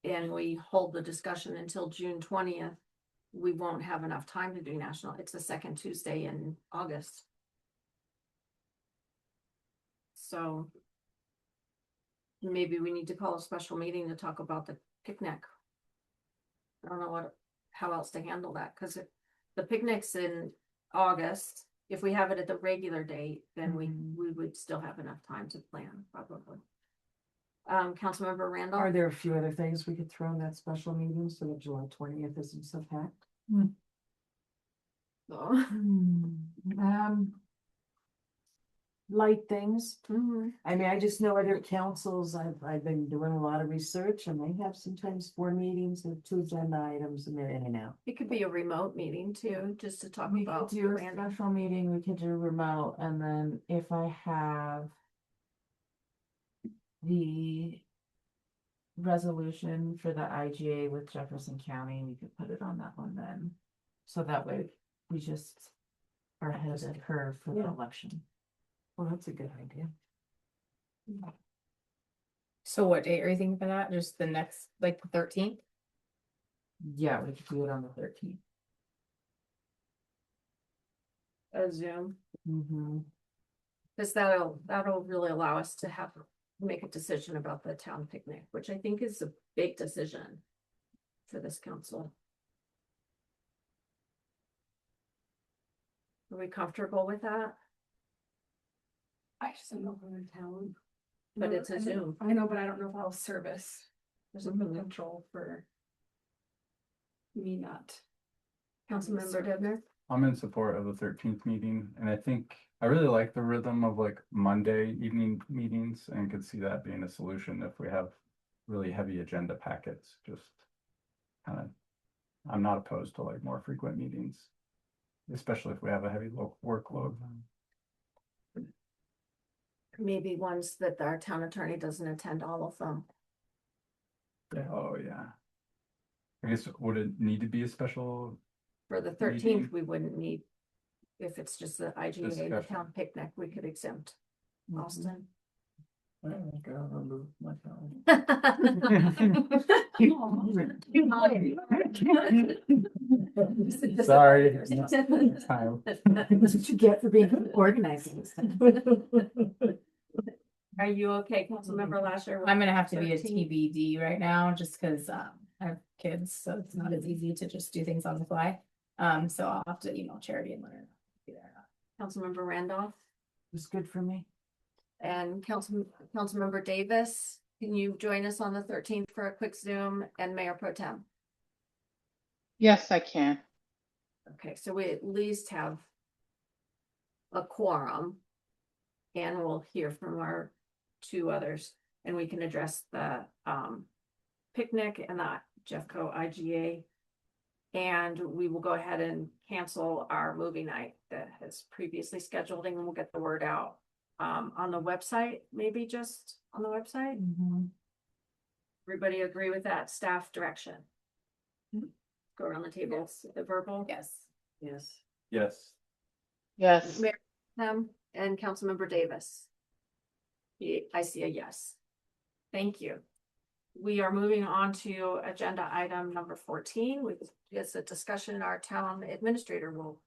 and we hold the discussion until June 20th, we won't have enough time to do national. It's the second Tuesday in August. So maybe we need to call a special meeting to talk about the picnic. I don't know how else to handle that, because the picnic's in August. If we have it at the regular date, then we would still have enough time to plan, probably. Councilmember Are Randall? there a few other things we could throw in that special meeting so that July 20th isn't so packed? Light things. Mhm. I mean, I just know other councils, I've been doing a lot of research and they have sometimes 4 meetings with 2 agenda items and they're in and out. It could be a remote meeting too, just to talk We could about. do a random- special meeting, we could do remote, and then if I have the resolution for the IGA with Jefferson County, we could put it on that one then. So that way we just are ahead of the curve for the Yeah. election. Well, that's a good idea. So what date are you thinking for that? Just the next, like the 13th? Yeah, we could do it on the 13th. A Zoom, Mm-hmm. because that'll really allow us to make a decision about the town picnic, which I think is a big decision for this council. Are we comfortable with that? I just don't know if I'm in town. But it's a I know- Zoom. I know, but I don't know if I'll service. There's a Mhm. potential for me not. Councilmember Debner? I'm in support of the 13th meeting, and I think I really like the rhythm of like Monday evening meetings and could see that being a solution if we have really heavy agenda packets, just kind of, I'm not opposed to like more frequent meetings, especially if we have a heavy workload. Maybe ones that our town attorney doesn't attend all of them. Oh, yeah. I guess, would it need to be a special? For the Meeting. 13th, we wouldn't need, if it's just the IGA, the Discussion. town picnic, we could exempt Austin. I don't think I remember my phone. Sorry. Time. That's what you get for being organized. Are you okay, Councilmember Lasher? I'm gonna have to be a 13th? TBD right now, just because I have kids, so it's not as easy to just do things on the fly. So I'll have to email Charity and let her know. Be there or not. Councilmember Randolph It's good for me. and Councilmember Davis, can you join us on the 13th for a quick Zoom, and Mayor Pro Tem? Yes, I can. Okay, so we at least have a quorum. And we'll hear from our 2 others, and we can address the picnic and the Jeffco IGA. And we will go ahead and cancel our movie night that has previously scheduled, and we'll get the word out on the website, maybe just on the website. Mm-hmm. Everybody agree with that staff direction? Go around the table, the verbal. Yes. Yes. Yes. Yes. Mayor Pro Tem and Councilmember Davis. I see a yes. Thank you. We are moving on to agenda item number 14, which is a discussion our town administrator will.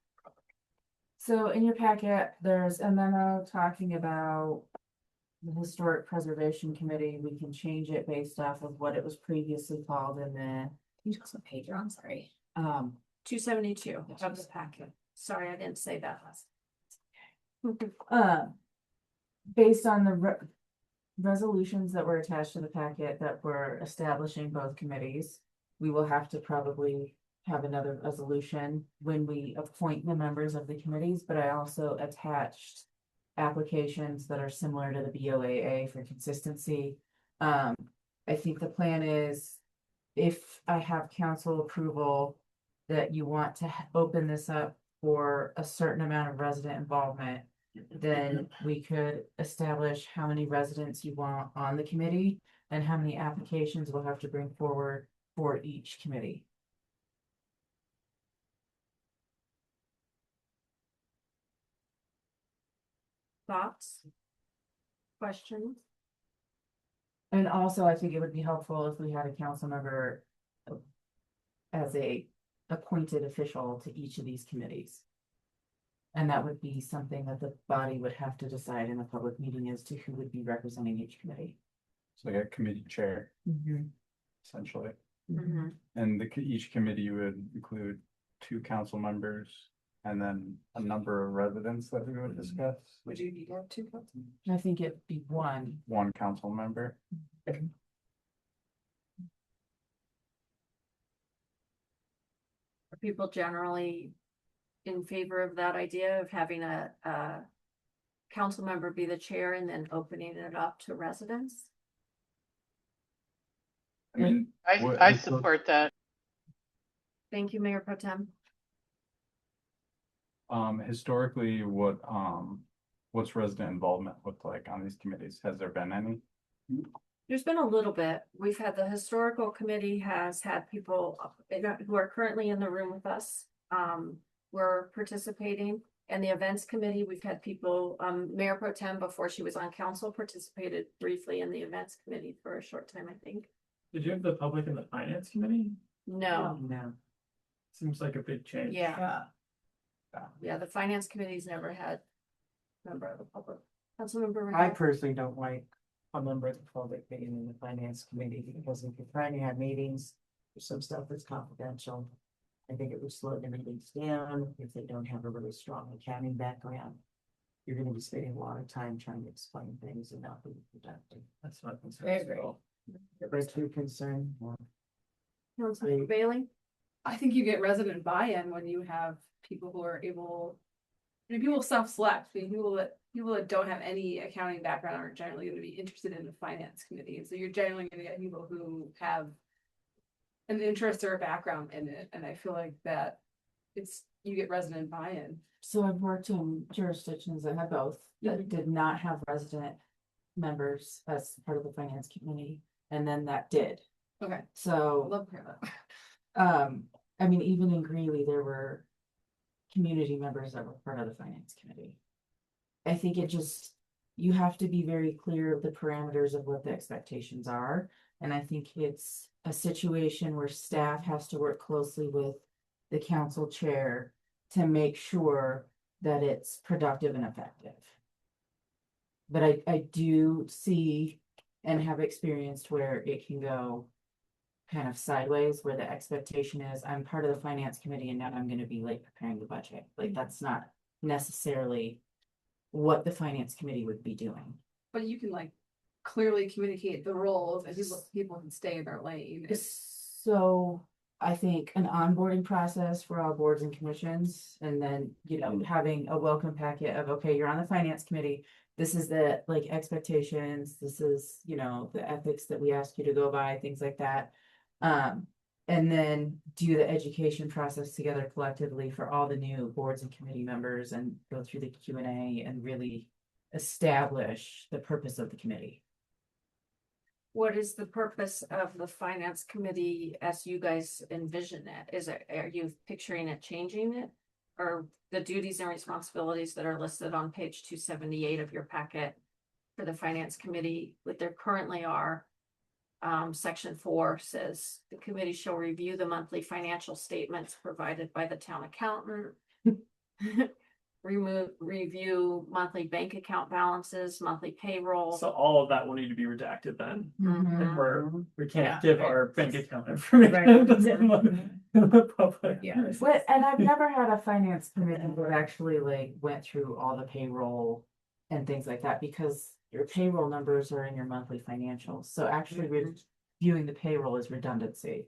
So in your packet, there's a memo talking about the Historic Preservation Committee. We can change it based off of what it was previously called in the, You just what page you're on, sorry. 272 of the packet. Sorry, I didn't say that last. based on the resolutions that were attached to the packet that were establishing both committees, we will have to probably have another resolution when we appoint the members of the committees, but I also attached applications that are similar to the BOAA for consistency. I think the plan is, if I have council approval that you want to open this up for a certain amount of resident involvement, then we could establish how many residents you want on the committee and how many applications we'll have to bring forward for each committee. Thoughts? Questions? And also, I think it would be helpful if we had a council member as a appointed official to each of these committees. And that would be something that the body would have to decide in a public meeting as to who would be representing each committee. So like a committee chair, essentially. Mm-hmm. And each committee would include 2 council members and then a number of residents that we would discuss. Would you need to have 2 council? I think it'd be one. 1 council member. Are people generally in favor of that idea of having a council member be the chair and then opening it up to residents? I mean, I support that. Thank you, Mayor Pro Tem. historically, what's resident involvement looked like on these committees? Has there been any? There's been a little bit. We've had the historical committee has had people who are currently in the room with us. Were participating, and the events committee, we've had people, Mayor Pro Tem before she was on council participated briefly in the events committee for a short time, I think. Did you have the public in the finance committee? No, No. Seems like a big change. yeah, yeah, the finance committee's never had member of the public. Councilmember I Ray. personally don't like a member of the public being in the finance committee, because if you're trying to have meetings, there's some stuff that's confidential. I think it would slow the meetings down if they don't have a really strong accounting background. You're gonna be spending a lot of time trying to explain things and not being productive. That's my I concern as agree. well. But you're concerned, well, Councilmember Bailey. I think you get resident buy-in when you have people who are able, people self-select, people that don't have any accounting background are generally going to be interested in the finance committee. And so you're generally going to get people who have an interest or a background in it. And I feel like that you get resident buy-in. So I've worked in jurisdictions that had both, that did not have resident members as part of the finance committee, and then that did. Okay. I'd So, love to hear that. I mean, even in Greeley, there were community members that were part of the finance committee. I think you have to be very clear of the parameters of what the expectations are. And I think it's a situation where staff has to work closely with the council chair to make sure that it's productive and effective. But I do see and have experienced where it can go kind of sideways, where the expectation is I'm part of the finance committee and now I'm going to be like preparing the budget. Like that's not necessarily what the finance committee would be doing. But you can like clearly communicate the roles and people can stay in their lane. So I think an onboarding process for all boards and commissions, and then, having a welcome packet of, okay, you're on the finance committee. This is the like expectations. This is, the ethics that we ask you to go by, things like that. And then do the education process together collectively for all the new boards and committee members and go through the Q&A and really establish the purpose of the committee. What is the purpose of the finance committee as you guys envision it? Are you picturing it changing it? Or the duties and responsibilities that are listed on page 278 of your packet for the finance committee, what there currently are? Section 4 says the committee shall review the monthly financial statements provided by the town accountant. Review monthly bank account balances, monthly payroll. So all of that will need to be redacted then. Mhm. We can't Yeah, give right. our bank account information to someone in the public. Yeah. But, and I've never had a finance committee that actually like went through all the payroll and things like that, because your payroll numbers are in your monthly financials. So actually reviewing the payroll is redundancy.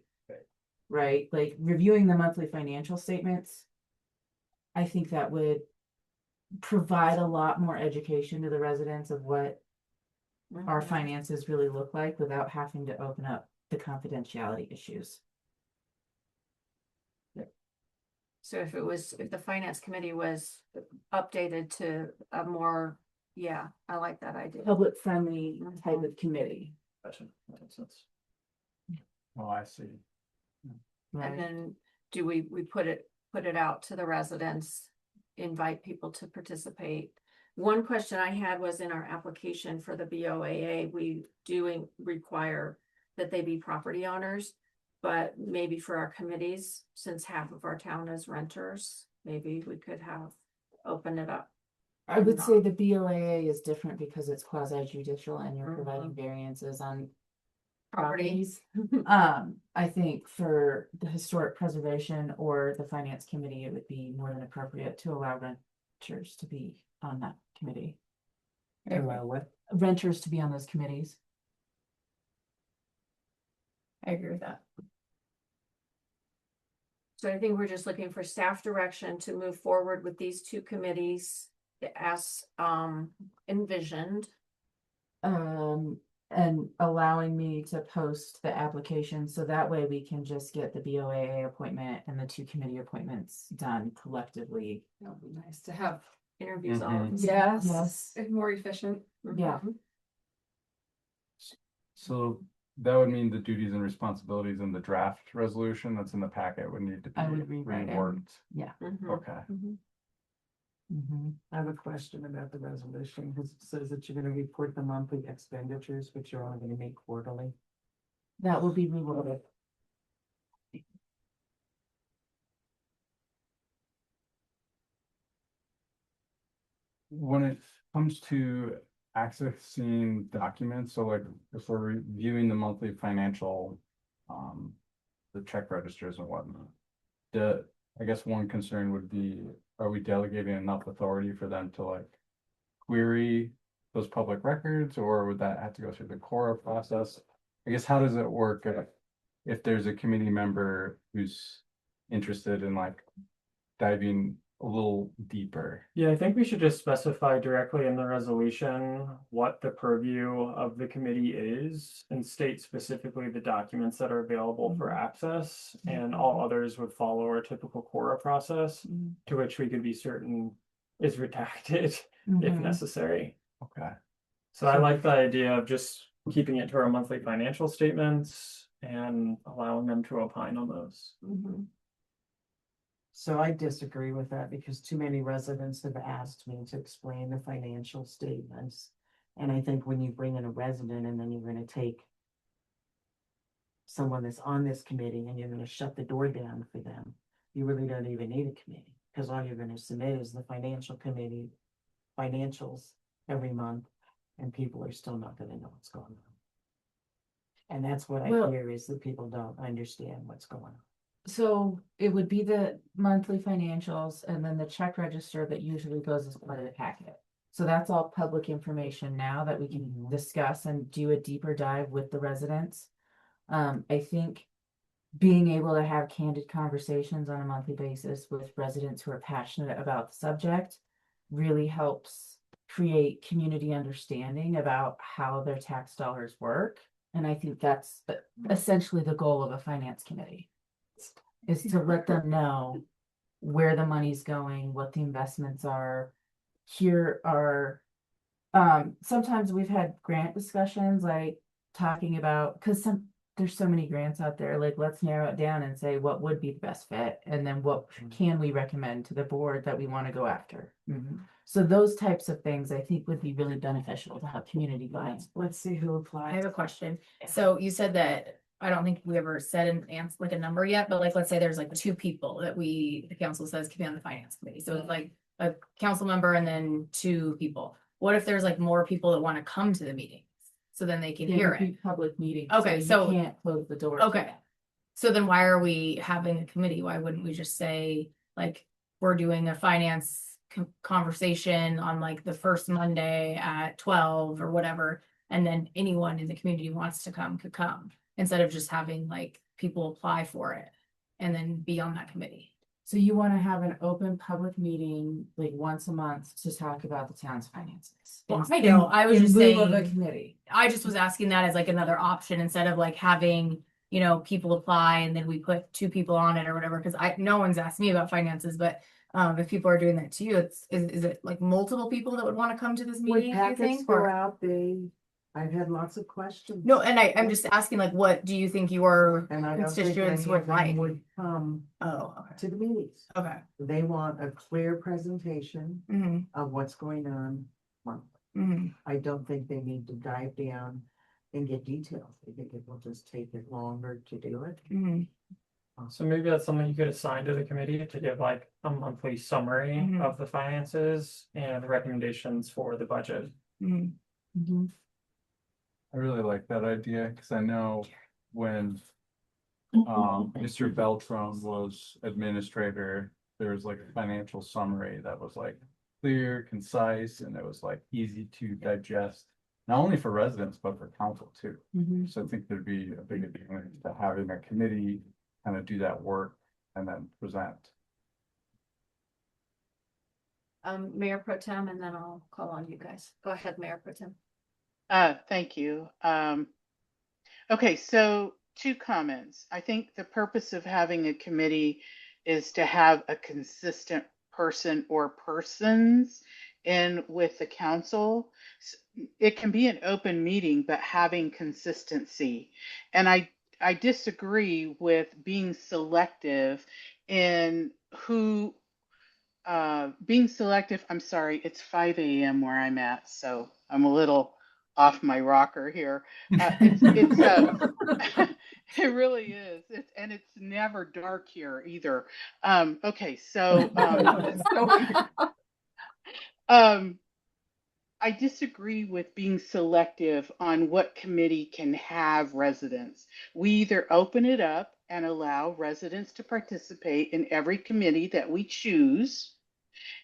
right? Like reviewing the monthly financial statements. I think that would provide a lot more education to the residents of what our Mhm. finances really look like without having to open up the confidentiality issues. So if the finance committee was updated to a more, yeah, I like that idea. Public friendly type of committee, Gotcha. That makes sense. Oh, I see. And right? then do we put it out to the residents, invite people to participate? One question I had was in our application for the BOAA, we do require that they be property owners. But maybe for our committees, since half of our town is renters, maybe we could open it up. I would say the BOAA is different because it's quasi judicial and you're providing variances on Property. properties. I think for the historic preservation or the finance committee, it would be more than appropriate to allow renters to be on that committee. What? Renters to be on those committees. I agree with that. So I think we're just looking for staff direction to move forward with these two committees as envisioned. And allowing me to post the application, so that way we can just get the BOAA appointment and the two committee appointments done collectively. That would be nice to have. Interviews all Mhm. at the Yes. Yes. It's more efficient. Yeah. So that would mean the duties and responsibilities in the draft resolution that's in the packet would need to be I would rewrite it. reworked. Yeah. Mhm. Okay. I have a question about the resolution, because it says that you're gonna report the monthly expenditures, but you're only gonna make quarterly. That will be reworded. When it comes to accessing documents, so like if we're reviewing the monthly financial, the check registers and whatnot. I guess one concern would be, are we delegating enough authority for them to like query those public records, or would that have to go through the Cora process? I guess, how does it work if there's a committee member who's interested in like diving a little deeper? Yeah, I think we should just specify directly in the resolution what the purview of the committee is and state specifically the documents that are available for access, and all others would follow our typical Cora process, to which we could be certain is redacted if necessary. Okay. So I like the idea of just keeping it to our monthly financial statements and allowing them to opine on those. So I disagree with that, because too many residents have asked me to explain the financial statements. And I think when you bring in a resident and then you're gonna take someone that's on this committee and you're gonna shut the door down for them, you really don't even need a committee, because all you're gonna submit is the financial committee financials every month, and people are still not gonna know what's going on. And that's what I Well- hear, is that people don't understand what's going on. So it would be the monthly financials and then the check register that usually goes as part of the packet. So that's all public information now that we can discuss and do a deeper dive with the residents. I think being able to have candid conversations on a monthly basis with residents who are passionate about the subject really helps create community understanding about how their tax dollars work. And I think that's essentially the goal of a finance committee, is to let them know where the money's going, what the investments are. Here are, sometimes we've had grant discussions, like talking about, because there's so many grants out there, like let's narrow it down and say what would be the best fit, and then what can we recommend to the board that we want to go after. So those types of things I think would be really beneficial to have community buy-in. Let's see who I applies. have a question. So you said that, I don't think we ever said an answer, like a number yet, but like, let's say there's like 2 people that the council says can be on the finance committee. So it's like a council member and then 2 people. What if there's like more people that want to come to the meetings? So then they can hear it. Public meetings. Okay, so- you can't close the door. Okay. So then why are we having a committee? Why wouldn't we just say, like, we're doing a finance conversation on like the first Monday at 12 or whatever, and then anyone in the community who wants to come could come, instead of just having like people apply for it? and then be on that committee. So you wanna have an open public meeting, like once a month, to talk about the town's finances? Well, I know, I was in just lieu of a saying, committee. I just was asking that as like another option instead of like having, you know, people apply and then we put 2 people on it or whatever, because no one's asked me about finances, but if people are doing that to you, is it like multiple people that would want to come to this When meeting, do you packets think? go Or out, I've had lots of questions. no, and I'm just asking, like, what do you think your And I don't think constituents any would of them like? would come Oh, okay. to the meetings. Okay. They want a clear presentation Mm-hmm. of what's going on monthly. Mm-hmm. I don't think they need to dive down and get details. I think it will just take it longer to do it. Mm-hmm. So maybe that's something you could assign to the committee to give like a monthly summary Mhm. of the finances and the recommendations for the budget. Mm-hmm. I really like that idea, because I know when Mr. Beltram was administrator, there was like a financial summary that was like clear, concise, and it was like easy to digest, not only for residents, but for council too. Mhm. So I think there'd be a big advantage to having a committee kind of do that work and then present. Mayor Pro Tem, and then I'll call on you guys. Go ahead, Mayor Pro Tem. Thank you. Okay, so 2 comments. I think the purpose of having a committee is to have a consistent person or persons in with the council. It can be an open meeting, but having consistency. And I disagree with being selective in who, being selective. I'm sorry, it's 5 a.m. where I'm at, so I'm a little off my rocker here. It really is. And it's never dark here either. Okay, so I disagree with being selective on what committee can have residents. We either open it up and allow residents to participate in every committee that we choose,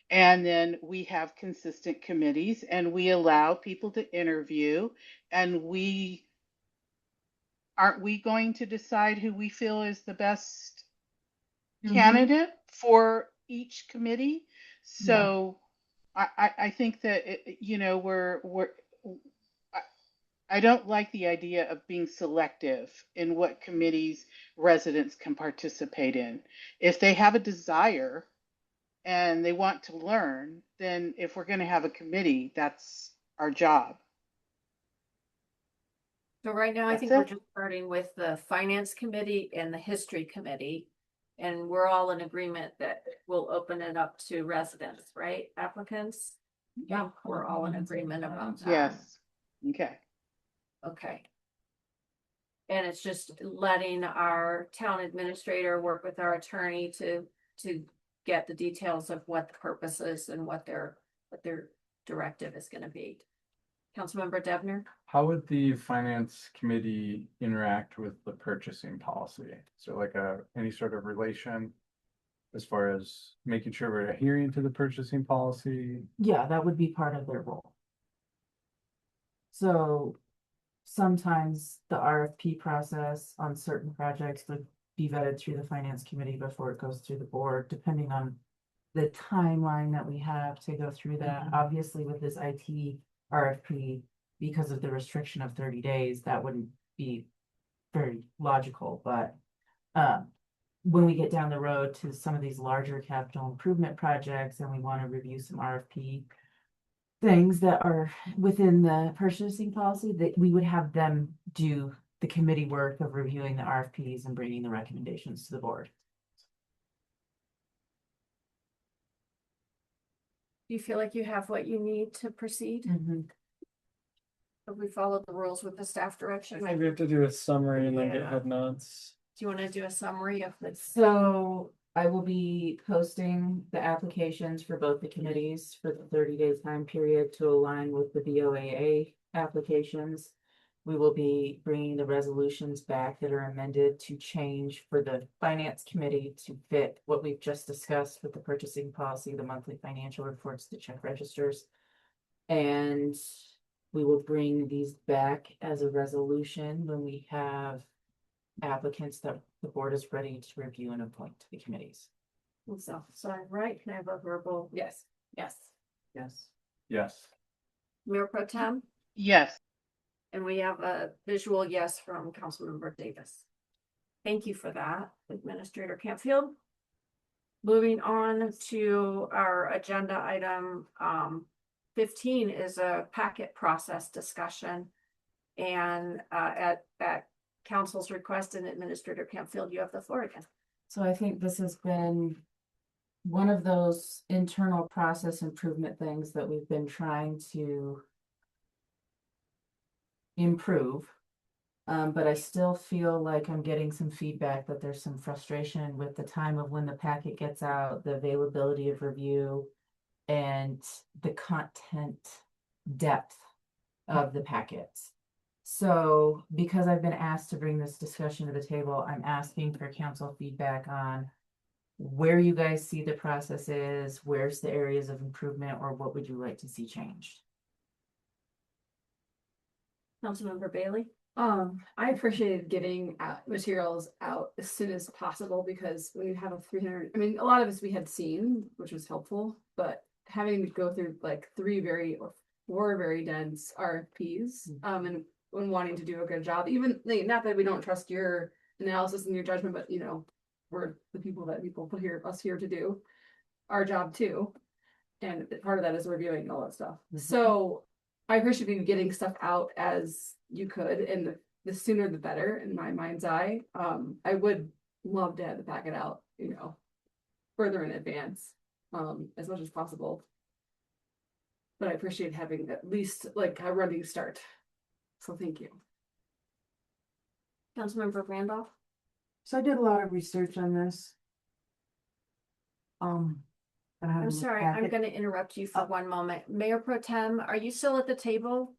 and then we have consistent committees and we allow people to interview, and aren't we going to decide who we feel is the best candidate for each committee? So I think that I don't like the idea of being selective in what committees residents can participate in. If they have a desire and they want to learn, then if we're going to have a committee, that's our job. So right now, I That's think we're it. just starting with the Finance Committee and the History Committee. And we're all in agreement that we'll open it up to residents, right? Applicants? Yeah, we're all in agreement about that. Yes. Okay. Okay. And it's just letting our town administrator work with our attorney to get the details of what the purpose is and what their directive is gonna be. Councilmember Devner? How would the finance committee interact with the purchasing policy? So like any sort of relation as far as making sure we're adhering to the purchasing policy? Yeah, that would be part of their role. So sometimes the RFP process on certain projects would be vetted through the finance committee before it goes through the board, depending on the timeline that we have to go through that. Obviously, with this IT RFP, because of the restriction of 30 days, that wouldn't be very logical, but when we get down the road to some of these larger capital improvement projects and we want to review some RFP things that are within the purchasing policy, that we would have them do the committee work of reviewing the RFPs and bringing the recommendations to the board. Do you feel like you have what you need to proceed? Have we followed the rules with the staff direction? Maybe we have to do a summary and then get Yeah. head nods. Do you want to do a summary of this? So I will be posting the applications for both the committees for the 30-day time period to align with the BOAA applications. We will be bringing the resolutions back that are amended to change for the finance committee to fit what we've just discussed with the purchasing policy, the monthly financial reports, the check registers. And we will bring these back as a resolution when we have applicants that the board is ready to review and appoint the committees. So, right, can I have a verbal? Yes. Yes. Yes. Yes. Mayor Pro Tem? Yes. And we have a visual yes from Councilmember Davis. Thank you for that, Administrator Campfield. Moving on to our agenda item, 15 is a packet process discussion. And at council's request and Administrator Campfield, you have the floor again. So I think this has been one of those internal process improvement things that we've been trying to improve. But I still feel like I'm getting some feedback that there's some frustration with the time of when the packet gets out, the availability of review, and the content depth of the packets. So because I've been asked to bring this discussion to the table, I'm asking for council feedback on where you guys see the process is, where's the areas of improvement, or what would you like to see changed? Councilmember Bailey? I appreciated getting materials out as soon as possible because we have a 300, I mean, a lot of us we had seen, which was helpful, but having to go through like 4 very dense RFPs, and when wanting to do a good job, even like, not that we don't trust your analysis and your judgment, but you know, we're the people that people put us here to do our job too. And part of that is reviewing all that stuff. So I appreciate you getting stuff out as you could, and the sooner the better in my mind's eye. I would love to have the packet out, you know, further in advance, as much as possible. But I appreciate having at least like a running start. So thank you. Councilmember Randolph? So I did a lot of research on this. I'm sorry, I'm gonna interrupt you for 1 moment. Mayor Pro Tem, are you still at the table?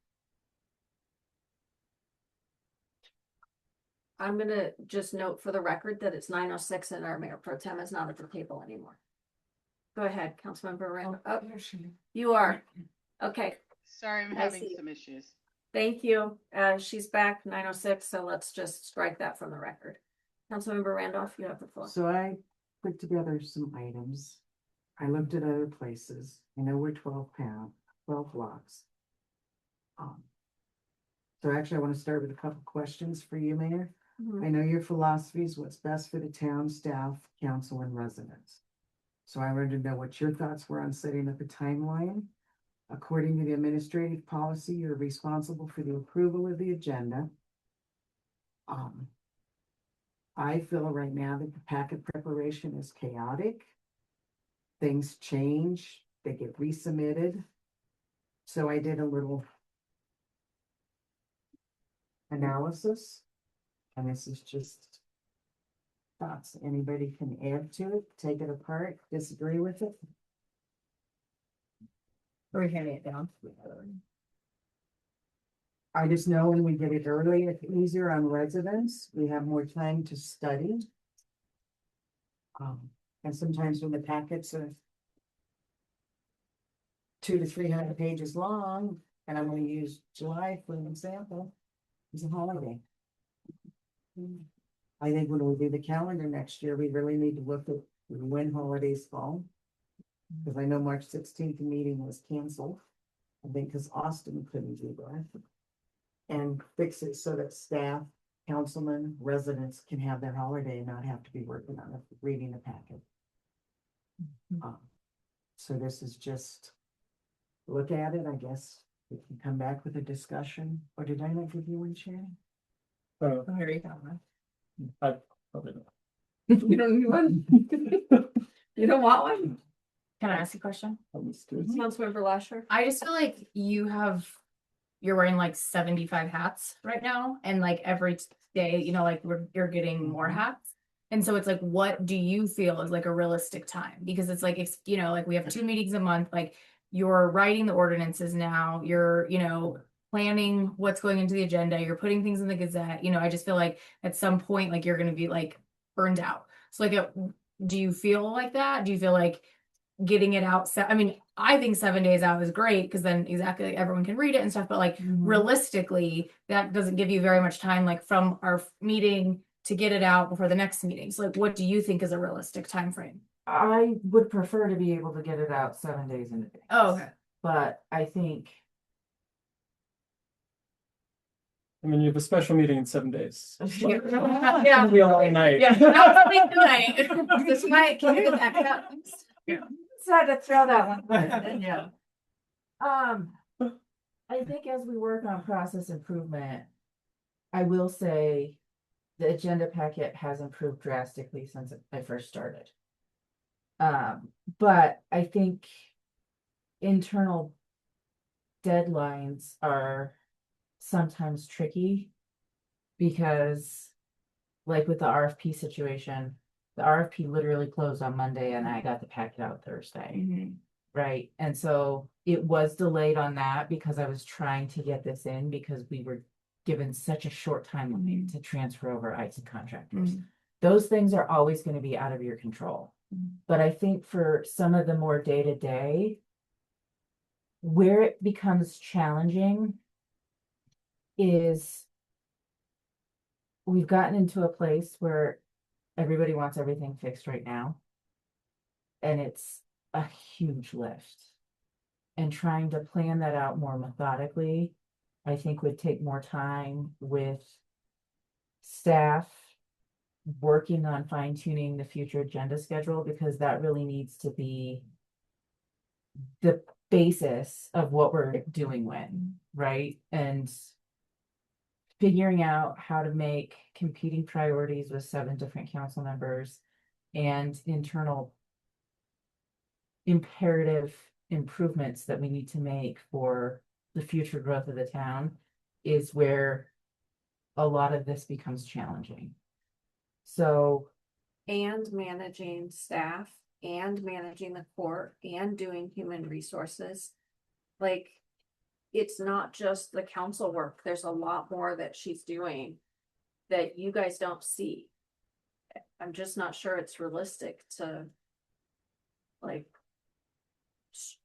I'm gonna just note for the record that it's 9:06 and our Mayor Pro Tem is not at the table anymore. Go ahead, Councilmember Randolph. Oh, you are. Okay, Sorry, I'm I having see. some issues. thank you. She's back 9:06, so let's just strike that from the record. Councilmember Randolph, you have the floor. So I put together some items. I looked at other places. I know we're 12 blocks. So actually I want to start with a couple questions for you, Mayor. I know your philosophy is what's best for the town, staff, council, and residents. So I wanted to know what your thoughts were on setting up a timeline. According to the administrative policy, you're responsible for the approval of the agenda. I feel right now that the packet preparation is chaotic. Things change, they get resubmitted. So I did a little analysis, and this is just thoughts. Anybody can add to it, take it apart, disagree with it. We're handing it down. I just know when we get it early, it's easier on residents. We have more time to study. And sometimes when the packets are 200 to 300 pages long, and I'm going to use July for an example, it's a holiday. I think when we do the calendar next year, we really need to look at when holidays fall. Because I know March 16th meeting was canceled. I think because Austin couldn't do that. And fix it so that staff, councilmen, residents can have their holiday and not have to be working on it, reading the packet. So this is just look at it, I guess. We can come back with a discussion. Or did I not give you one, Shannon? I probably don't. You don't need one? You don't want one? Can I ask a question? Councilmember Lasher? I just feel like you're wearing like 75 hats right now, and like every day, you know, like you're getting more hats. And so it's like, what do you feel is like a realistic time? Because it's like, it's, you know, like we have 2 meetings a month, like you're writing the ordinances now, you're, you know, planning what's going into the agenda, you're putting things in the Gazette, you know, I just feel like at some point, like you're going to be like burned out. So like, do you feel like that? Do you feel like getting it out? I mean, I think 7 days out is great because then exactly like, everyone can read it and stuff. But like realistically, that doesn't give you very much time. Like from our meeting to get it out before the next meeting. So like, what do you think is a realistic time frame? I would prefer to be able to get it out 7 days in advance. Oh, okay. But I think, I mean, you have a special meeting in 7 days. Yeah. It'll be a long night. Yeah, no, it's late tonight. This might, can you get that cut? so I had to throw that one. in, yeah. I think as we work on process improvement, I will say the agenda packet has improved drastically since I first started. But I think internal deadlines are sometimes tricky because, like with the RFP situation, the RFP literally closed on Monday and I got the packet out Thursday. Right, and so it was delayed on that because I was trying to get this in because we were given such a short timeline to transfer over IT contractors. Those things are always going to be out of your control. But I think for some of the more day-to-day, where it becomes challenging is we've gotten into a place where everybody wants everything fixed right now. And it's a huge lift. And trying to plan that out more methodically, I think would take more time with staff working on fine-tuning the future agenda schedule, because that really needs to be the basis of what we're doing when, right? And figuring out how to make competing priorities with 7 different council members and internal imperative improvements that we need to make for the future growth of the town is where a lot of this becomes challenging. So, And managing staff and managing the court and doing human resources. Like, it's not just the council work. There's a lot more that she's doing that you guys don't see. I'm just not sure it's realistic to like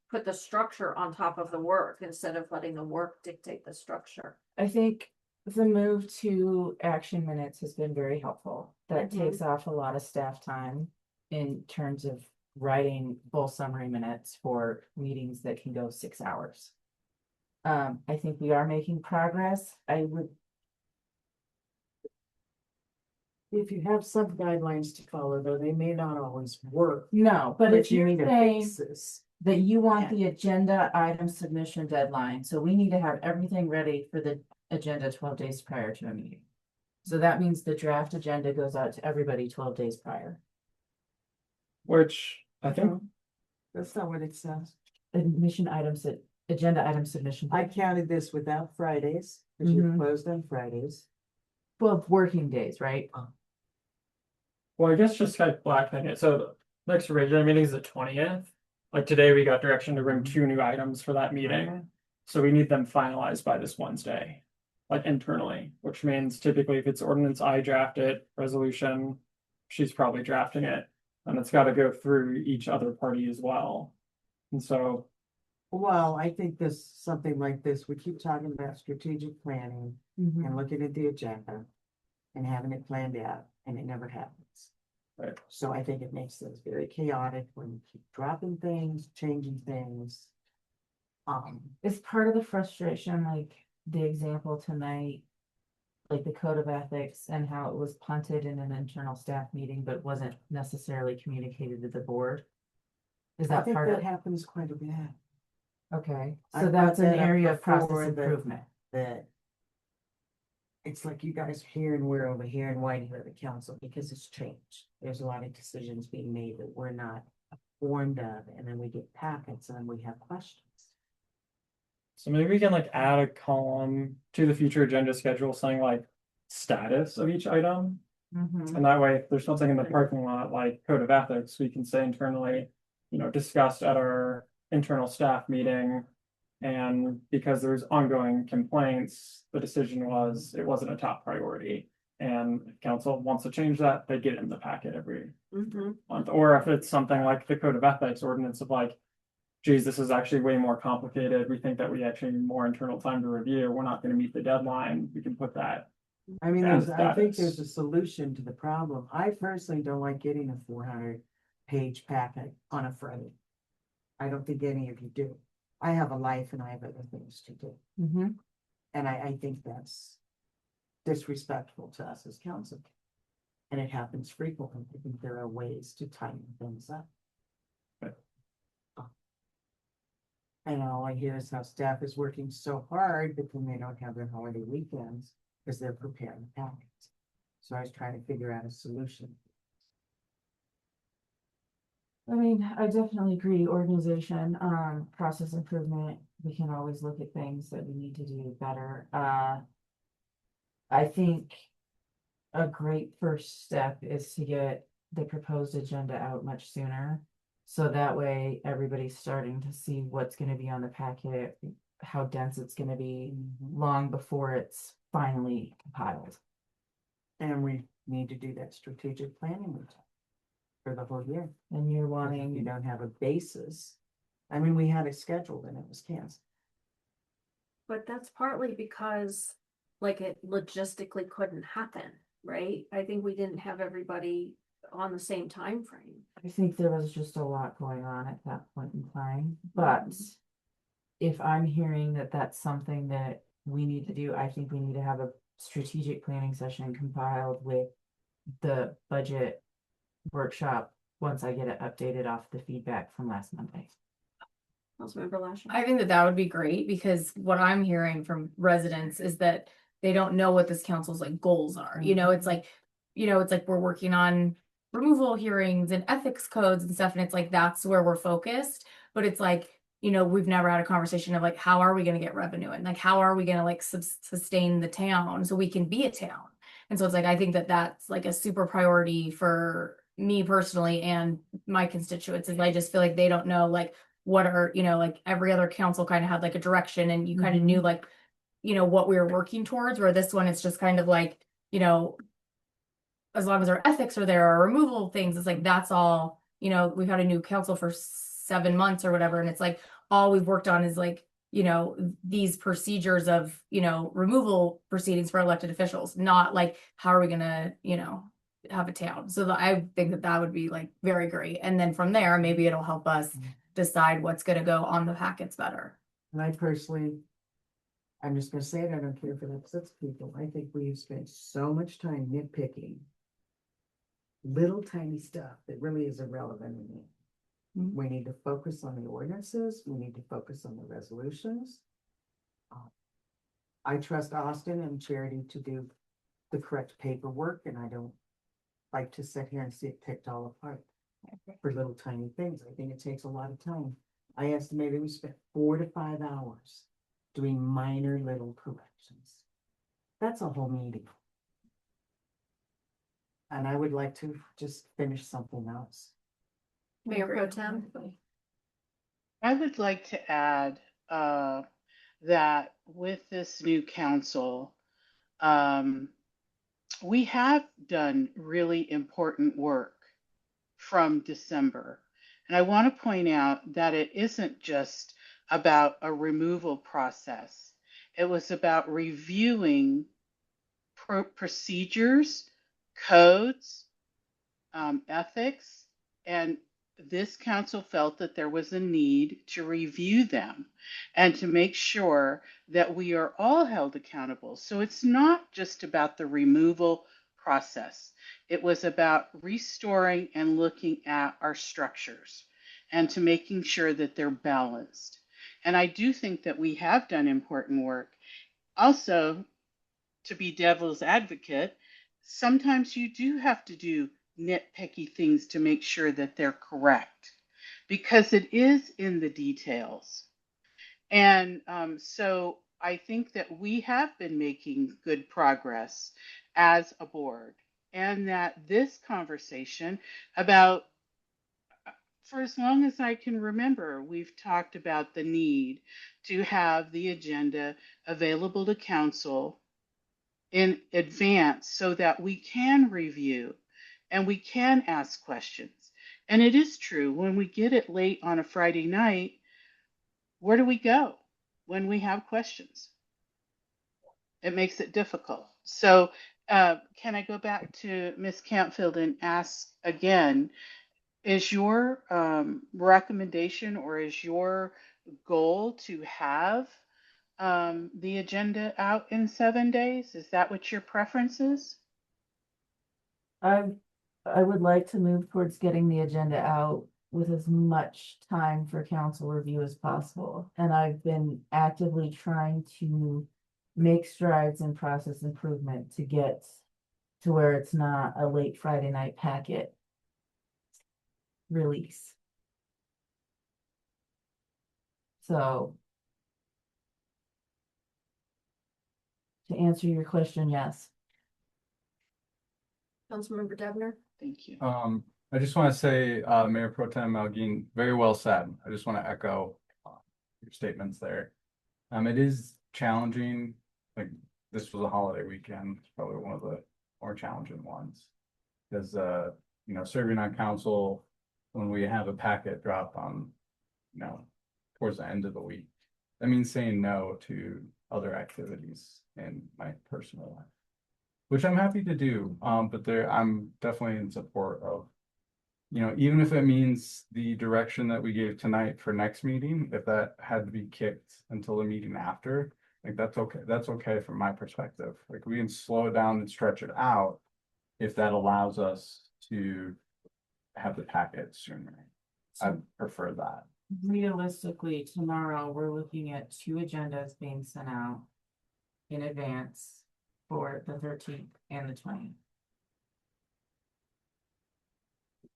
put the structure on top of the work instead of letting the work dictate the structure. I think the move to action minutes has been very helpful. That takes off a lot of staff time in terms of writing full summary minutes for meetings that can go 6 hours. I think we are making progress. I would, If you have some guidelines to follow, though, they may not always work. no, but if you you're need to saying fix this. that you want the agenda item submission deadline, so we need to have everything ready for the agenda 12 days prior to a meeting. So that means the draft agenda goes out to everybody 12 days prior. Which I think That's not what it says. Admission items, agenda item submission. I counted this without Fridays, because you're closed on Fridays. 12 working days, right? Well, I guess just kind of blackening it. So the next regular meeting is the 20th. Like today, we got direction to bring 2 new items for that meeting. So we need them finalized by this Wednesday, like internally, which means typically if it's ordinance, I draft it, resolution, she's probably drafting it. And it's got to go through each other party as well. And so. Well, I think this, something like this, we keep talking about strategic planning and looking at the agenda and having it planned out, and it never happens. Right. So I think it makes things very chaotic when you keep dropping things, changing things. It's part of the frustration, like the example tonight, like the code of ethics and how it was punted in an internal staff meeting, but wasn't necessarily communicated to the board. Is I that think part that of? happens quite a bit. Okay, I so brought that's an that up area of before process that- improvement. That it's like you guys are here and we're over here, and why do you have the council? Because it's changed. There's a lot of decisions being made that we're not informed of, and then we get packets and then we have questions. So maybe we can like add a column to the future agenda schedule saying like status of each item. And that way, if there's something in the parking lot, like code of ethics, we can say internally, discussed at our internal staff meeting. And because there's ongoing complaints, the decision was it wasn't a top priority. And if council wants to change that, they get it in the packet every month. Or if it's something like the code of ethics ordinance of like, geez, this is actually way more complicated. We think that we actually need more internal time to review. We're not going to meet the deadline. We can put that I mean, And I think status. there's a solution to the problem. I personally don't like getting a 400-page packet on a Friday. I don't think any of you do. I have a life and I have other things to do. Mm-hmm. And I think that's disrespectful to us as council. And it happens frequently. I think there are ways to tighten things up. Right. And all I hear is how staff is working so hard, but then they don't have their holiday weekends because they're preparing packets. So I was trying to figure out a solution. I mean, I definitely agree, organization, process improvement, we can always look at things that we need to do better. I think a great first step is to get the proposed agenda out much sooner. So that way, everybody's starting to see what's gonna be on the packet, how dense it's gonna be, long before it's finally compiled. And we need to do that strategic planning routine for the whole year. And you're If you wanting, don't have a basis. I mean, we had it scheduled and it was canceled. But that's partly because like it logistically couldn't happen, right? I think we didn't have everybody on the same time frame. I think there was just a lot going on at that point in time, but if I'm hearing that that's something that we need to do, I think we need to have a strategic planning session compiled with the budget workshop once I get it updated off the feedback from last Monday. Councilmember Lash. I think that that would be great because what I'm hearing from residents is that they don't know what this council's like goals are. You know, it's like, we're working on removal hearings and ethics codes and stuff. And it's like, that's where we're focused. But it's like, we've never had a conversation of like, how are we going to get revenue? And like, how are we going to like sustain the town so we can be a town? And so it's like, I think that that's like a super priority for me personally and my constituents. And I just feel like they don't know like, what are, like every other council kind of had like a direction and you kind of knew like, what we were working towards, where this one is just kind of like, as long as our ethics are there, our removal things, it's like, that's all, we've had a new council for 7 months or whatever. And it's like, all we've worked on is like, these procedures of, removal proceedings for elected officials, not like, how are we gonna, have a town. So I think that that would be like very great. And then from there, maybe it'll help us decide what's going to go on the packets better. And I personally, I'm just gonna say it, I don't care if it upsets people. I think we've spent so much time nitpicking little tiny stuff that really is irrelevant in it. We need to focus on the ordinances. We need to focus on the resolutions. I trust Austin and Charity to do the correct paperwork, and I don't like to sit here and see it picked all apart for little tiny things. I think it takes a lot of time. I estimated we spent 4 to 5 hours doing minor little corrections. That's a whole meeting. And I would like to just finish something else. Mayor Pro Tem. I would like to add that with this new council, we have done really important work from December. And I want to point out that it isn't just about a removal process. It was about reviewing procedures, codes, ethics, and this council felt that there was a need to review them and to make sure that we are all held accountable. So it's not just about the removal process. It was about restoring and looking at our structures and to making sure that they're balanced. And I do think that we have done important work. Also, to be devil's advocate, sometimes you do have to do nitpicky things to make sure that they're correct because it is in the details. And so I think that we have been making good progress as a board, and that this conversation about, for as long as I can remember, we've talked about the need to have the agenda available to council in advance so that we can review and we can ask questions. And it is true, when we get it late on a Friday night, where do we go when we have questions? It makes it difficult. So, can I go back to Ms. Campfield and ask again, is your recommendation or is your goal to have the agenda out in 7 days? Is that what your preference is? I would like to move towards getting the agenda out with as much time for council review as possible. And I've been actively trying to make strides in process improvement to get to where it's not a late Friday night packet release. So to answer your question, yes. Councilmember Devner? Thank you. I just want to say, Mayor Pro Tem Malguin, very well said. I just want to echo your statements there. It is challenging, like this was a holiday weekend, it's probably one of the more challenging ones. Because, you know, serving on council, when we have a packet drop on, you know, towards the end of the week, that means saying no to other activities in my personal life, which I'm happy to do. But I'm definitely in support of, you know, even if it means the direction that we gave tonight for next meeting, if that had to be kicked until the meeting after, like that's okay. That's okay from my perspective. Like we can slow it down and stretch it out if that allows us to have the packet sooner. I prefer that. Realistically, tomorrow, we're looking at 2 agendas being sent out in advance for the 13th and the 20th.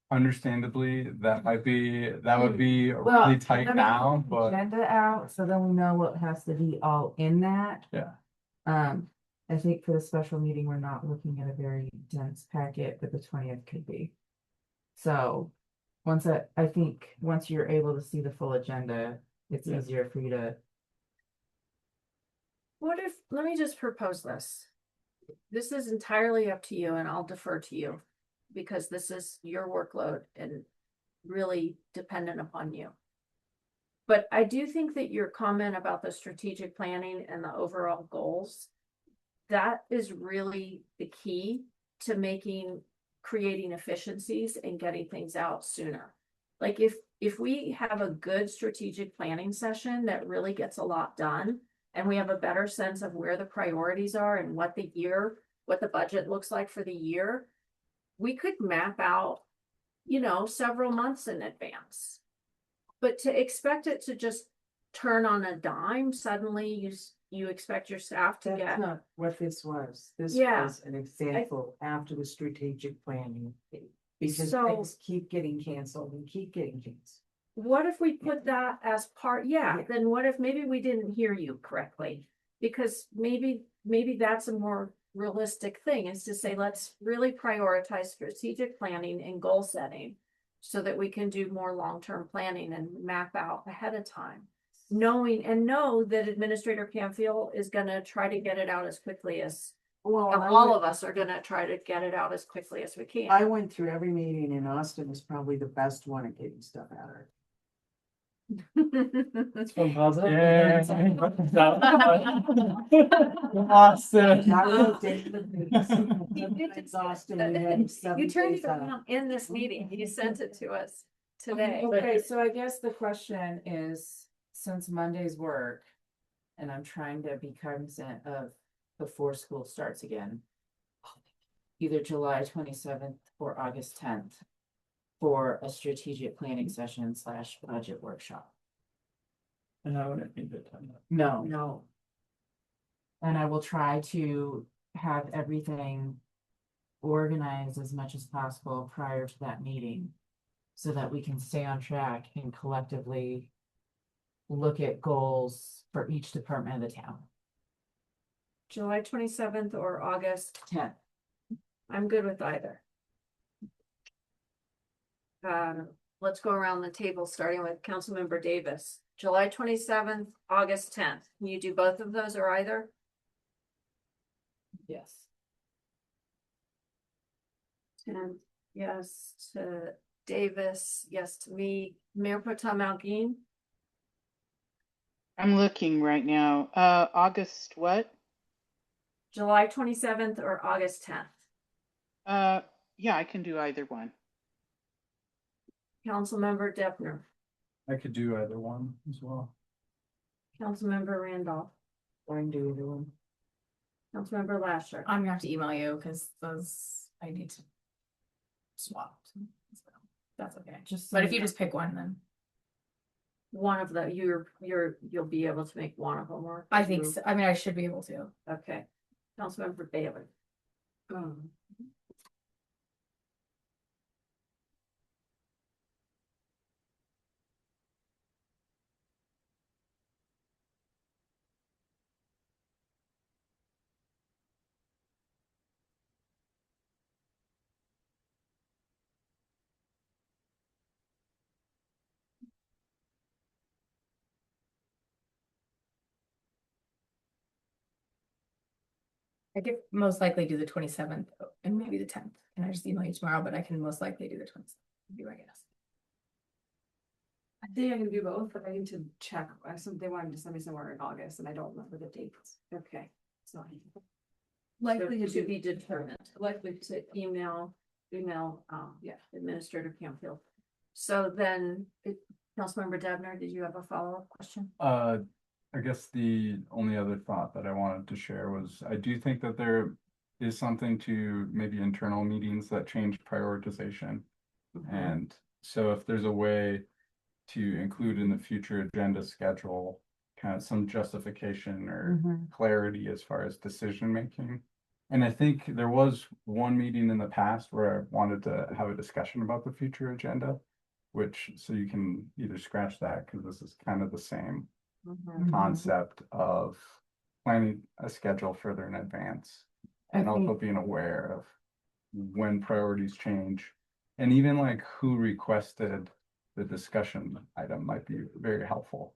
Understandably, that would be Well, really tight let me now, put the but agenda out, so then we know what has to be all in that. yeah. I think for the special meeting, we're not looking at a very dense packet, but the 20th could be. So, I think once you're able to see the full agenda, it's Yeah. easier for you to. Let me just propose this. This is entirely up to you and I'll defer to you because this is your workload and really dependent upon you. But I do think that your comment about the strategic planning and the overall goals, that is really the key to creating efficiencies and getting things out sooner. Like if we have a good strategic planning session that really gets a lot done, and we have a better sense of where the priorities are and what the budget looks like for the year, we could map out, you know, several months in advance. But to expect it to just turn on a dime, suddenly you expect your staff to That's get. not what this was. This Yeah. was an example after the strategic planning. Because So- things keep getting canceled and keep getting canceled. What if we put that as part, then what if maybe we didn't hear you correctly? Because maybe that's a more realistic thing is to say, let's really prioritize strategic planning and goal setting so that we can do more long-term planning and map out ahead of time. Know that Administrator Canfield is gonna try to get it out as quickly as, all of us are gonna try to get it out as quickly as we can. I went through every meeting and Austin was probably the best one at getting stuff out. It's from positive. Austin. You turned it around in this meeting, you sent it to us today. Okay, so I guess the question is, since Monday's work, and I'm trying to be cognizant of before school starts again, either July 27th or August 10th for a strategic planning session / budget workshop. And I wouldn't need to attend that. No. And I will try to have everything organized as much as possible prior to that meeting so that we can stay on track and collectively look at goals for each department of the town. July 27th or August 10th. I'm good with either. Let's go around the table, starting with Councilmember Davis. July 27th, August 10th. Can you do both of those or either? Yes. 10, yes to Davis, yes to me. Mayor Pro Tem Malguin, I'm looking right now. August what? July 27th or August 10th? Yeah, I can do either one. Councilmember Depner, I could do either one as well. Councilmember Randolph, I can do either one. Councilmember Lasher. I'm gonna have to email you because those I need to swap. So that's okay. Just But if you just pick one, then One of the, you'll be able to make one of them work. I think so. I mean, I should be able to. Okay. Councilmember Bailey. I could most likely do the 27th and maybe the 10th. And I just email you tomorrow, but I can most likely do the 27th. Be my guess. I think I can do both, but I need to check. They wanted to send me somewhere in August and I don't remember the dates. Okay. So Likely to to do- be determined. Likely to email, yeah, Administrator Campfield. So then, Councilmember Debner, did you have a follow-up question? I guess the only other thought that I wanted to share was, I do think that there is something to maybe internal meetings that change prioritization. And so if there's a way to include in the future agenda schedule, kind of some justification or clarity as far as decision making. And I think there was one meeting in the past where I wanted to have a discussion about the future agenda, which, so you can either scratch that, because this is kind of the same concept of planning a schedule further in advance. And also being aware of when priorities change, and even like who requested the discussion item might be very helpful.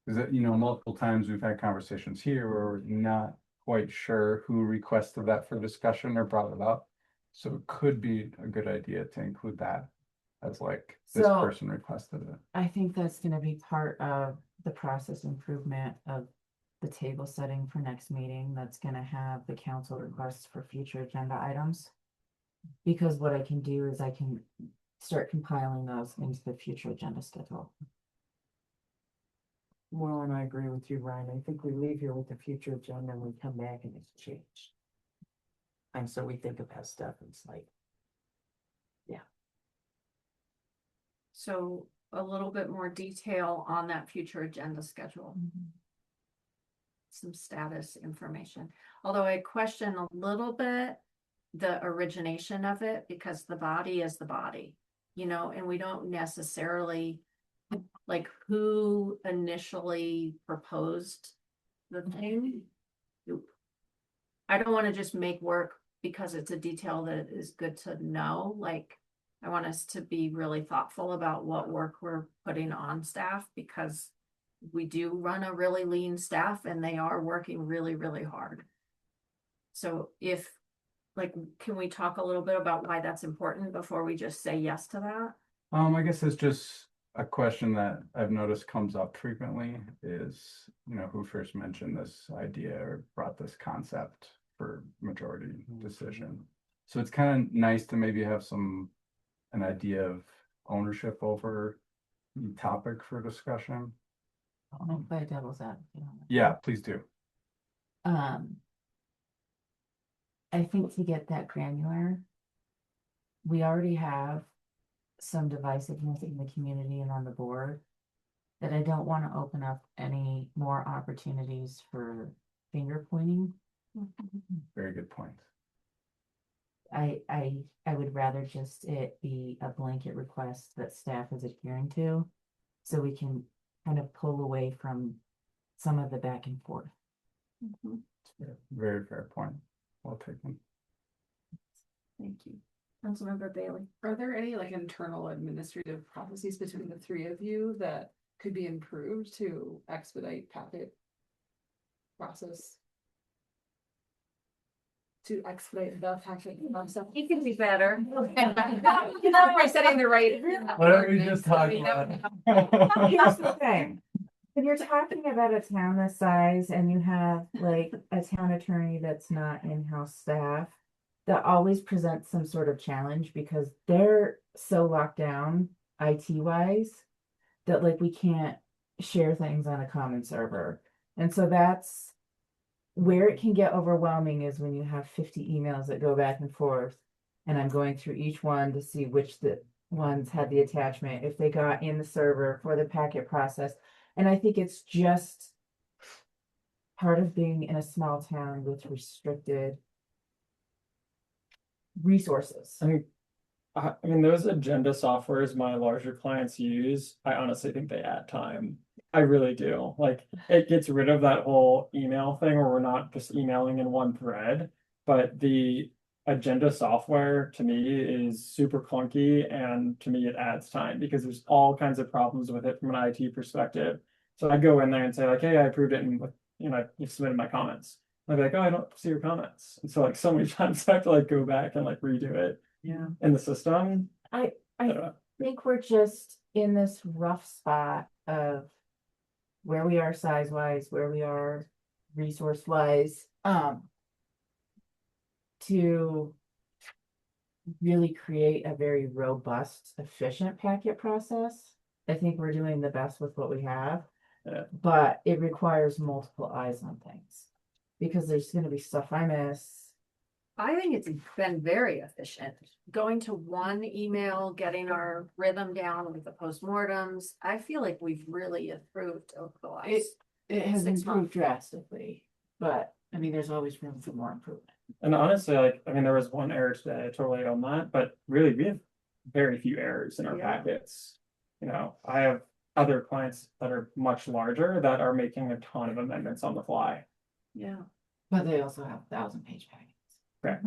Because, you know, multiple times we've had conversations here where we're not quite sure who requested that for discussion or brought it up. So it could be a good idea to include that as like, this So- person requested it. I think that's gonna be part of the process improvement of the table setting for next meeting. That's gonna have the council requests for future agenda items. Because what I can do is I can start compiling those into the future agenda schedule. Well, and I agree with you, Ryan. I think we leave here with the future agenda and we come back and it's changed. And so we think about stuff and it's like, So a little bit more detail on that future agenda schedule. Some status information, although I question a little bit the origination of it, because the body is the body, you know, and we don't necessarily like who initially proposed the thing. I don't want to just make work because it's a detail that is good to know. Like, I want us to be really thoughtful about what work we're putting on staff, because we do run a really lean staff and they are working really, really hard. So if, like, can we talk a little bit about why that's important before we just say yes to that? I guess it's just a question that I've noticed comes up frequently is, you know, who first mentioned this idea or brought this concept for majority decision. So it's kind of nice to maybe have an idea of ownership over the topic for discussion. I'll play devil's advocate on that. Yeah, please do. I think to get that granular, we already have some divisiveness in the community and on the board that I don't want to open up any more opportunities for finger pointing. Very good point. I would rather just it be a blanket request that staff is adhering to, so we can kind of pull away from some of the back and forth. Very fair point. Well taken. Thank you. Councilmember Bailey. are there any like internal administrative processes between the three of you that could be improved to expedite packet process? To expedite the packet process? It can be better. Am I setting the right? Why don't we just talk about it? Here's the thing. When you're talking about a town this size and you have like a town attorney that's not in-house staff, that always presents some sort of challenge because they're so locked down IT wise that like we can't share things on a common server. And so that's where it can get overwhelming, is when you have 50 emails that go back and forth. And I'm going through each one to see which the ones had the attachment, if they got in the server for the packet process. And I think it's just part of being in a small town with restricted resources. I mean, those agenda softwares my larger clients use, I honestly think they add time. I really do. Like, it gets rid of that whole email thing where we're not just emailing in one thread, but the agenda software to me is super clunky, and to me it adds time because there's all kinds of problems with it from an IT perspective. So I go in there and say like, hey, I approved it, and you've submitted my comments. I'd be like, oh, I don't see your comments. And so like so many times I have to like go back and like redo it in the system. I don't know. think we're just in this rough spot of where we are size wise, where we are resource wise, to really create a very robust, efficient packet process. I think we're doing the best with what we have, but it requires multiple eyes on things because there's going to be stuff I miss. I think it's been very efficient. Going to one email, getting our rhythm down with the postmortems. I feel like we've really improved over the last. It has 6 improved months. drastically, but I mean, there's always room for more improvement. And honestly, like, I mean, there was one error today, I totally own that, but really we have very few errors in our packets. I have other clients that are much larger that are making a ton of amendments on the fly. Yeah. But they also have 1,000-page packets. Correct.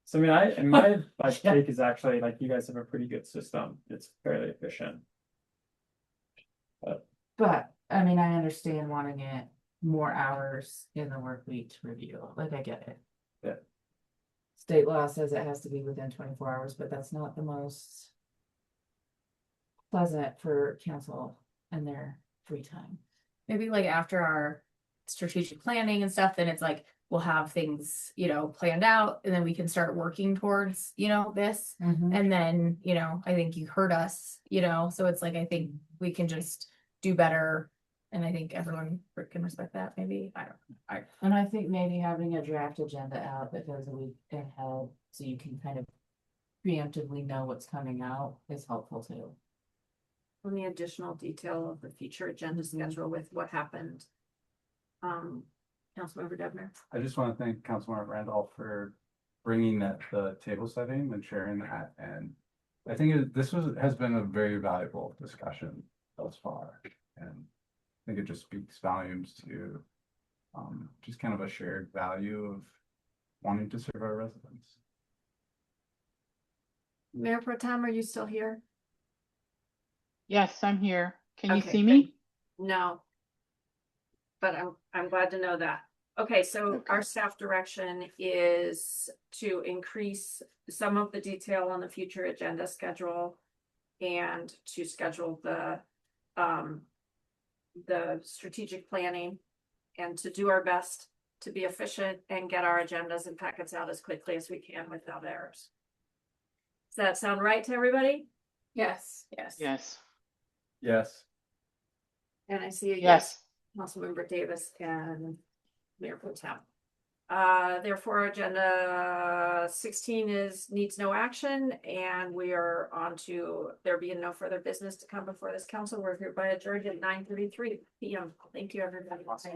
So I mean, my take is actually like you guys have a pretty good system. It's fairly efficient. But I mean, I understand wanting it more hours in the work week to review. Like, I get it. Yeah. State law says it has to be within 24 hours, but that's not the most pleasant for council and their free time. Maybe like after our strategic planning and stuff, then it's like we'll have things, planned out, and then we can start working towards, this. And then, I think you heard us, so it's like I think we can just do better. And I think everyone can respect that, maybe. I don't know. And I think maybe having a draft agenda out that goes a week ahead, so you can kind of preemptively know what's coming out, is helpful too. On the additional detail of the future agenda schedule with what happened. Councilmember Debner. I just want to thank Councilmember Randolph for bringing the table setting and sharing that. And I think this has been a very valuable discussion thus far. And I think it just speaks volumes to just kind of a shared value of wanting to serve our residents. Mayor Pro Tem, are you still here? Yes, I'm here. Can you Okay, see me? No. But I'm glad to know that. Okay, so our staff direction is to increase some of the detail on the future agenda schedule and to schedule the strategic planning and to do our best to be efficient and get our agendas and packets out as quickly as we can without errors. Does that sound right to everybody? Yes. Yes. Yes. Yes. And I see a Yes. Councilmember Davis and Mayor Pro Tem. Therefore, agenda 16 needs no action, and we are on to there being no further business to come before this council. We're hereby adjourned at 9:33 p.m. Thank you, everybody.